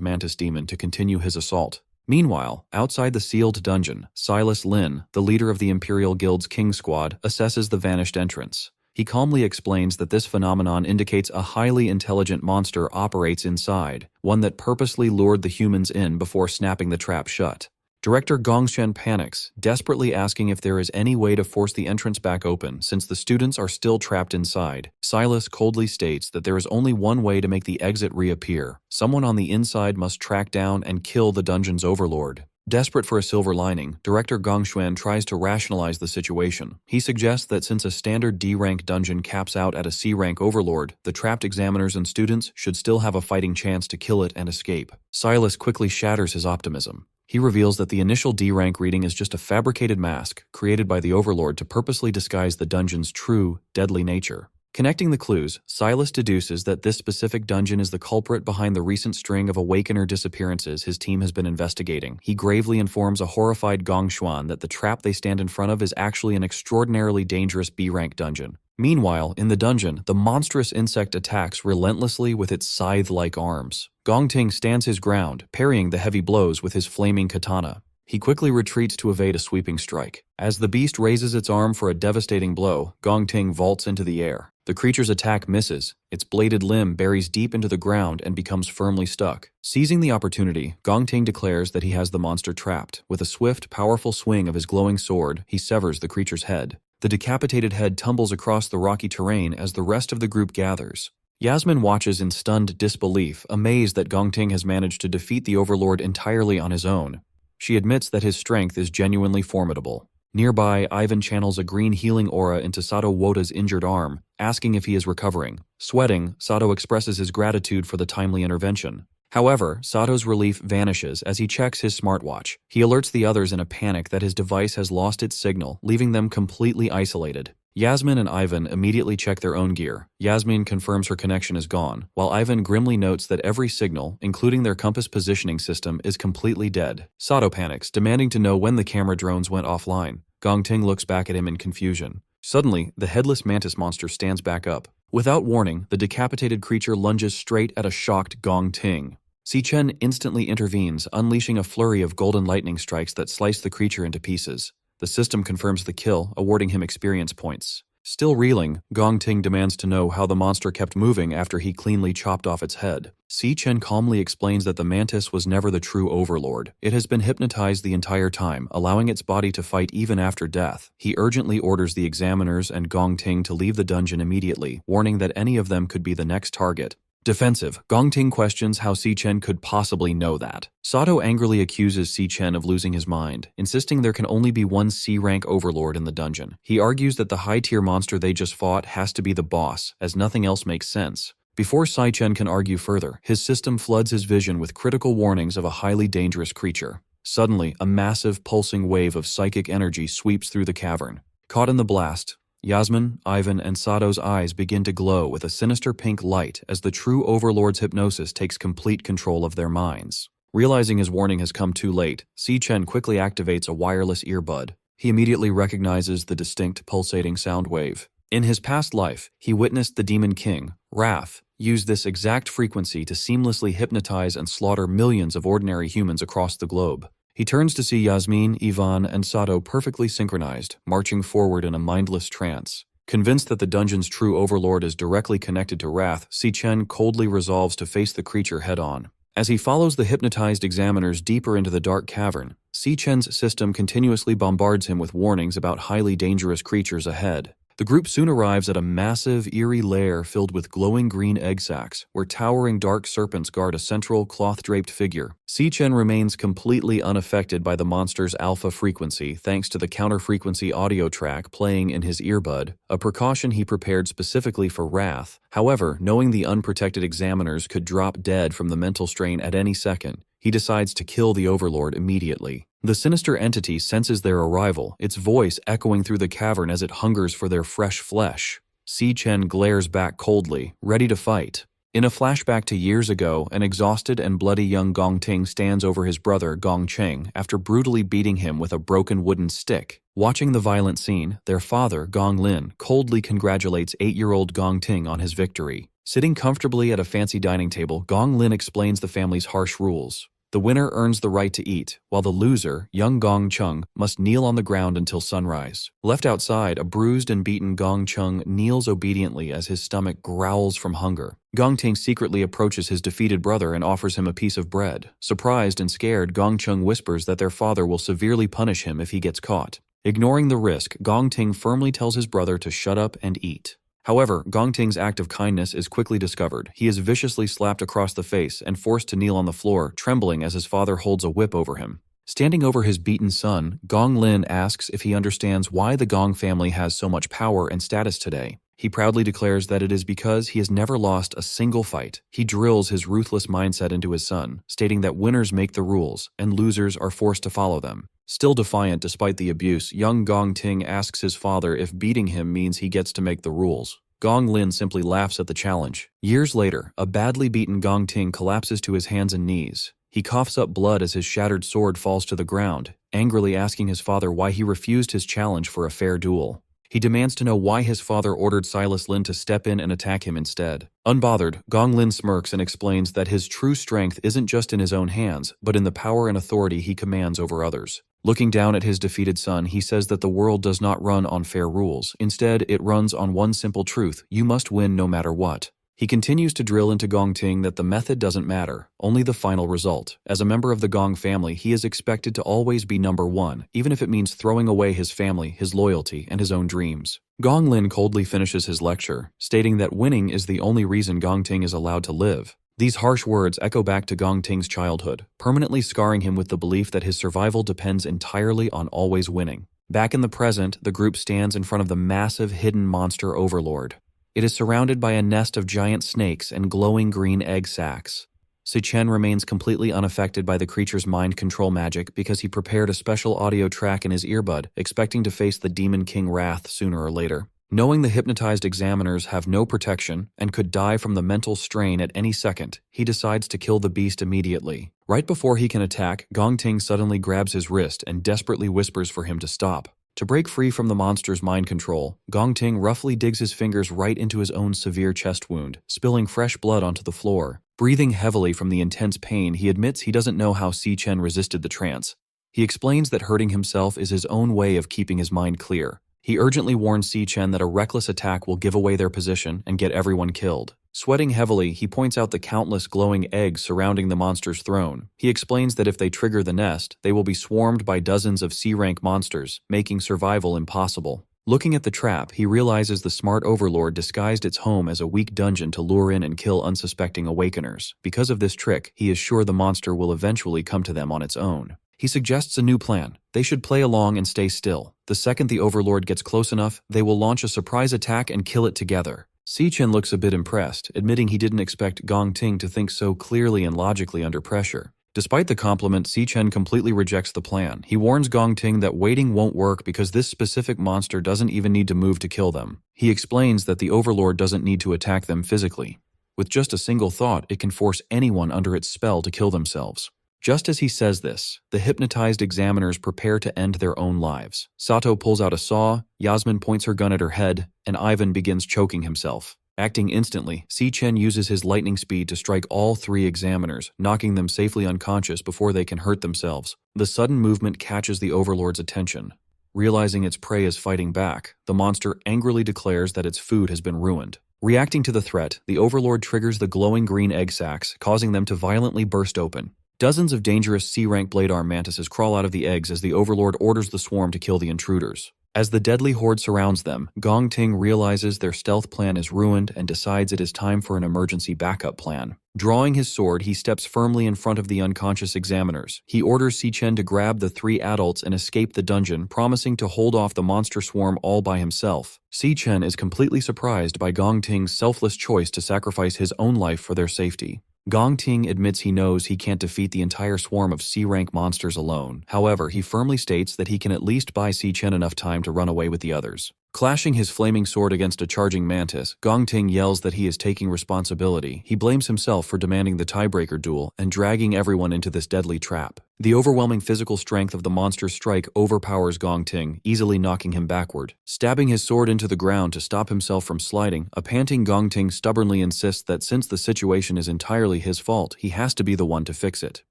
mantis demon to continue his assault. Meanwhile, outside the sealed dungeon, Silas Lin, the leader of the Imperial Guild's King Squad, assesses the vanished entrance. He calmly explains that this phenomenon indicates a highly intelligent monster operates inside, one that purposely lured the humans in before snapping the trap shut. Director Gongshen panics, desperately asking if there is any way to force the entrance back open since the students are still trapped inside. Silas coldly states that there is only one way to make the exit reappear. Someone on the inside must track down and kill the dungeon's overlord. Desperate for a silver lining, Director Gongshuan tries to rationalize the situation. He suggests that since a standard D-rank dungeon caps out at a C-rank overlord, the trapped examiners and students should still have a fighting chance to kill it and escape. Silas quickly shatters his optimism. He reveals that the initial D-rank reading is just a fabricated mask created by the Overlord to purposely disguise the dungeon's true, deadly nature. Connecting the clues, Silas deduces that this specific dungeon is the culprit behind the recent string of Awakener disappearances his team has been investigating. He gravely informs a horrified Gongshuan that the trap they stand in front of is actually an extraordinarily dangerous B-rank dungeon. Meanwhile, in the dungeon, the monstrous insect attacks relentlessly with its scythe-like arms. Gong Ting stands his ground, parrying the heavy blows with his flaming katana. He quickly retreats to evade a sweeping strike. As the beast raises its arm for a devastating blow, Gong Ting vaults into the air. The creature's attack misses. Its bladed limb buries deep into the ground and becomes firmly stuck. Seizing the opportunity, Gong Ting declares that he has the monster trapped. With a swift, powerful swing of his glowing sword, he severs the creature's head. The decapitated head tumbles across the rocky terrain as the rest of the group gathers. Yasmin watches in stunned disbelief, amazed that Gong Ting has managed to defeat the Overlord entirely on his own. She admits that his strength is genuinely formidable. Nearby, Ivan channels a green healing aura into Sato Wota's injured arm, asking if he is recovering. Sweating, Sato expresses his gratitude for the timely intervention. However, Sato's relief vanishes as he checks his smartwatch. He alerts the others in a panic that his device has lost its signal, leaving them completely isolated. Yasmin and Ivan immediately check their own gear. Yasmin confirms her connection is gone, while Ivan grimly notes that every signal, including their compass positioning system, is completely dead. Sato panics, demanding to know when the camera drones went offline. Gong Ting looks back at him in confusion. Suddenly, the headless mantis monster stands back up. Without warning, the decapitated creature lunges straight at a shocked Gong Ting. Si Chen instantly intervenes, unleashing a flurry of golden lightning strikes that slice the creature into pieces. The system confirms the kill, awarding him experience points. Still reeling, Gong Ting demands to know how the monster kept moving after he cleanly chopped off its head. Si Chen calmly explains that the mantis was never the true overlord. It has been hypnotized the entire time, allowing its body to fight even after death. He urgently orders the examiners and Gong Ting to leave the dungeon immediately, warning that any of them could be the next target. Defensive, Gong Ting questions how Si Chen could possibly know that. Sato angrily accuses Si Chen of losing his mind, insisting there can only be one C-rank overlord in the dungeon. He argues that the high-tier monster they just fought has to be the boss, as nothing else makes sense. Before Si Chen can argue further, his system floods his vision with critical warnings of a highly dangerous creature. Suddenly, a massive, pulsing wave of psychic energy sweeps through the cavern. Caught in the blast, Yasmin, Ivan, and Sato's eyes begin to glow with a sinister pink light as the true Overlord's hypnosis takes complete control of their minds. Realizing his warning has come too late, Si Chen quickly activates a wireless earbud. He immediately recognizes the distinct pulsating sound wave. In his past life, he witnessed the Demon King, Wrath, use this exact frequency to seamlessly hypnotize and slaughter millions of ordinary humans across the globe. He turns to see Yasmin, Ivan, and Sato perfectly synchronized, marching forward in a mindless trance. Convinced that the dungeon's true overlord is directly connected to Wrath, Si-Chen coldly resolves to face the creature head-on. As he follows the hypnotized examiners deeper into the dark cavern, Si-Chen's system continuously bombards him with warnings about highly dangerous creatures ahead. The group soon arrives at a massive, eerie lair filled with glowing green egg sacs, where towering dark serpents guard a central, cloth-draped figure. Si-Chen remains completely unaffected by the monster's alpha frequency thanks to the counter-frequency audio track playing in his earbud, a precaution he prepared specifically for Wrath. However, knowing the unprotected examiners could drop dead from the mental strain at any second, he decides to kill the overlord immediately. The sinister entity senses their arrival, its voice echoing through the cavern as it hungers for their fresh flesh. Si-Chen glares back coldly, ready to fight. In a flashback to years ago, an exhausted and bloody young Gong Ting stands over his brother Gong Cheng after brutally beating him with a broken wooden stick. Watching the violent scene, their father, Gong Lin, coldly congratulates 8-year-old Gong Ting on his victory. Sitting comfortably at a fancy dining table, Gong Lin explains the family's harsh rules. The winner earns the right to eat, while the loser, young Gong Chung, must kneel on the ground until sunrise. Left outside, a bruised and beaten Gong Chung kneels obediently as his stomach growls from hunger. Gong Ting secretly approaches his defeated brother and offers him a piece of bread. Surprised and scared, Gong Chung whispers that their father will severely punish him if he gets caught. Ignoring the risk, Gong Ting firmly tells his brother to shut up and eat. However, Gong Ting's act of kindness is quickly discovered. He is viciously slapped across the face and forced to kneel on the floor, trembling as his father holds a whip over him. Standing over his beaten son, Gong Lin asks if he understands why the Gong family has so much power and status today. He proudly declares that it is because he has never lost a single fight. He drills his ruthless mindset into his son, stating that winners make the rules and losers are forced to follow them. Still defiant despite the abuse, young Gong Ting asks his father if beating him means he gets to make the rules. Gong Lin simply laughs at the challenge. Years later, a badly beaten Gong Ting collapses to his hands and knees. He coughs up blood as his shattered sword falls to the ground, angrily asking his father why he refused his challenge for a fair duel. He demands to know why his father ordered Silas Lin to step in and attack him instead. Unbothered, Gong Lin smirks and explains that his true strength isn't just in his own hands, but in the power and authority he commands over others. Looking down at his defeated son, he says that the world does not run on fair rules. Instead, it runs on one simple truth: you must win no matter what. He continues to drill into Gong Ting that the method doesn't matter, only the final result. As a member of the Gong family, he is expected to always be number one, even if it means throwing away his family, his loyalty, and his own dreams. Gong Lin coldly finishes his lecture, stating that winning is the only reason Gong Ting is allowed to live. These harsh words echo back to Gong Ting's childhood, permanently scarring him with the belief that his survival depends entirely on always winning. Back in the present, the group stands in front of the massive hidden monster overlord. It is surrounded by a nest of giant snakes and glowing green egg sacs. Si-Chen remains completely unaffected by the creature's mind control magic because he prepared a special audio track in his earbud, expecting to face the Demon King Wrath sooner or later. Knowing the hypnotized examiners have no protection and could die from the mental strain at any second, he decides to kill the beast immediately. Right before he can attack, Gong Ting suddenly grabs his wrist and desperately whispers for him to stop. To break free from the monster's mind control, Gong Ting roughly digs his fingers right into his own severe chest wound, spilling fresh blood onto the floor. Breathing heavily from the intense pain, he admits he doesn't know how Si-Chen resisted the trance. He explains that hurting himself is his own way of keeping his mind clear. He urgently warns Si-Chen that a reckless attack will give away their position and get everyone killed. Sweating heavily, he points out the countless glowing eggs surrounding the monster's throne. He explains that if they trigger the nest, they will be swarmed by dozens of C-rank monsters, making survival impossible. Looking at the trap, he realizes the smart overlord disguised its home as a weak dungeon to lure in and kill unsuspecting awakeners. Because of this trick, he is sure the monster will eventually come to them on its own. He suggests a new plan. They should play along and stay still. The second the overlord gets close enough, they will launch a surprise attack and kill it together. Si-Chen looks a bit impressed, admitting he didn't expect Gong Ting to think so clearly and logically under pressure. Despite the compliment, Si-Chen completely rejects the plan. He warns Gong Ting that waiting won't work because this specific monster doesn't even need to move to kill them. He explains that the overlord doesn't need to attack them physically. With just a single thought, it can force anyone under its spell to kill themselves. Just as he says this, the hypnotized examiners prepare to end their own lives. Sato pulls out a saw, Yasmin points her gun at her head, and Ivan begins choking himself. Acting instantly, Si-Chen uses his lightning speed to strike all 3 examiners, knocking them safely unconscious before they can hurt themselves. The sudden movement catches the Overlord's attention. Realizing its prey is fighting back, the monster angrily declares that its food has been ruined. Reacting to the threat, the Overlord triggers the glowing green egg sacs, causing them to violently burst open. Dozens of dangerous C-rank blade arm mantises crawl out of the eggs as the Overlord orders the swarm to kill the intruders. As the deadly horde surrounds them, Gong Ting realizes their stealth plan is ruined and decides it is time for an emergency backup plan. Drawing his sword, he steps firmly in front of the unconscious examiners. He orders Si-Chen to grab the 3 adults and escape the dungeon, promising to hold off the monster swarm all by himself. Si-Chen is completely surprised by Gong Ting's selfless choice to sacrifice his own life for their safety. Gong Ting admits he knows he can't defeat the entire swarm of C-rank monsters alone. However, he firmly states that he can at least buy Si-Chen enough time to run away with the others. Clashing his flaming sword against a charging mantis, Gong Ting yells that he is taking responsibility. He blames himself for demanding the tiebreaker duel and dragging everyone into this deadly trap. The overwhelming physical strength of the monster's strike overpowers Gong Ting, easily knocking him backward. Stabbing his sword into the ground to stop himself from sliding, a panting Gong Ting stubbornly insists that since the situation is entirely his fault, he has to be the one to fix it.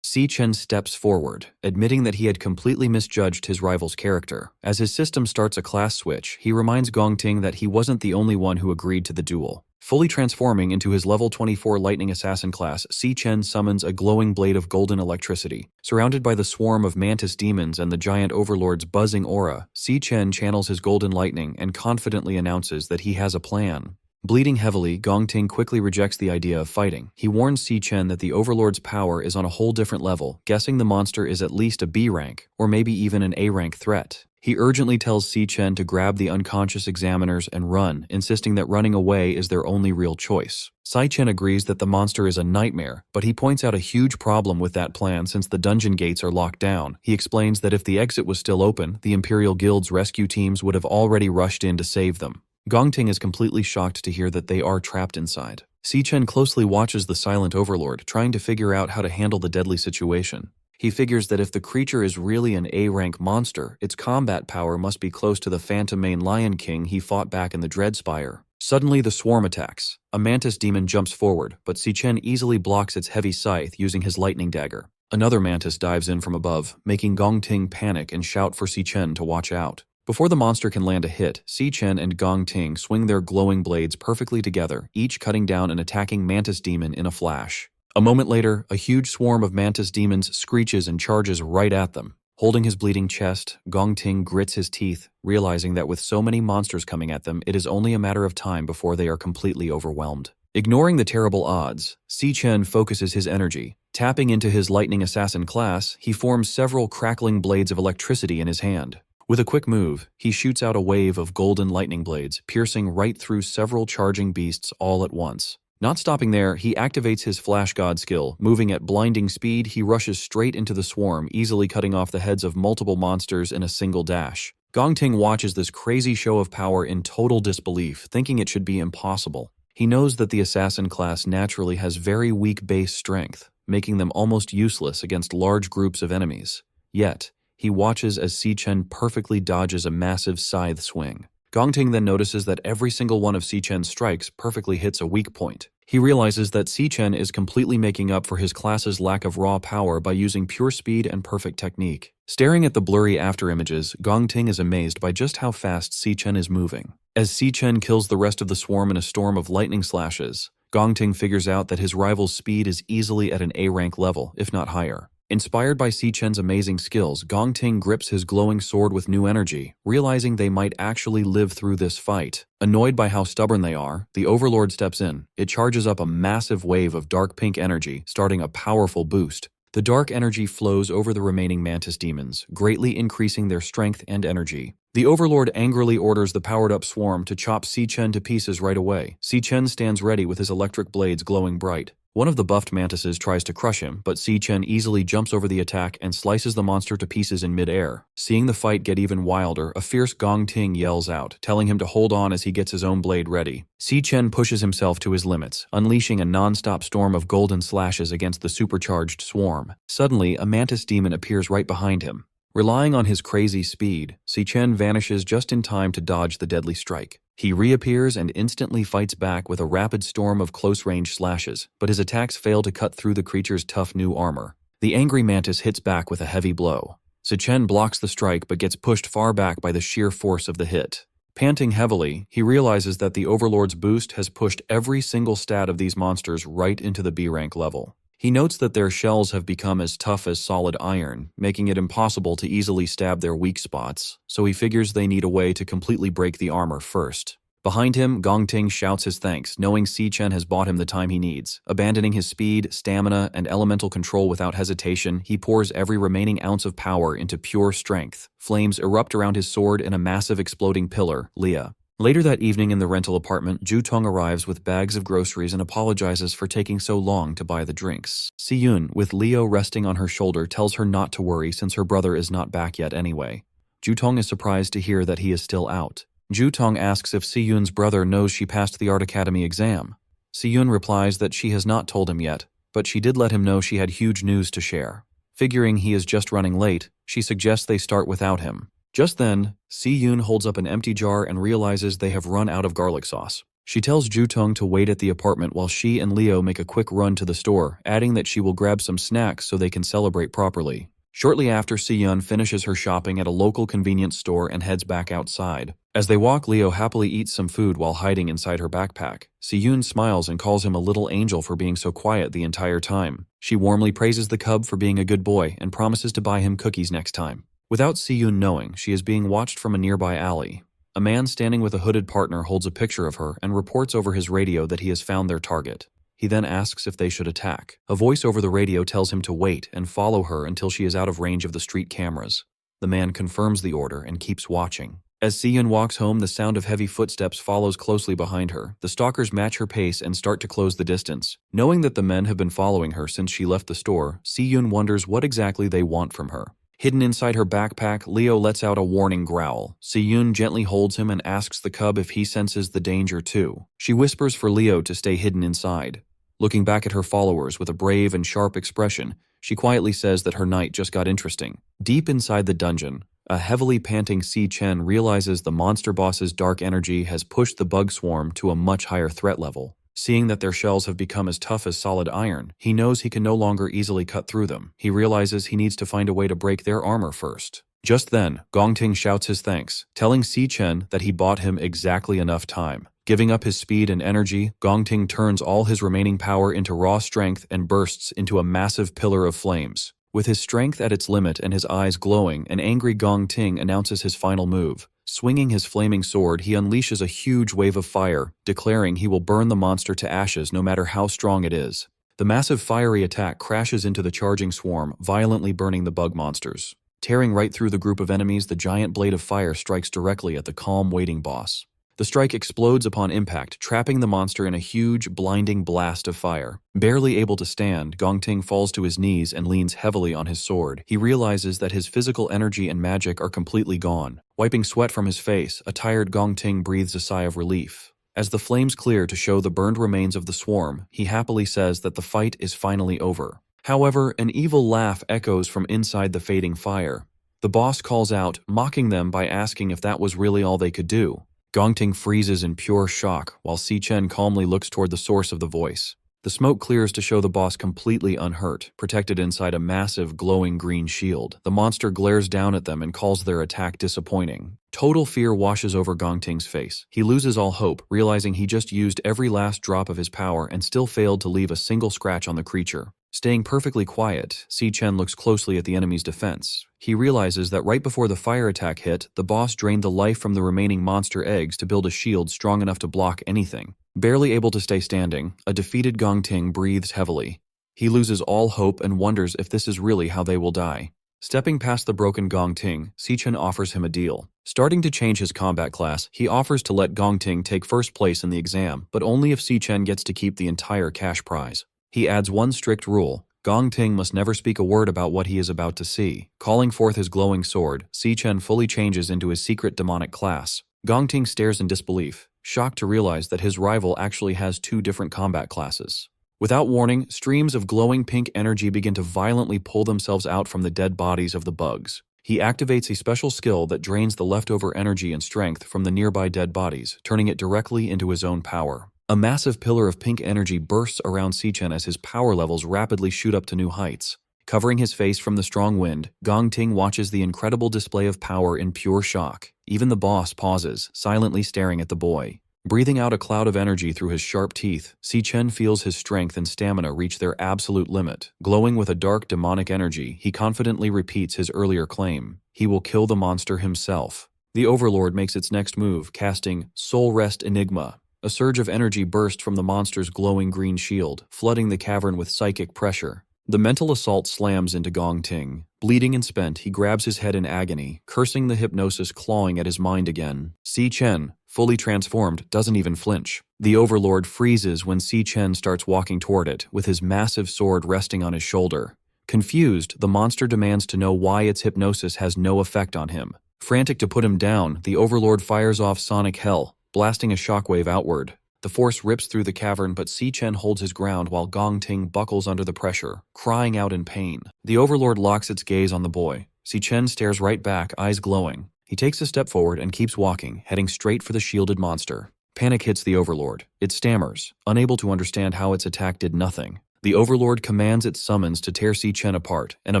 Si-Chen steps forward, admitting that he had completely misjudged his rival's character. As his system starts a class switch, he reminds Gong Ting that he wasn't the only one who agreed to the duel. Fully transforming into his level 24 Lightning Assassin class, Si-Chen summons a glowing blade of golden electricity. Surrounded by the swarm of mantis demons and the giant overlord's buzzing aura, Si-Chen channels his golden lightning and confidently announces that he has a plan. Bleeding heavily, Gong Ting quickly rejects the idea of fighting. He warns Si-Chen that the Overlord's power is on a whole different level, guessing the monster is at least a B rank, or maybe even an A rank threat. He urgently tells Si-Chen to grab the unconscious examiners and run, insisting that running away is their only real choice. Si-Chen agrees that the monster is a nightmare, but he points out a huge problem with that plan since the dungeon gates are locked down. He explains that if the exit was still open, the Imperial Guild's rescue teams would have already rushed in to save them. Gong Ting is completely shocked to hear that they are trapped inside. Si-Chen closely watches the silent overlord, trying to figure out how to handle the deadly situation. He figures that if the creature is really an A-rank monster, its combat power must be close to the Phantom Mane Lion King he fought back in the Dreadspire. Suddenly, the swarm attacks. A mantis demon jumps forward, but Si-Chen easily blocks its heavy scythe using his lightning dagger. Another mantis dives in from above, making Gong Ting panic and shout for Si-Chen to watch out. Before the monster can land a hit, Si-Chen and Gong Ting swing their glowing blades perfectly together, each cutting down an attacking mantis demon in a flash. A moment later, a huge swarm of mantis demons screeches and charges right at them. Holding his bleeding chest, Gong Ting grits his teeth, realizing that with so many monsters coming at them, it is only a matter of time before they are completely overwhelmed. Ignoring the terrible odds, Si-Chen focuses his energy. Tapping into his Lightning Assassin class, he forms several crackling blades of electricity in his hand. With a quick move, he shoots out a wave of golden lightning blades, piercing right through several charging beasts all at once. Not stopping there, he activates his Flash God skill. Moving at blinding speed, he rushes straight into the swarm, easily cutting off the heads of multiple monsters in a single dash. Gong Ting watches this crazy show of power in total disbelief, thinking it should be impossible. He knows that the assassin class naturally has very weak base strength, making them almost useless against large groups of enemies. Yet, he watches as Si-Chen perfectly dodges a massive scythe swing. Gong Ting then notices that every single one of Si-Chen's strikes perfectly hits a weak point. He realizes that Si-Chen is completely making up for his class's lack of raw power by using pure speed and perfect technique. Staring at the blurry afterimages, Gong Ting is amazed by just how fast Si-Chen is moving. As Si-Chen kills the rest of the swarm in a storm of lightning slashes, Gong Ting figures out that his rival's speed is easily at an A-rank level, if not higher. Inspired by Si-Chen's amazing skills, Gong Ting grips his glowing sword with new energy, realizing they might actually live through this fight. Annoyed by how stubborn they are, the Overlord steps in. It charges up a massive wave of dark pink energy, starting a powerful boost. The dark energy flows over the remaining mantis demons, greatly increasing their strength and energy. The Overlord angrily orders the powered-up swarm to chop Si-Chen to pieces right away. Si-Chen stands ready with his electric blades glowing bright. One of the buffed mantises tries to crush him, but Si Chen easily jumps over the attack and slices the monster to pieces in midair. Seeing the fight get even wilder, a fierce Gong Ting yells out, telling him to hold on as he gets his own blade ready. Si Chen pushes himself to his limits, unleashing a non-stop storm of golden slashes against the supercharged swarm. Suddenly, a mantis demon appears right behind him. Relying on his crazy speed, Si Chen vanishes just in time to dodge the deadly strike. He reappears and instantly fights back with a rapid storm of close-range slashes, but his attacks fail to cut through the creature's tough new armor. The angry mantis hits back with a heavy blow. Si Chen blocks the strike but gets pushed far back by the sheer force of the hit. Panting heavily, he realizes that the Overlord's boost has pushed every single stat of these monsters right into the B-rank level. He notes that their shells have become as tough as solid iron, making it impossible to easily stab their weak spots, so he figures they need a way to completely break the armor first. Behind him, Gong Ting shouts his thanks, knowing Si Chen has bought him the time he needs. Abandoning his speed, stamina, and elemental control without hesitation, he pours every remaining ounce of power into pure strength. Flames erupt around his sword in a massive exploding pillar, Leah. Later that evening in the rental apartment, Ju Tong arrives with bags of groceries and apologizes for taking so long to buy the drinks. Si Yun, with Leo resting on her shoulder, tells her not to worry since her brother is not back yet anyway. Ju Tong is surprised to hear that he is still out. Ju Tong asks if Si Yun's brother knows she passed the Art Academy exam. Si Yun replies that she has not told him yet, but she did let him know she had huge news to share. Figuring he is just running late, she suggests they start without him. Just then, Si Yun holds up an empty jar and realizes they have run out of garlic sauce. She tells Ju Tong to wait at the apartment while she and Leo make a quick run to the store, adding that she will grab some snacks so they can celebrate properly. Shortly after, Si Yun finishes her shopping at a local convenience store and heads back outside. As they walk, Leo happily eats some food while hiding inside her backpack. Si Yun smiles and calls him a little angel for being so quiet the entire time. She warmly praises the cub for being a good boy and promises to buy him cookies next time. Without Si Yun knowing, she is being watched from a nearby alley. A man standing with a hooded partner holds a picture of her and reports over his radio that he has found their target. He then asks if they should attack. A voice over the radio tells him to wait and follow her until she is out of range of the street cameras. The man confirms the order and keeps watching. As Si Yun walks home, the sound of heavy footsteps follows closely behind her. The stalkers match her pace and start to close the distance. Knowing that the men have been following her since she left the store, Si Yun wonders what exactly they want from her. Hidden inside her backpack, Leo lets out a warning growl. Si Yun gently holds him and asks the cub if he senses the danger too. She whispers for Leo to stay hidden inside. Looking back at her followers with a brave and sharp expression, she quietly says that her night just got interesting. Deep inside the dungeon, a heavily panting Si Chen realizes the monster boss's dark energy has pushed the bug swarm to a much higher threat level. Seeing that their shells have become as tough as solid iron, he knows he can no longer easily cut through them. He realizes he needs to find a way to break their armor first. Just then, Gong Ting shouts his thanks, telling Si Chen that he bought him exactly enough time. Giving up his speed and energy, Gong Ting turns all his remaining power into raw strength and bursts into a massive pillar of flames. With his strength at its limit and his eyes glowing, an angry Gong Ting announces his final move. Swinging his flaming sword, he unleashes a huge wave of fire, declaring he will burn the monster to ashes no matter how strong it is. The massive fiery attack crashes into the charging swarm, violently burning the bug monsters. Tearing right through the group of enemies, the giant blade of fire strikes directly at the calm, waiting boss. The strike explodes upon impact, trapping the monster in a huge, blinding blast of fire. Barely able to stand, Gong Ting falls to his knees and leans heavily on his sword. He realizes that his physical energy and magic are completely gone. Wiping sweat from his face, a tired Gong Ting breathes a sigh of relief. As the flames clear to show the burned remains of the swarm, he happily says that the fight is finally over. However, an evil laugh echoes from inside the fading fire. The boss calls out, mocking them by asking if that was really all they could do. Gong Ting freezes in pure shock, while Si Chen calmly looks toward the source of the voice. The smoke clears to show the boss completely unhurt, protected inside a massive, glowing green shield. The monster glares down at them and calls their attack disappointing. Total fear washes over Gong Ting's face. He loses all hope, realizing he just used every last drop of his power and still failed to leave a single scratch on the creature. Staying perfectly quiet, Si Chen looks closely at the enemy's defense. He realizes that right before the fire attack hit, the boss drained the life from the remaining monster eggs to build a shield strong enough to block anything. Barely able to stay standing, a defeated Gong Ting breathes heavily. He loses all hope and wonders if this is really how they will die. Stepping past the broken Gong Ting, Si Chen offers him a deal. Starting to change his combat class, he offers to let Gong Ting take first place in the exam, but only if Si Chen gets to keep the entire cash prize. He adds one strict rule: Gong Ting must never speak a word about what he is about to see. Calling forth his glowing sword, Si Chen fully changes into his secret demonic class. Gong Ting stares in disbelief, shocked to realize that his rival actually has two different combat classes. Without warning, streams of glowing pink energy begin to violently pull themselves out from the dead bodies of the bugs. He activates a special skill that drains the leftover energy and strength from the nearby dead bodies, turning it directly into his own power. A massive pillar of pink energy bursts around Si Chen as his power levels rapidly shoot up to new heights. Covering his face from the strong wind, Gong Ting watches the incredible display of power in pure shock. Even the boss pauses, silently staring at the boy. Breathing out a cloud of energy through his sharp teeth, Si Chen feels his strength and stamina reach their absolute limit. Glowing with a dark demonic energy, he confidently repeats his earlier claim. He will kill the monster himself. The Overlord makes its next move, casting Soul Rest Enigma. A surge of energy burst from the monster's glowing green shield, flooding the cavern with psychic pressure. The mental assault slams into Gong Ting. Bleeding and spent, he grabs his head in agony, cursing the hypnosis clawing at his mind again. Si Chen, fully transformed, doesn't even flinch. The Overlord freezes when Si Chen starts walking toward it, with his massive sword resting on his shoulder. Confused, the monster demands to know why its hypnosis has no effect on him. Frantic to put him down, the Overlord fires off Sonic Hell, blasting a shockwave outward. The force rips through the cavern, but Si Chen holds his ground while Gong Ting buckles under the pressure, crying out in pain. The Overlord locks its gaze on the boy. Si Chen stares right back, eyes glowing. He takes a step forward and keeps walking, heading straight for the shielded monster. Panic hits the Overlord. It stammers, unable to understand how its attack did nothing. The Overlord commands its summons to tear Si Chen apart, and a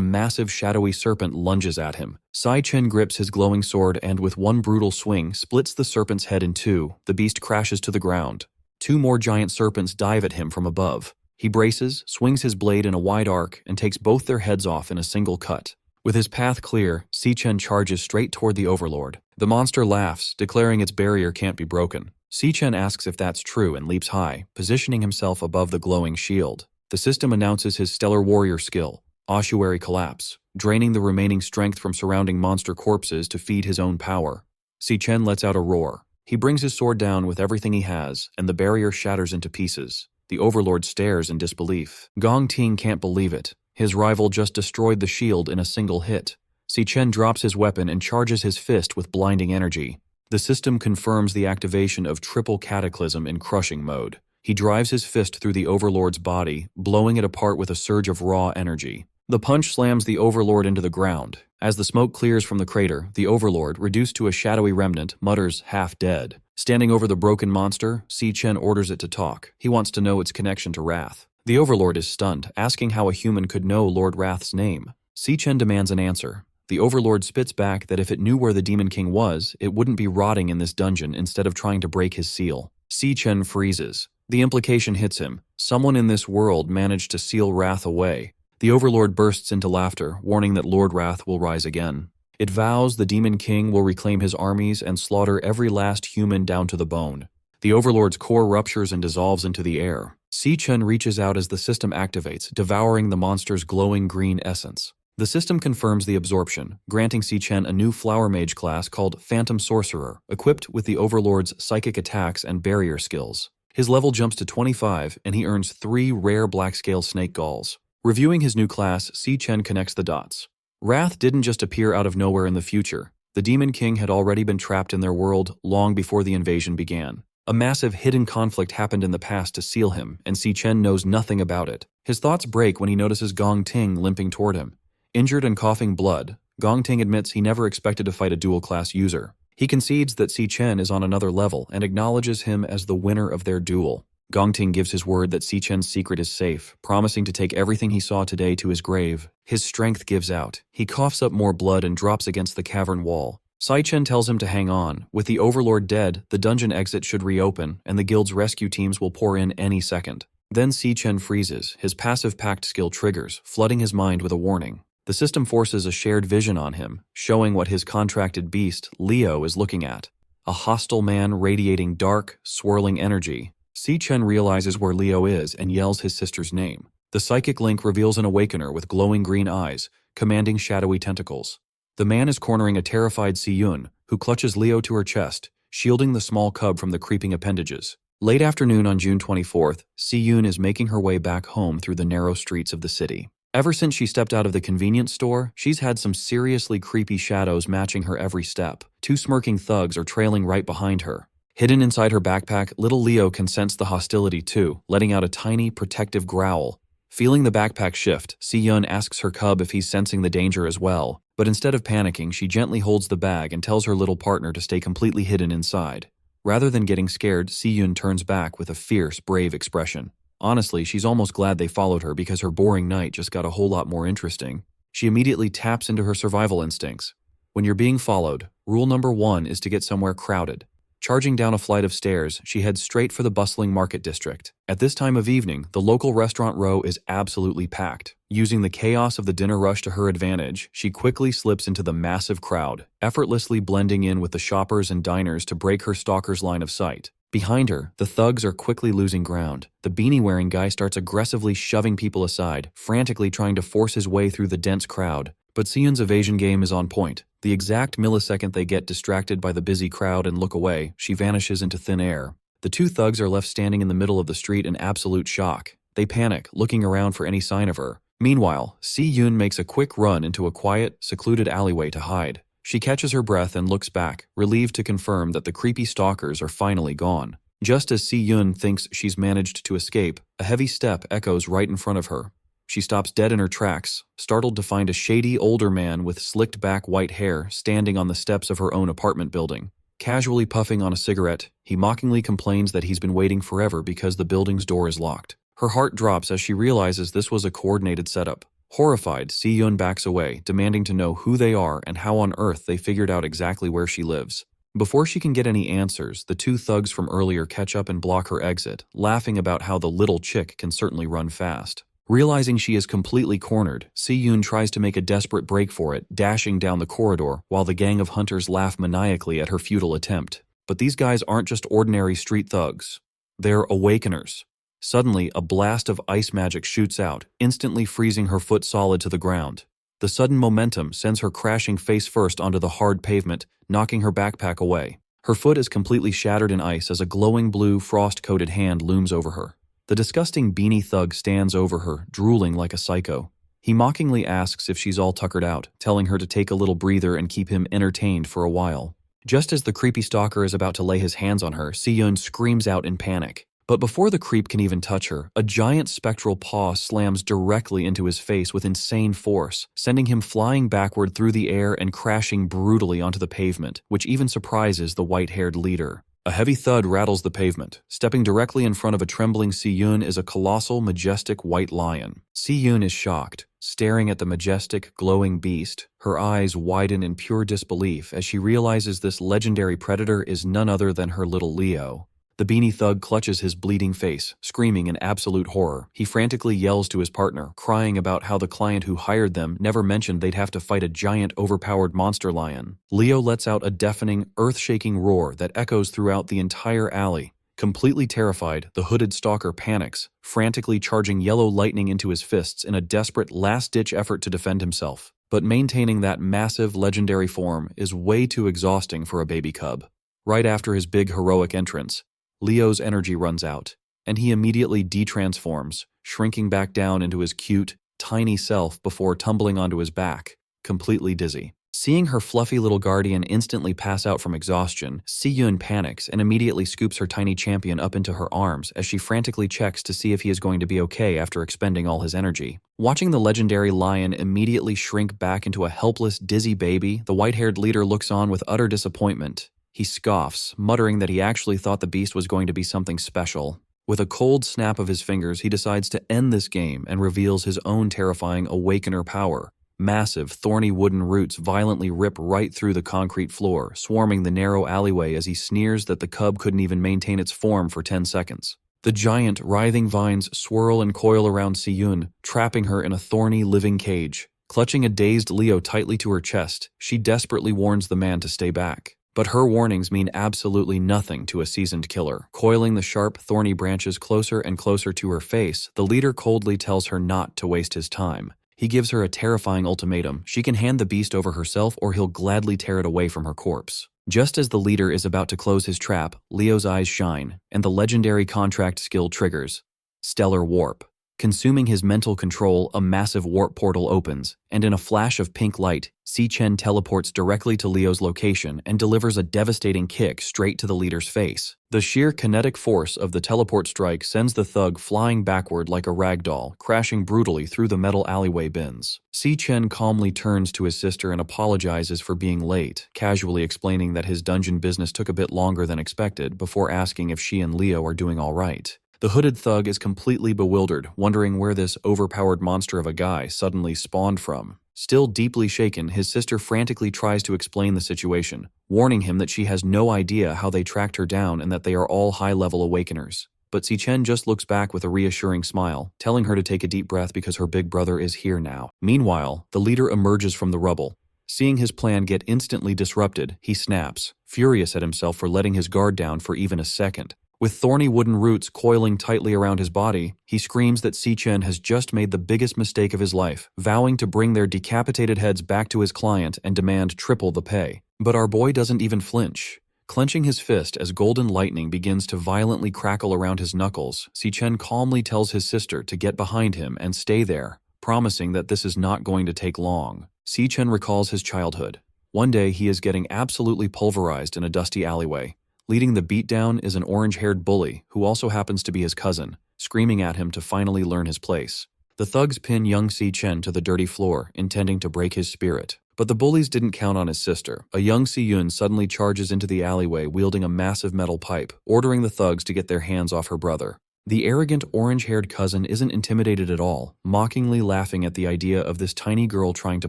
massive shadowy serpent lunges at him. Si Chen grips his glowing sword and with one brutal swing splits the serpent's head in two. The beast crashes to the ground. Two more giant serpents dive at him from above. He braces, swings his blade in a wide arc, and takes both their heads off in a single cut. With his path clear, Si Chen charges straight toward the Overlord. The monster laughs, declaring its barrier can't be broken. Si Chen asks if that's true and leaps high, positioning himself above the glowing shield. The system announces his stellar warrior skill, Ossuary Collapse, draining the remaining strength from surrounding monster corpses to feed his own power. Si Chen lets out a roar. He brings his sword down with everything he has, and the barrier shatters into pieces. The Overlord stares in disbelief. Gong Ting can't believe it. His rival just destroyed the shield in a single hit. Si Chen drops his weapon and charges his fist with blinding energy. The system confirms the activation of Triple Cataclysm in crushing mode. He drives his fist through the Overlord's body, blowing it apart with a surge of raw energy. The punch slams the Overlord into the ground. As the smoke clears from the crater, the Overlord, reduced to a shadowy remnant, mutters, half dead. Standing over the broken monster, Si Chen orders it to talk. He wants to know its connection to Wrath. The Overlord is stunned, asking how a human could know Lord Wrath's name. Si Chen demands an answer. The Overlord spits back that if it knew where the Demon King was, it wouldn't be rotting in this dungeon instead of trying to break his seal. Si Chen freezes. The implication hits him. Someone in this world managed to seal Wrath away. The Overlord bursts into laughter, warning that Lord Wrath will rise again. It vows the Demon King will reclaim his armies and slaughter every last human down to the bone. The Overlord's core ruptures and dissolves into the air. Si Chen reaches out as the system activates, devouring the monster's glowing green essence. The system confirms the absorption, granting Si Chen a new Flower Mage class called Phantom Sorcerer, equipped with the Overlord's psychic attacks and barrier skills. His level jumps to 25, and he earns 3 rare black-scale snake galls. Reviewing his new class, Si Chen connects the dots. Wrath didn't just appear out of nowhere in the future. The Demon King had already been trapped in their world long before the invasion began. A massive hidden conflict happened in the past to seal him, and Si Chen knows nothing about it. His thoughts break when he notices Gong Ting limping toward him. Injured and coughing blood, Gong Ting admits he never expected to fight a dual-class user. He concedes that Si Chen is on another level and acknowledges him as the winner of their duel. Gong Ting gives his word that Si Chen's secret is safe, promising to take everything he saw today to his grave. His strength gives out. He coughs up more blood and drops against the cavern wall. Si Chen tells him to hang on. With the Overlord dead, the dungeon exit should reopen, and the guild's rescue teams will pour in any second. Then Si Chen freezes. His passive pact skill triggers, flooding his mind with a warning. The system forces a shared vision on him, showing what his contracted beast, Leo, is looking at. A hostile man radiating dark, swirling energy. Si Chen realizes where Leo is and yells his sister's name. The psychic link reveals an awakener with glowing green eyes, commanding shadowy tentacles. The man is cornering a terrified Si Yun, who clutches Leo to her chest, shielding the small cub from the creeping appendages. Late afternoon on June 24th, Si-yoon is making her way back home through the narrow streets of the city. Ever since she stepped out of the convenience store, she's had some seriously creepy shadows matching her every step. Two smirking thugs are trailing right behind her. Hidden inside her backpack, little Leo can sense the hostility too, letting out a tiny, protective growl. Feeling the backpack shift, Si-yoon asks her cub if he's sensing the danger as well. But instead of panicking, she gently holds the bag and tells her little partner to stay completely hidden inside. Rather than getting scared, Si-yoon turns back with a fierce, brave expression. Honestly, she's almost glad they followed her because her boring night just got a whole lot more interesting. She immediately taps into her survival instincts. When you're being followed, rule number 1 is to get somewhere crowded. Charging down a flight of stairs, she heads straight for the bustling market district. At this time of evening, the local restaurant row is absolutely packed. Using the chaos of the dinner rush to her advantage, she quickly slips into the massive crowd, effortlessly blending in with the shoppers and diners to break her stalker's line of sight. Behind her, the thugs are quickly losing ground. The beanie-wearing guy starts aggressively shoving people aside, frantically trying to force his way through the dense crowd. But Si-yoon's evasion game is on point. The exact millisecond they get distracted by the busy crowd and look away, she vanishes into thin air. The two thugs are left standing in the middle of the street in absolute shock. They panic, looking around for any sign of her. Meanwhile, Si-yoon makes a quick run into a quiet, secluded alleyway to hide. She catches her breath and looks back, relieved to confirm that the creepy stalkers are finally gone. Just as Si-yoon thinks she's managed to escape, a heavy step echoes right in front of her. She stops dead in her tracks, startled to find a shady older man with slicked back white hair standing on the steps of her own apartment building. Casually puffing on a cigarette, he mockingly complains that he's been waiting forever because the building's door is locked. Her heart drops as she realizes this was a coordinated setup. Horrified, Si-yoon backs away, demanding to know who they are and how on earth they figured out exactly where she lives. Before she can get any answers, the two thugs from earlier catch up and block her exit, laughing about how the little chick can certainly run fast. Realizing she is completely cornered, Si-yoon tries to make a desperate break for it, dashing down the corridor, while the gang of hunters laugh maniacally at her futile attempt. But these guys aren't just ordinary street thugs. They're awakeners. Suddenly, a blast of ice magic shoots out, instantly freezing her foot solid to the ground. The sudden momentum sends her crashing face first onto the hard pavement, knocking her backpack away. Her foot is completely shattered in ice as a glowing blue, frost-coated hand looms over her. The disgusting beanie thug stands over her, drooling like a psycho. He mockingly asks if she's all tuckered out, telling her to take a little breather and keep him entertained for a while. Just as the creepy stalker is about to lay his hands on her, Si-yoon screams out in panic. But before the creep can even touch her, a giant spectral paw slams directly into his face with insane force, sending him flying backward through the air and crashing brutally onto the pavement, which even surprises the white-haired leader. A heavy thud rattles the pavement. Stepping directly in front of a trembling Si-yoon is a colossal, majestic white lion. Si-yoon is shocked, staring at the majestic, glowing beast. Her eyes widen in pure disbelief as she realizes this legendary predator is none other than her little Leo. The beanie thug clutches his bleeding face, screaming in absolute horror. He frantically yells to his partner, crying about how the client who hired them never mentioned they'd have to fight a giant, overpowered monster lion. Leo lets out a deafening, earth-shaking roar that echoes throughout the entire alley. Completely terrified, the hooded stalker panics, frantically charging yellow lightning into his fists in a desperate, last-ditch effort to defend himself. But maintaining that massive, legendary form is way too exhausting for a baby cub. Right after his big, heroic entrance, Leo's energy runs out, and he immediately de-transforms, shrinking back down into his cute, tiny self before tumbling onto his back, completely dizzy. Seeing her fluffy little guardian instantly pass out from exhaustion, Si-yoon panics and immediately scoops her tiny champion up into her arms as she frantically checks to see if he is going to be okay after expending all his energy. Watching the legendary lion immediately shrink back into a helpless, dizzy baby, the white-haired leader looks on with utter disappointment. He scoffs, muttering that he actually thought the beast was going to be something special. With a cold snap of his fingers, he decides to end this game and reveals his own terrifying awakener power. Massive, thorny wooden roots violently rip right through the concrete floor, swarming the narrow alleyway as he sneers that the cub couldn't even maintain its form for 10 seconds. The giant, writhing vines swirl and coil around Si-yoon, trapping her in a thorny, living cage. Clutching a dazed Leo tightly to her chest, she desperately warns the man to stay back. But her warnings mean absolutely nothing to a seasoned killer. Coiling the sharp, thorny branches closer and closer to her face, the leader coldly tells her not to waste his time. He gives her a terrifying ultimatum. She can hand the beast over herself or he'll gladly tear it away from her corpse. Just as the leader is about to close his trap, Leo's eyes shine, and the legendary contract skill triggers. Stellar Warp. Consuming his mental control, a massive warp portal opens, and in a flash of pink light, Si-Chen teleports directly to Leo's location and delivers a devastating kick straight to the leader's face. The sheer kinetic force of the teleport strike sends the thug flying backward like a ragdoll, crashing brutally through the metal alleyway bins. Si-Chen calmly turns to his sister and apologizes for being late, casually explaining that his dungeon business took a bit longer than expected before asking if she and Leo are doing all right. The hooded thug is completely bewildered, wondering where this overpowered monster of a guy suddenly spawned from. Still deeply shaken, his sister frantically tries to explain the situation, warning him that she has no idea how they tracked her down and that they are all high-level awakeners. But Si-Chen just looks back with a reassuring smile, telling her to take a deep breath because her big brother is here now. Meanwhile, the leader emerges from the rubble. Seeing his plan get instantly disrupted, he snaps, furious at himself for letting his guard down for even a second. With thorny wooden roots coiling tightly around his body, he screams that Si-Chen has just made the biggest mistake of his life, vowing to bring their decapitated heads back to his client and demand triple the pay. But our boy doesn't even flinch. Clenching his fist as golden lightning begins to violently crackle around his knuckles, Si-Chen calmly tells his sister to get behind him and stay there, promising that this is not going to take long. Si-Chen recalls his childhood. One day he is getting absolutely pulverized in a dusty alleyway. Leading the beatdown is an orange-haired bully who also happens to be his cousin, screaming at him to finally learn his place. The thugs pin young Si-Chen to the dirty floor, intending to break his spirit. But the bullies didn't count on his sister. A young Si-Yun suddenly charges into the alleyway wielding a massive metal pipe, ordering the thugs to get their hands off her brother. The arrogant orange-haired cousin isn't intimidated at all, mockingly laughing at the idea of this tiny girl trying to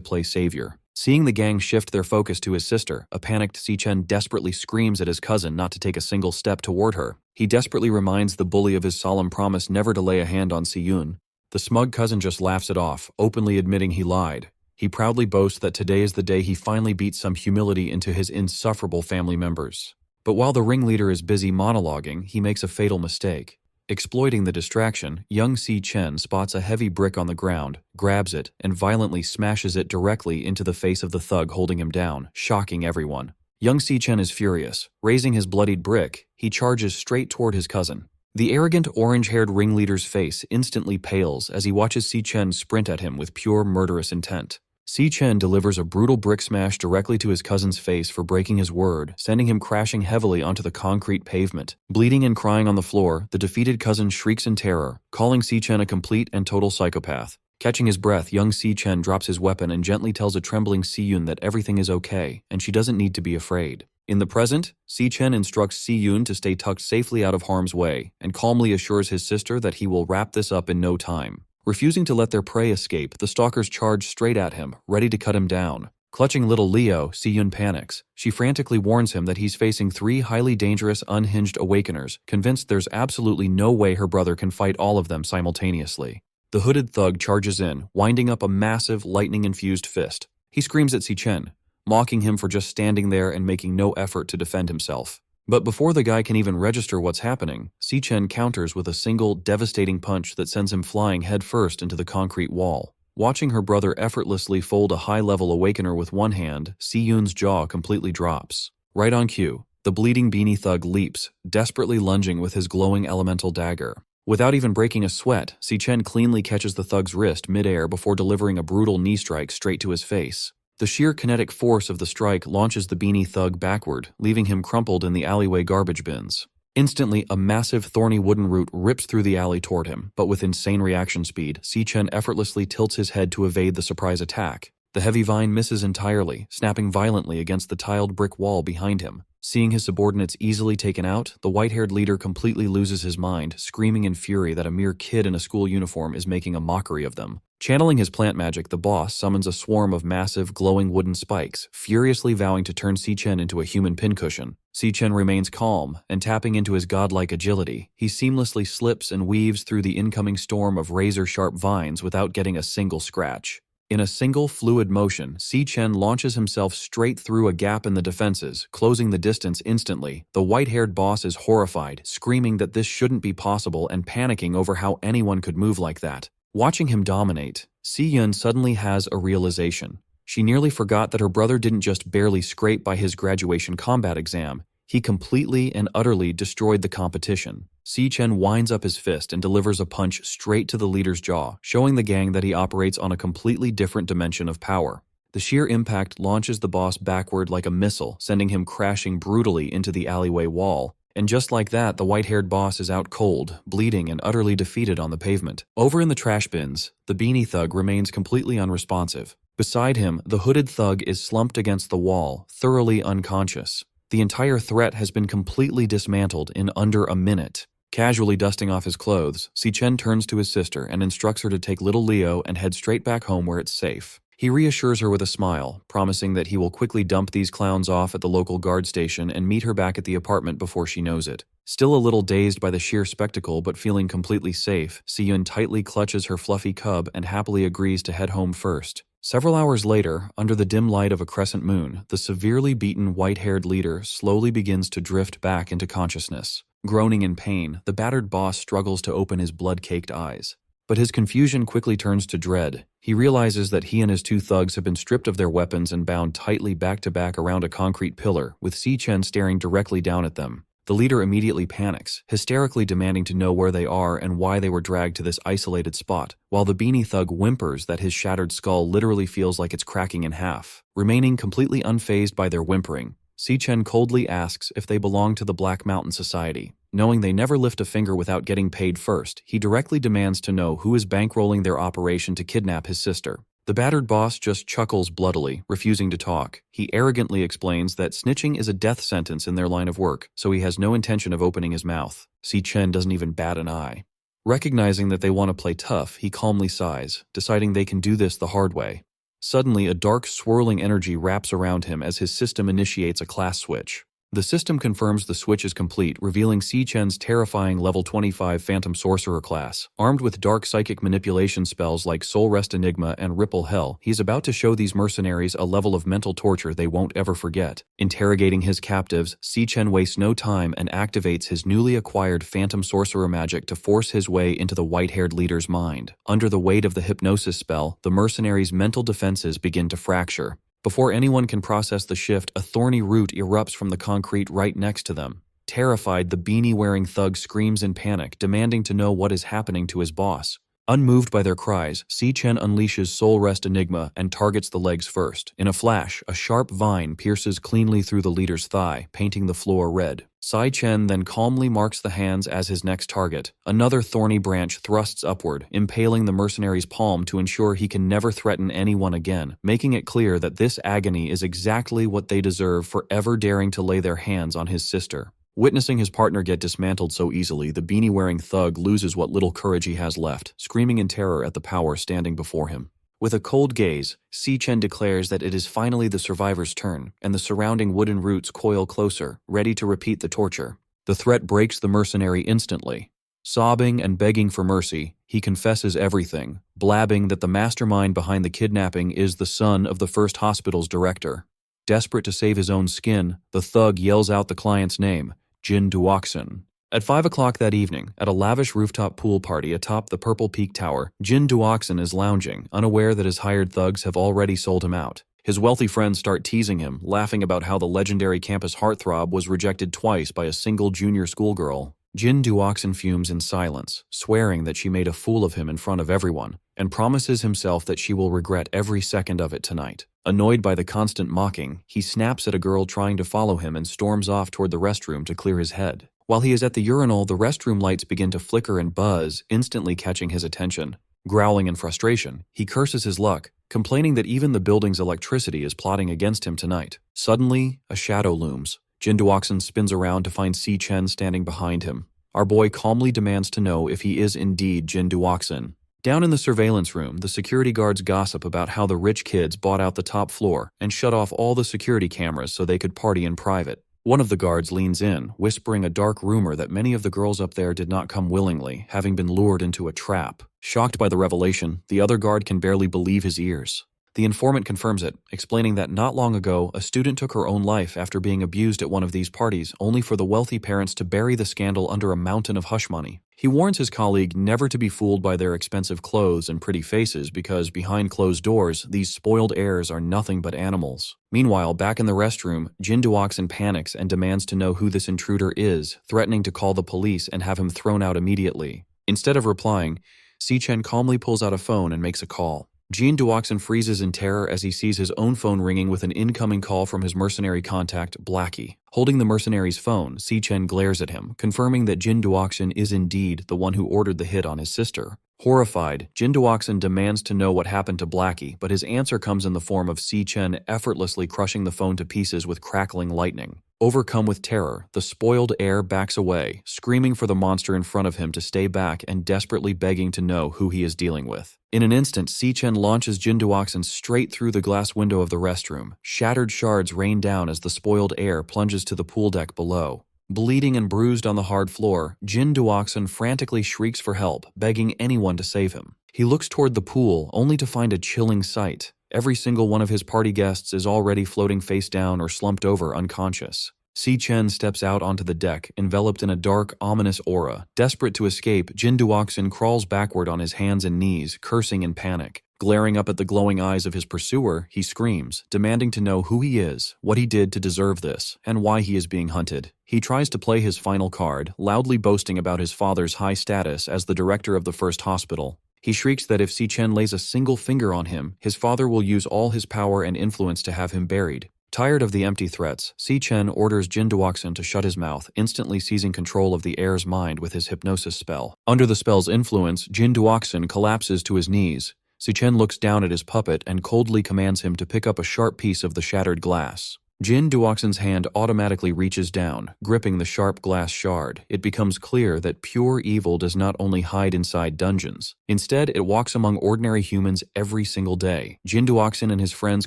play savior. Seeing the gang shift their focus to his sister, a panicked Si-Chen desperately screams at his cousin not to take a single step toward her. He desperately reminds the bully of his solemn promise never to lay a hand on Si-Yun. The smug cousin just laughs it off, openly admitting he lied. He proudly boasts that today is the day he finally beats some humility into his insufferable family members. But while the ringleader is busy monologuing, he makes a fatal mistake. Exploiting the distraction, young Si-Chen spots a heavy brick on the ground, grabs it, and violently smashes it directly into the face of the thug holding him down, shocking everyone. Young Si-Chen is furious. Raising his bloodied brick, he charges straight toward his cousin. The arrogant orange-haired ringleader's face instantly pales as he watches Si-Chen sprint at him with pure murderous intent. Si-Chen delivers a brutal brick smash directly to his cousin's face for breaking his word, sending him crashing heavily onto the concrete pavement. Bleeding and crying on the floor, the defeated cousin shrieks in terror, calling Si-Chen a complete and total psychopath. Catching his breath, young Si-Chen drops his weapon and gently tells a trembling Si-Yun that everything is okay, and she doesn't need to be afraid. In the present, Si-Chen instructs Si-Yun to stay tucked safely out of harm's way, and calmly assures his sister that he will wrap this up in no time. Refusing to let their prey escape, the stalkers charge straight at him, ready to cut him down. Clutching little Leo, Si-Yun panics. She frantically warns him that he's facing 3 highly dangerous, unhinged awakeners, convinced there's absolutely no way her brother can fight all of them simultaneously. The hooded thug charges in, winding up a massive, lightning-infused fist. He screams at Si-Chen, mocking him for just standing there and making no effort to defend himself. But before the guy can even register what's happening, Si-Chen counters with a single, devastating punch that sends him flying headfirst into the concrete wall. Watching her brother effortlessly fold a high-level awakener with one hand, Si-Yun's jaw completely drops. Right on cue, the bleeding beanie thug leaps, desperately lunging with his glowing elemental dagger. Without even breaking a sweat, Si-Chen cleanly catches the thug's wrist mid-air before delivering a brutal knee strike straight to his face. The sheer kinetic force of the strike launches the beanie thug backward, leaving him crumpled in the alleyway garbage bins. Instantly, a massive thorny wooden root rips through the alley toward him, but with insane reaction speed, Si-Chen effortlessly tilts his head to evade the surprise attack. The heavy vine misses entirely, snapping violently against the tiled brick wall behind him. Seeing his subordinates easily taken out, the white-haired leader completely loses his mind, screaming in fury that a mere kid in a school uniform is making a mockery of them. Channeling his plant magic, the boss summons a swarm of massive, glowing wooden spikes, furiously vowing to turn Si-Chen into a human pincushion. Si-Chen remains calm, and tapping into his godlike agility, he seamlessly slips and weaves through the incoming storm of razor-sharp vines without getting a single scratch. In a single fluid motion, Si-Chen launches himself straight through a gap in the defenses, closing the distance instantly. The white-haired boss is horrified, screaming that this shouldn't be possible and panicking over how anyone could move like that. Watching him dominate, Si-Yun suddenly has a realization. She nearly forgot that her brother didn't just barely scrape by his graduation combat exam, he completely and utterly destroyed the competition. Si Chen winds up his fist and delivers a punch straight to the leader's jaw, showing the gang that he operates on a completely different dimension of power. The sheer impact launches the boss backward like a missile, sending him crashing brutally into the alleyway wall. And just like that, the white-haired boss is out cold, bleeding and utterly defeated on the pavement. Over in the trash bins, the beanie thug remains completely unresponsive. Beside him, the hooded thug is slumped against the wall, thoroughly unconscious. The entire threat has been completely dismantled in under a minute. Casually dusting off his clothes, Si Chen turns to his sister and instructs her to take little Leo and head straight back home where it's safe. He reassures her with a smile, promising that he will quickly dump these clowns off at the local guard station and meet her back at the apartment before she knows it. Still a little dazed by the sheer spectacle but feeling completely safe, Si-yun tightly clutches her fluffy cub and happily agrees to head home first. Several hours later, under the dim light of a crescent moon, the severely beaten white-haired leader slowly begins to drift back into consciousness. Groaning in pain, the battered boss struggles to open his blood-caked eyes. But his confusion quickly turns to dread. He realizes that he and his two thugs have been stripped of their weapons and bound tightly back-to-back around a concrete pillar, with Si Chen staring directly down at them. The leader immediately panics, hysterically demanding to know where they are and why they were dragged to this isolated spot, while the beanie thug whimpers that his shattered skull literally feels like it's cracking in half. Remaining completely unfazed by their whimpering, Si Chen coldly asks if they belong to the Black Mountain Society. Knowing they never lift a finger without getting paid first, he directly demands to know who is bankrolling their operation to kidnap his sister. The battered boss just chuckles bloodily, refusing to talk. He arrogantly explains that snitching is a death sentence in their line of work, so he has no intention of opening his mouth. Si Chen doesn't even bat an eye. Recognizing that they want to play tough, he calmly sighs, deciding they can do this the hard way. Suddenly, a dark, swirling energy wraps around him as his system initiates a class switch. The system confirms the switch is complete, revealing Si Chen's terrifying level 25 Phantom Sorcerer class. Armed with dark psychic manipulation spells like Soul Rest Enigma and Ripple Hell, he's about to show these mercenaries a level of mental torture they won't ever forget. Interrogating his captives, Si Chen wastes no time and activates his newly acquired Phantom Sorcerer magic to force his way into the white-haired leader's mind. Under the weight of the hypnosis spell, the mercenaries' mental defenses begin to fracture. Before anyone can process the shift, a thorny root erupts from the concrete right next to them. Terrified, the beanie-wearing thug screams in panic, demanding to know what is happening to his boss. Unmoved by their cries, Si Chen unleashes Soul Rest Enigma and targets the legs first. In a flash, a sharp vine pierces cleanly through the leader's thigh, painting the floor red. Si Chen then calmly marks the hands as his next target. Another thorny branch thrusts upward, impaling the mercenary's palm to ensure he can never threaten anyone again, making it clear that this agony is exactly what they deserve for ever daring to lay their hands on his sister. Witnessing his partner get dismantled so easily, the beanie-wearing thug loses what little courage he has left, screaming in terror at the power standing before him. With a cold gaze, Si Chen declares that it is finally the survivor's turn, and the surrounding wooden roots coil closer, ready to repeat the torture. The threat breaks the mercenary instantly. Sobbing and begging for mercy, he confesses everything, blabbing that the mastermind behind the kidnapping is the son of the first hospital's director. Desperate to save his own skin, the thug yells out the client's name, Jin Duoxin. At 5 o'clock that evening, at a lavish rooftop pool party atop the Purple Peak Tower, Jin Duoxin is lounging, unaware that his hired thugs have already sold him out. His wealthy friends start teasing him, laughing about how the legendary campus heartthrob was rejected twice by a single junior schoolgirl. Jin Duoxin fumes in silence, swearing that she made a fool of him in front of everyone, and promises himself that she will regret every second of it tonight. Annoyed by the constant mocking, he snaps at a girl trying to follow him and storms off toward the restroom to clear his head. While he is at the urinal, the restroom lights begin to flicker and buzz, instantly catching his attention. Growling in frustration, he curses his luck, complaining that even the building's electricity is plotting against him tonight. Suddenly, a shadow looms. Jin Duoxin spins around to find Si Chen standing behind him. Our boy calmly demands to know if he is indeed Jin Duoxin. Down in the surveillance room, the security guards gossip about how the rich kids bought out the top floor and shut off all the security cameras so they could party in private. One of the guards leans in, whispering a dark rumor that many of the girls up there did not come willingly, having been lured into a trap. Shocked by the revelation, the other guard can barely believe his ears. The informant confirms it, explaining that not long ago, a student took her own life after being abused at one of these parties, only for the wealthy parents to bury the scandal under a mountain of hush money. He warns his colleague never to be fooled by their expensive clothes and pretty faces because behind closed doors, these spoiled heirs are nothing but animals. Meanwhile, back in the restroom, Jin Duoxin panics and demands to know who this intruder is, threatening to call the police and have him thrown out immediately. Instead of replying, Si Chen calmly pulls out a phone and makes a call. Jin Duoxin freezes in terror as he sees his own phone ringing with an incoming call from his mercenary contact, Blackie. Holding the mercenary's phone, Si Chen glares at him, confirming that Jin Duoxin is indeed the one who ordered the hit on his sister. Horrified, Jin Duoxin demands to know what happened to Blackie, but his answer comes in the form of Si Chen effortlessly crushing the phone to pieces with crackling lightning. Overcome with terror, the spoiled heir backs away, screaming for the monster in front of him to stay back and desperately begging to know who he is dealing with. In an instant, Si Chen launches Jin Duoxin straight through the glass window of the restroom. Shattered shards rain down as the spoiled heir plunges to the pool deck below. Bleeding and bruised on the hard floor, Jin Duoxin frantically shrieks for help, begging anyone to save him. He looks toward the pool, only to find a chilling sight. Every single one of his party guests is already floating face down or slumped over unconscious. Si Chen steps out onto the deck, enveloped in a dark, ominous aura. Desperate to escape, Jin Duoxin crawls backward on his hands and knees, cursing in panic. Glaring up at the glowing eyes of his pursuer, he screams, demanding to know who he is, what he did to deserve this, and why he is being hunted. He tries to play his final card, loudly boasting about his father's high status as the director of the first hospital. He shrieks that if Si Chen lays a single finger on him, his father will use all his power and influence to have him buried. Tired of the empty threats, Si Chen orders Jin Duoxin to shut his mouth, instantly seizing control of the heir's mind with his hypnosis spell. Under the spell's influence, Jin Duoxin collapses to his knees. Si Chen looks down at his puppet and coldly commands him to pick up a sharp piece of the shattered glass. Jin Duoxin's hand automatically reaches down, gripping the sharp glass shard. It becomes clear that pure evil does not only hide inside dungeons. Instead, it walks among ordinary humans every single day. Jin Duoxin and his friends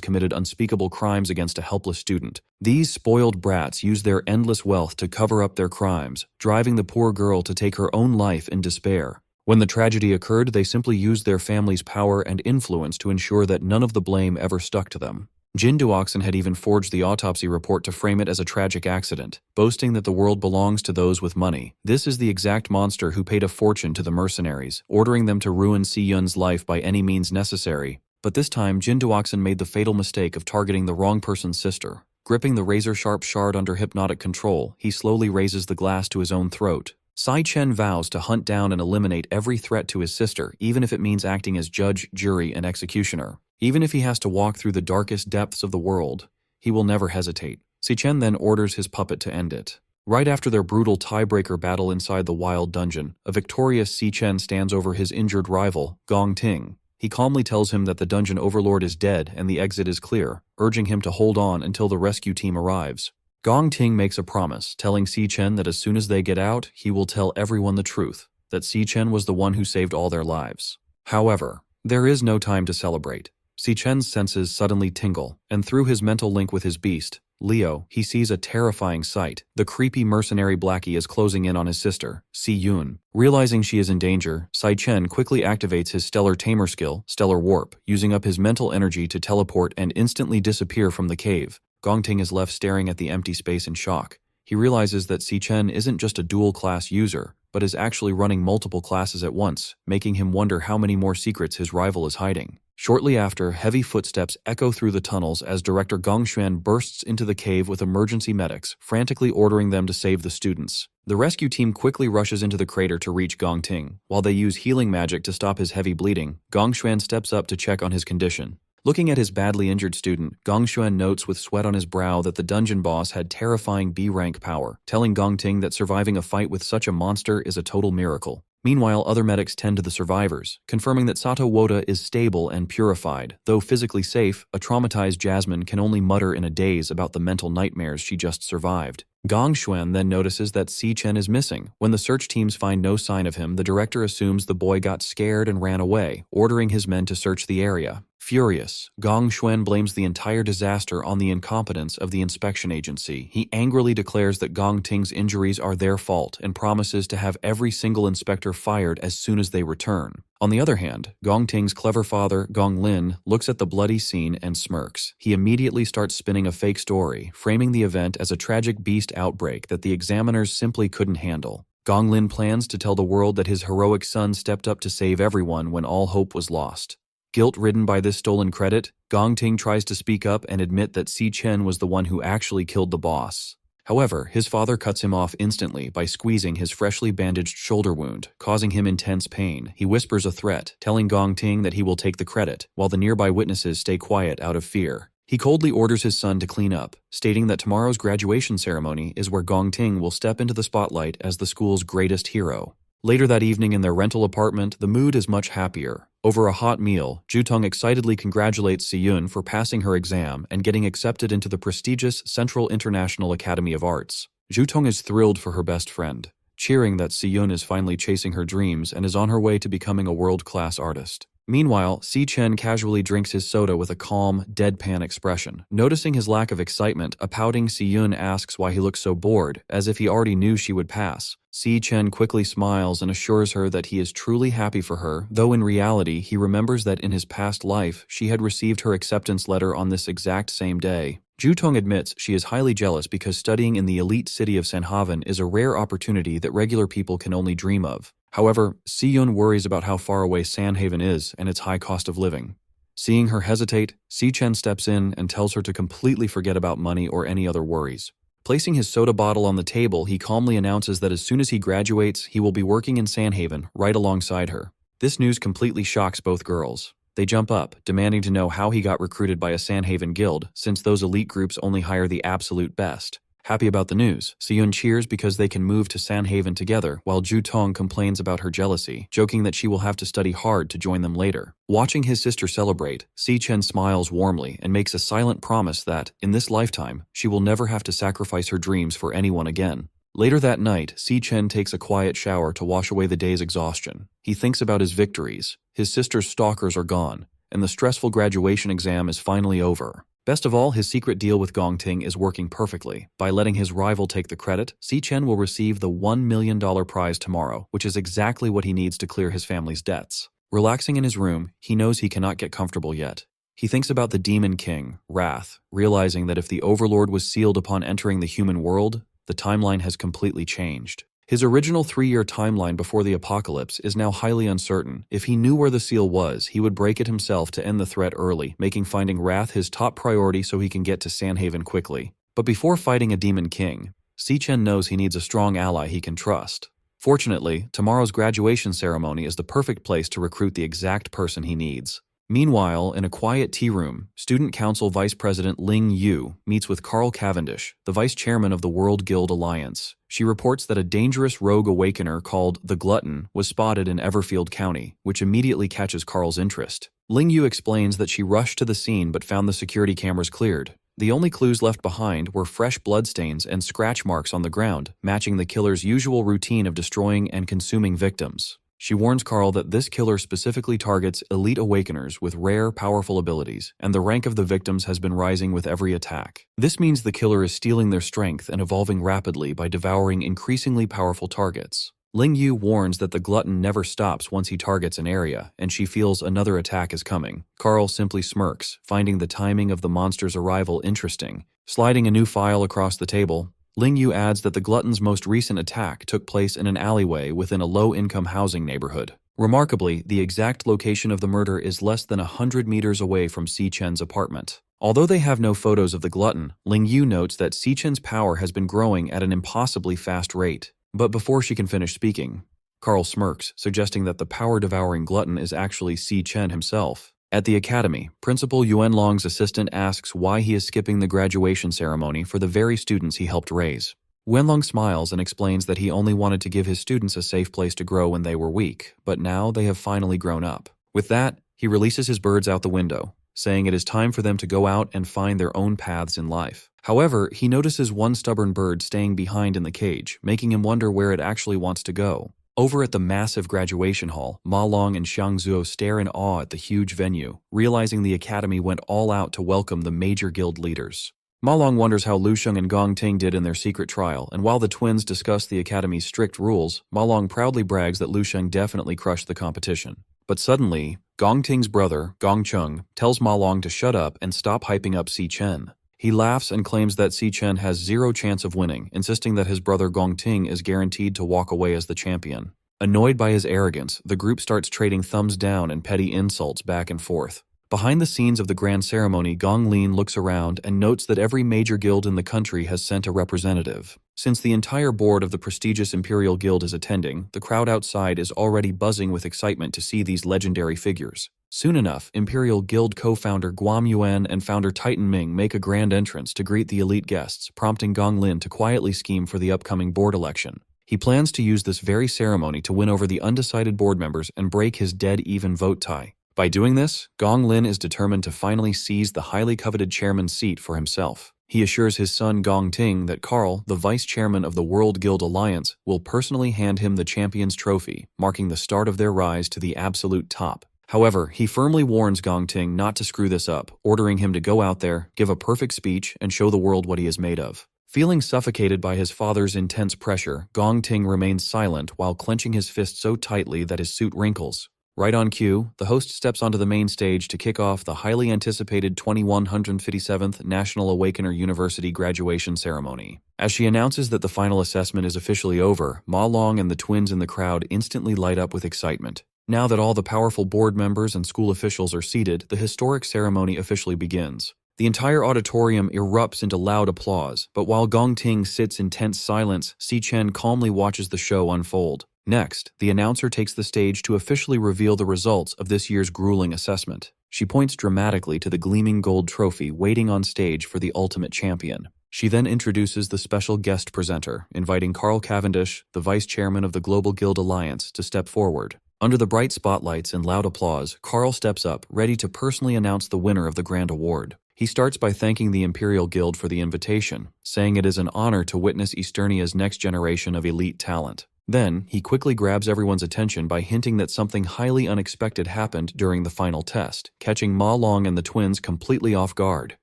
committed unspeakable crimes against a helpless student. These spoiled brats use their endless wealth to cover up their crimes, driving the poor girl to take her own life in despair. When the tragedy occurred, they simply used their family's power and influence to ensure that none of the blame ever stuck to them. Jin Duoxin had even forged the autopsy report to frame it as a tragic accident, boasting that the world belongs to those with money. This is the exact monster who paid a fortune to the mercenaries, ordering them to ruin Si Yun's life by any means necessary. But this time, Jin Duoxin made the fatal mistake of targeting the wrong person's sister. Gripping the razor-sharp shard under hypnotic control, he slowly raises the glass to his own throat. Si Chen vows to hunt down and eliminate every threat to his sister, even if it means acting as judge, jury, and executioner. Even if he has to walk through the darkest depths of the world, he will never hesitate. Si Chen then orders his puppet to end it. Right after their brutal tiebreaker battle inside the wild dungeon, a victorious Si Chen stands over his injured rival, Gong Ting. He calmly tells him that the dungeon overlord is dead and the exit is clear, urging him to hold on until the rescue team arrives. Gong Ting makes a promise, telling Si Chen that as soon as they get out, he will tell everyone the truth, that Si Chen was the one who saved all their lives. However, there is no time to celebrate. Si Chen's senses suddenly tingle, and through his mental link with his beast, Leo, he sees a terrifying sight. The creepy mercenary Blackie is closing in on his sister, Si Yun. Realizing she is in danger, Si Chen quickly activates his Stellar Tamer skill, Stellar Warp, using up his mental energy to teleport and instantly disappear from the cave. Gong Ting is left staring at the empty space in shock. He realizes that Si Chen isn't just a dual-class user, but is actually running multiple classes at once, making him wonder how many more secrets his rival is hiding. Shortly after, heavy footsteps echo through the tunnels as Director Gong Xuan bursts into the cave with emergency medics, frantically ordering them to save the students. The rescue team quickly rushes into the crater to reach Gong Ting. While they use healing magic to stop his heavy bleeding, Gong Xuan steps up to check on his condition. Looking at his badly injured student, Gong Xuan notes with sweat on his brow that the dungeon boss had terrifying B-rank power, telling Gong Ting that surviving a fight with such a monster is a total miracle. Meanwhile, other medics tend to the survivors, confirming that Sato Woda is stable and purified. Though physically safe, a traumatized Jasmine can only mutter in a daze about the mental nightmares she just survived. Gong Xuan then notices that Si Chen is missing. When the search teams find no sign of him, the director assumes the boy got scared and ran away, ordering his men to search the area. Furious, Gong Xuan blames the entire disaster on the incompetence of the inspection agency. He angrily declares that Gong Ting's injuries are their fault and promises to have every single inspector fired as soon as they return. On the other hand, Gong Ting's clever father, Gong Lin, looks at the bloody scene and smirks. He immediately starts spinning a fake story, framing the event as a tragic beast outbreak that the examiners simply couldn't handle. Gong Lin plans to tell the world that his heroic son stepped up to save everyone when all hope was lost. Guilt-ridden by this stolen credit, Gong Ting tries to speak up and admit that Si Chen was the one who actually killed the boss. However, his father cuts him off instantly by squeezing his freshly bandaged shoulder wound, causing him intense pain. He whispers a threat, telling Gong Ting that he will take the credit, while the nearby witnesses stay quiet out of fear. He coldly orders his son to clean up, stating that tomorrow's graduation ceremony is where Gong Ting will step into the spotlight as the school's greatest hero. Later that evening in their rental apartment, the mood is much happier. Over a hot meal, Jutong excitedly congratulates Si-yun for passing her exam and getting accepted into the prestigious Central International Academy of Arts. Jutong is thrilled for her best friend, cheering that Si-yun is finally chasing her dreams and is on her way to becoming a world-class artist. Meanwhile, Si Chen casually drinks his soda with a calm, deadpan expression. Noticing his lack of excitement, a pouting Si-yun asks why he looks so bored, as if he already knew she would pass. Si Chen quickly smiles and assures her that he is truly happy for her, though in reality he remembers that in his past life she had received her acceptance letter on this exact same day. Jutong admits she is highly jealous because studying in the elite city of Sanhaven is a rare opportunity that regular people can only dream of. However, Si-yun worries about how far away Sanhaven is and its high cost of living. Seeing her hesitate, Si Chen steps in and tells her to completely forget about money or any other worries. Placing his soda bottle on the table, he calmly announces that as soon as he graduates, he will be working in Sanhaven right alongside her. This news completely shocks both girls. They jump up, demanding to know how he got recruited by a Sanhaven guild, since those elite groups only hire the absolute best. Happy about the news, Si-yun cheers because they can move to Sanhaven together, while Jutong complains about her jealousy, joking that she will have to study hard to join them later. Watching his sister celebrate, Si Chen smiles warmly and makes a silent promise that, in this lifetime, she will never have to sacrifice her dreams for anyone again. Later that night, Si Chen takes a quiet shower to wash away the day's exhaustion. He thinks about his victories. His sister's stalkers are gone, and the stressful graduation exam is finally over. Best of all, his secret deal with Gong Ting is working perfectly. By letting his rival take the credit, Si Chen will receive the $1 million prize tomorrow, which is exactly what he needs to clear his family's debts. Relaxing in his room, he knows he cannot get comfortable yet. He thinks about the Demon King, Wrath, realizing that if the Overlord was sealed upon entering the human world, the timeline has completely changed. His original 3-year timeline before the apocalypse is now highly uncertain. If he knew where the seal was, he would break it himself to end the threat early, making finding Wrath his top priority so he can get to Sanhaven quickly. But before fighting a Demon King, Si Chen knows he needs a strong ally he can trust. Fortunately, tomorrow's graduation ceremony is the perfect place to recruit the exact person he needs. Meanwhile, in a quiet tea room, Student Council Vice President Ling Yu meets with Carl Cavendish, the Vice Chairman of the World Guild Alliance. She reports that a dangerous rogue awakener called the Glutton was spotted in Everfield County, which immediately catches Carl's interest. Ling Yu explains that she rushed to the scene but found the security cameras cleared. The only clues left behind were fresh bloodstains and scratch marks on the ground, matching the killer's usual routine of destroying and consuming victims. She warns Carl that this killer specifically targets elite awakeners with rare, powerful abilities, and the rank of the victims has been rising with every attack. This means the killer is stealing their strength and evolving rapidly by devouring increasingly powerful targets. Ling Yu warns that the glutton never stops once he targets an area, and she feels another attack is coming. Carl simply smirks, finding the timing of the monster's arrival interesting. Sliding a new file across the table, Ling Yu adds that the glutton's most recent attack took place in an alleyway within a low-income housing neighborhood. Remarkably, the exact location of the murder is less than 100 meters away from Si Chen's apartment. Although they have no photos of the glutton, Ling Yu notes that Si Chen's power has been growing at an impossibly fast rate. But before she can finish speaking, Carl smirks, suggesting that the power-devouring glutton is actually Si Chen himself. At the academy, Principal Yuan Long's assistant asks why he is skipping the graduation ceremony for the very students he helped raise. Wenlong smiles and explains that he only wanted to give his students a safe place to grow when they were weak, but now they have finally grown up. With that, he releases his birds out the window, saying it is time for them to go out and find their own paths in life. However, he notices one stubborn bird staying behind in the cage, making him wonder where it actually wants to go. Over at the massive graduation hall, Ma Long and Xiang Zuo stare in awe at the huge venue, realizing the academy went all out to welcome the major guild leaders. Ma Long wonders how Lu Sheng and Gong Ting did in their secret trial, and while the twins discuss the academy's strict rules, Ma Long proudly brags that Lu Sheng definitely crushed the competition. But suddenly, Gong Ting's brother, Gong Chung, tells Ma Long to shut up and stop hyping up Si Chen. He laughs and claims that Si Chen has zero chance of winning, insisting that his brother Gong Ting is guaranteed to walk away as the champion. Annoyed by his arrogance, the group starts trading thumbs down and petty insults back and forth. Behind the scenes of the grand ceremony, Gong Lin looks around and notes that every major guild in the country has sent a representative. Since the entire board of the prestigious Imperial Guild is attending, the crowd outside is already buzzing with excitement to see these legendary figures. Soon enough, Imperial Guild co-founder Guam Yuan and founder Titan Ming make a grand entrance to greet the elite guests, prompting Gong Lin to quietly scheme for the upcoming board election. He plans to use this very ceremony to win over the undecided board members and break his dead-even vote tie. By doing this, Gong Lin is determined to finally seize the highly coveted chairman's seat for himself. He assures his son Gong Ting that Carl, the vice chairman of the World Guild Alliance, will personally hand him the champion's trophy, marking the start of their rise to the absolute top. However, he firmly warns Gong Ting not to screw this up, ordering him to go out there, give a perfect speech, and show the world what he is made of. Feeling suffocated by his father's intense pressure, Gong Ting remains silent while clenching his fist so tightly that his suit wrinkles. Right on cue, the host steps onto the main stage to kick off the highly anticipated 2157th National Awakener University graduation ceremony. As she announces that the final assessment is officially over, Ma Long and the twins in the crowd instantly light up with excitement. Now that all the powerful board members and school officials are seated, the historic ceremony officially begins. The entire auditorium erupts into loud applause, but while Gong Ting sits in tense silence, Si Chen calmly watches the show unfold. Next, the announcer takes the stage to officially reveal the results of this year's grueling assessment. She points dramatically to the gleaming gold trophy waiting on stage for the ultimate champion. She then introduces the special guest presenter, inviting Carl Cavendish, the vice chairman of the Global Guild Alliance, to step forward. Under the bright spotlights and loud applause, Carl steps up, ready to personally announce the winner of the grand award. He starts by thanking the Imperial Guild for the invitation, saying it is an honor to witness Easternia's next generation of elite talent. Then, he quickly grabs everyone's attention by hinting that something highly unexpected happened during the final test, catching Ma Long and the twins completely off guard.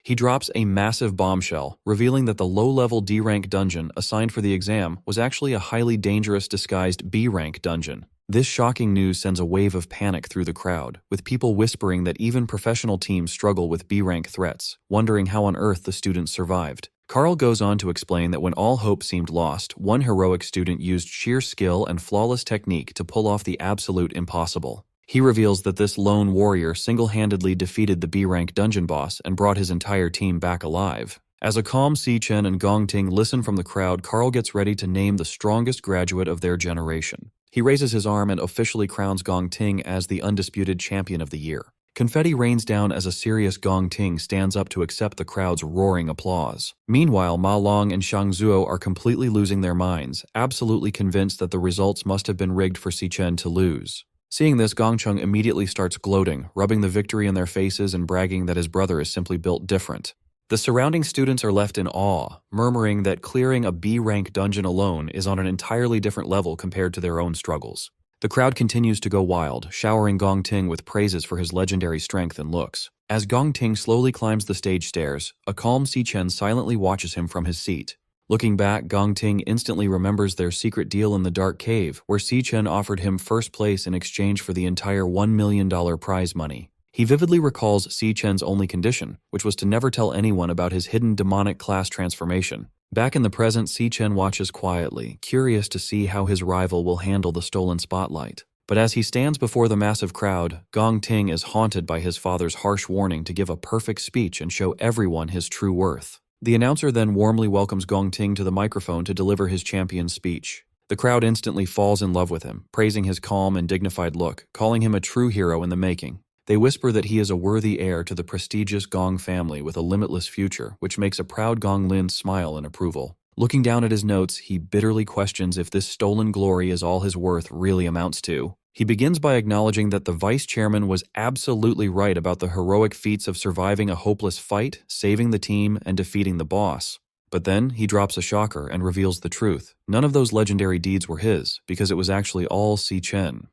He drops a massive bombshell, revealing that the low-level D-rank dungeon assigned for the exam was actually a highly dangerous disguised B-rank dungeon. This shocking news sends a wave of panic through the crowd, with people whispering that even professional teams struggle with B-rank threats, wondering how on earth the students survived. Carl goes on to explain that when all hope seemed lost, one heroic student used sheer skill and flawless technique to pull off the absolute impossible. He reveals that this lone warrior single-handedly defeated the B-rank dungeon boss and brought his entire team back alive. As a calm Si Chen and Gong Ting listen from the crowd, Carl gets ready to name the strongest graduate of their generation. He raises his arm and officially crowns Gong Ting as the undisputed champion of the year. Confetti rains down as a serious Gong Ting stands up to accept the crowd's roaring applause. Meanwhile, Ma Long and Xiang Zuo are completely losing their minds, absolutely convinced that the results must have been rigged for Si Chen to lose. Seeing this, Gong Chung immediately starts gloating, rubbing the victory in their faces and bragging that his brother is simply built different. The surrounding students are left in awe, murmuring that clearing a B-rank dungeon alone is on an entirely different level compared to their own struggles. The crowd continues to go wild, showering Gong Ting with praises for his legendary strength and looks. As Gong Ting slowly climbs the stage stairs, a calm Si Chen silently watches him from his seat. Looking back, Gong Ting instantly remembers their secret deal in the dark cave, where Si Chen offered him first place in exchange for the entire $1 million prize money. He vividly recalls Si Chen's only condition, which was to never tell anyone about his hidden demonic class transformation. Back in the present, Si Chen watches quietly, curious to see how his rival will handle the stolen spotlight. But as he stands before the massive crowd, Gong Ting is haunted by his father's harsh warning to give a perfect speech and show everyone his true worth. The announcer then warmly welcomes Gong Ting to the microphone to deliver his champion's speech. The crowd instantly falls in love with him, praising his calm and dignified look, calling him a true hero in the making. They whisper that he is a worthy heir to the prestigious Gong family with a limitless future, which makes a proud Gong Lin smile in approval. Looking down at his notes, he bitterly questions if this stolen glory is all his worth really amounts to. He begins by acknowledging that the vice chairman was absolutely right about the heroic feats of surviving a hopeless fight, saving the team, and defeating the boss. But then he drops a shocker and reveals the truth. None of those legendary deeds were his, because it was actually all Si Chen.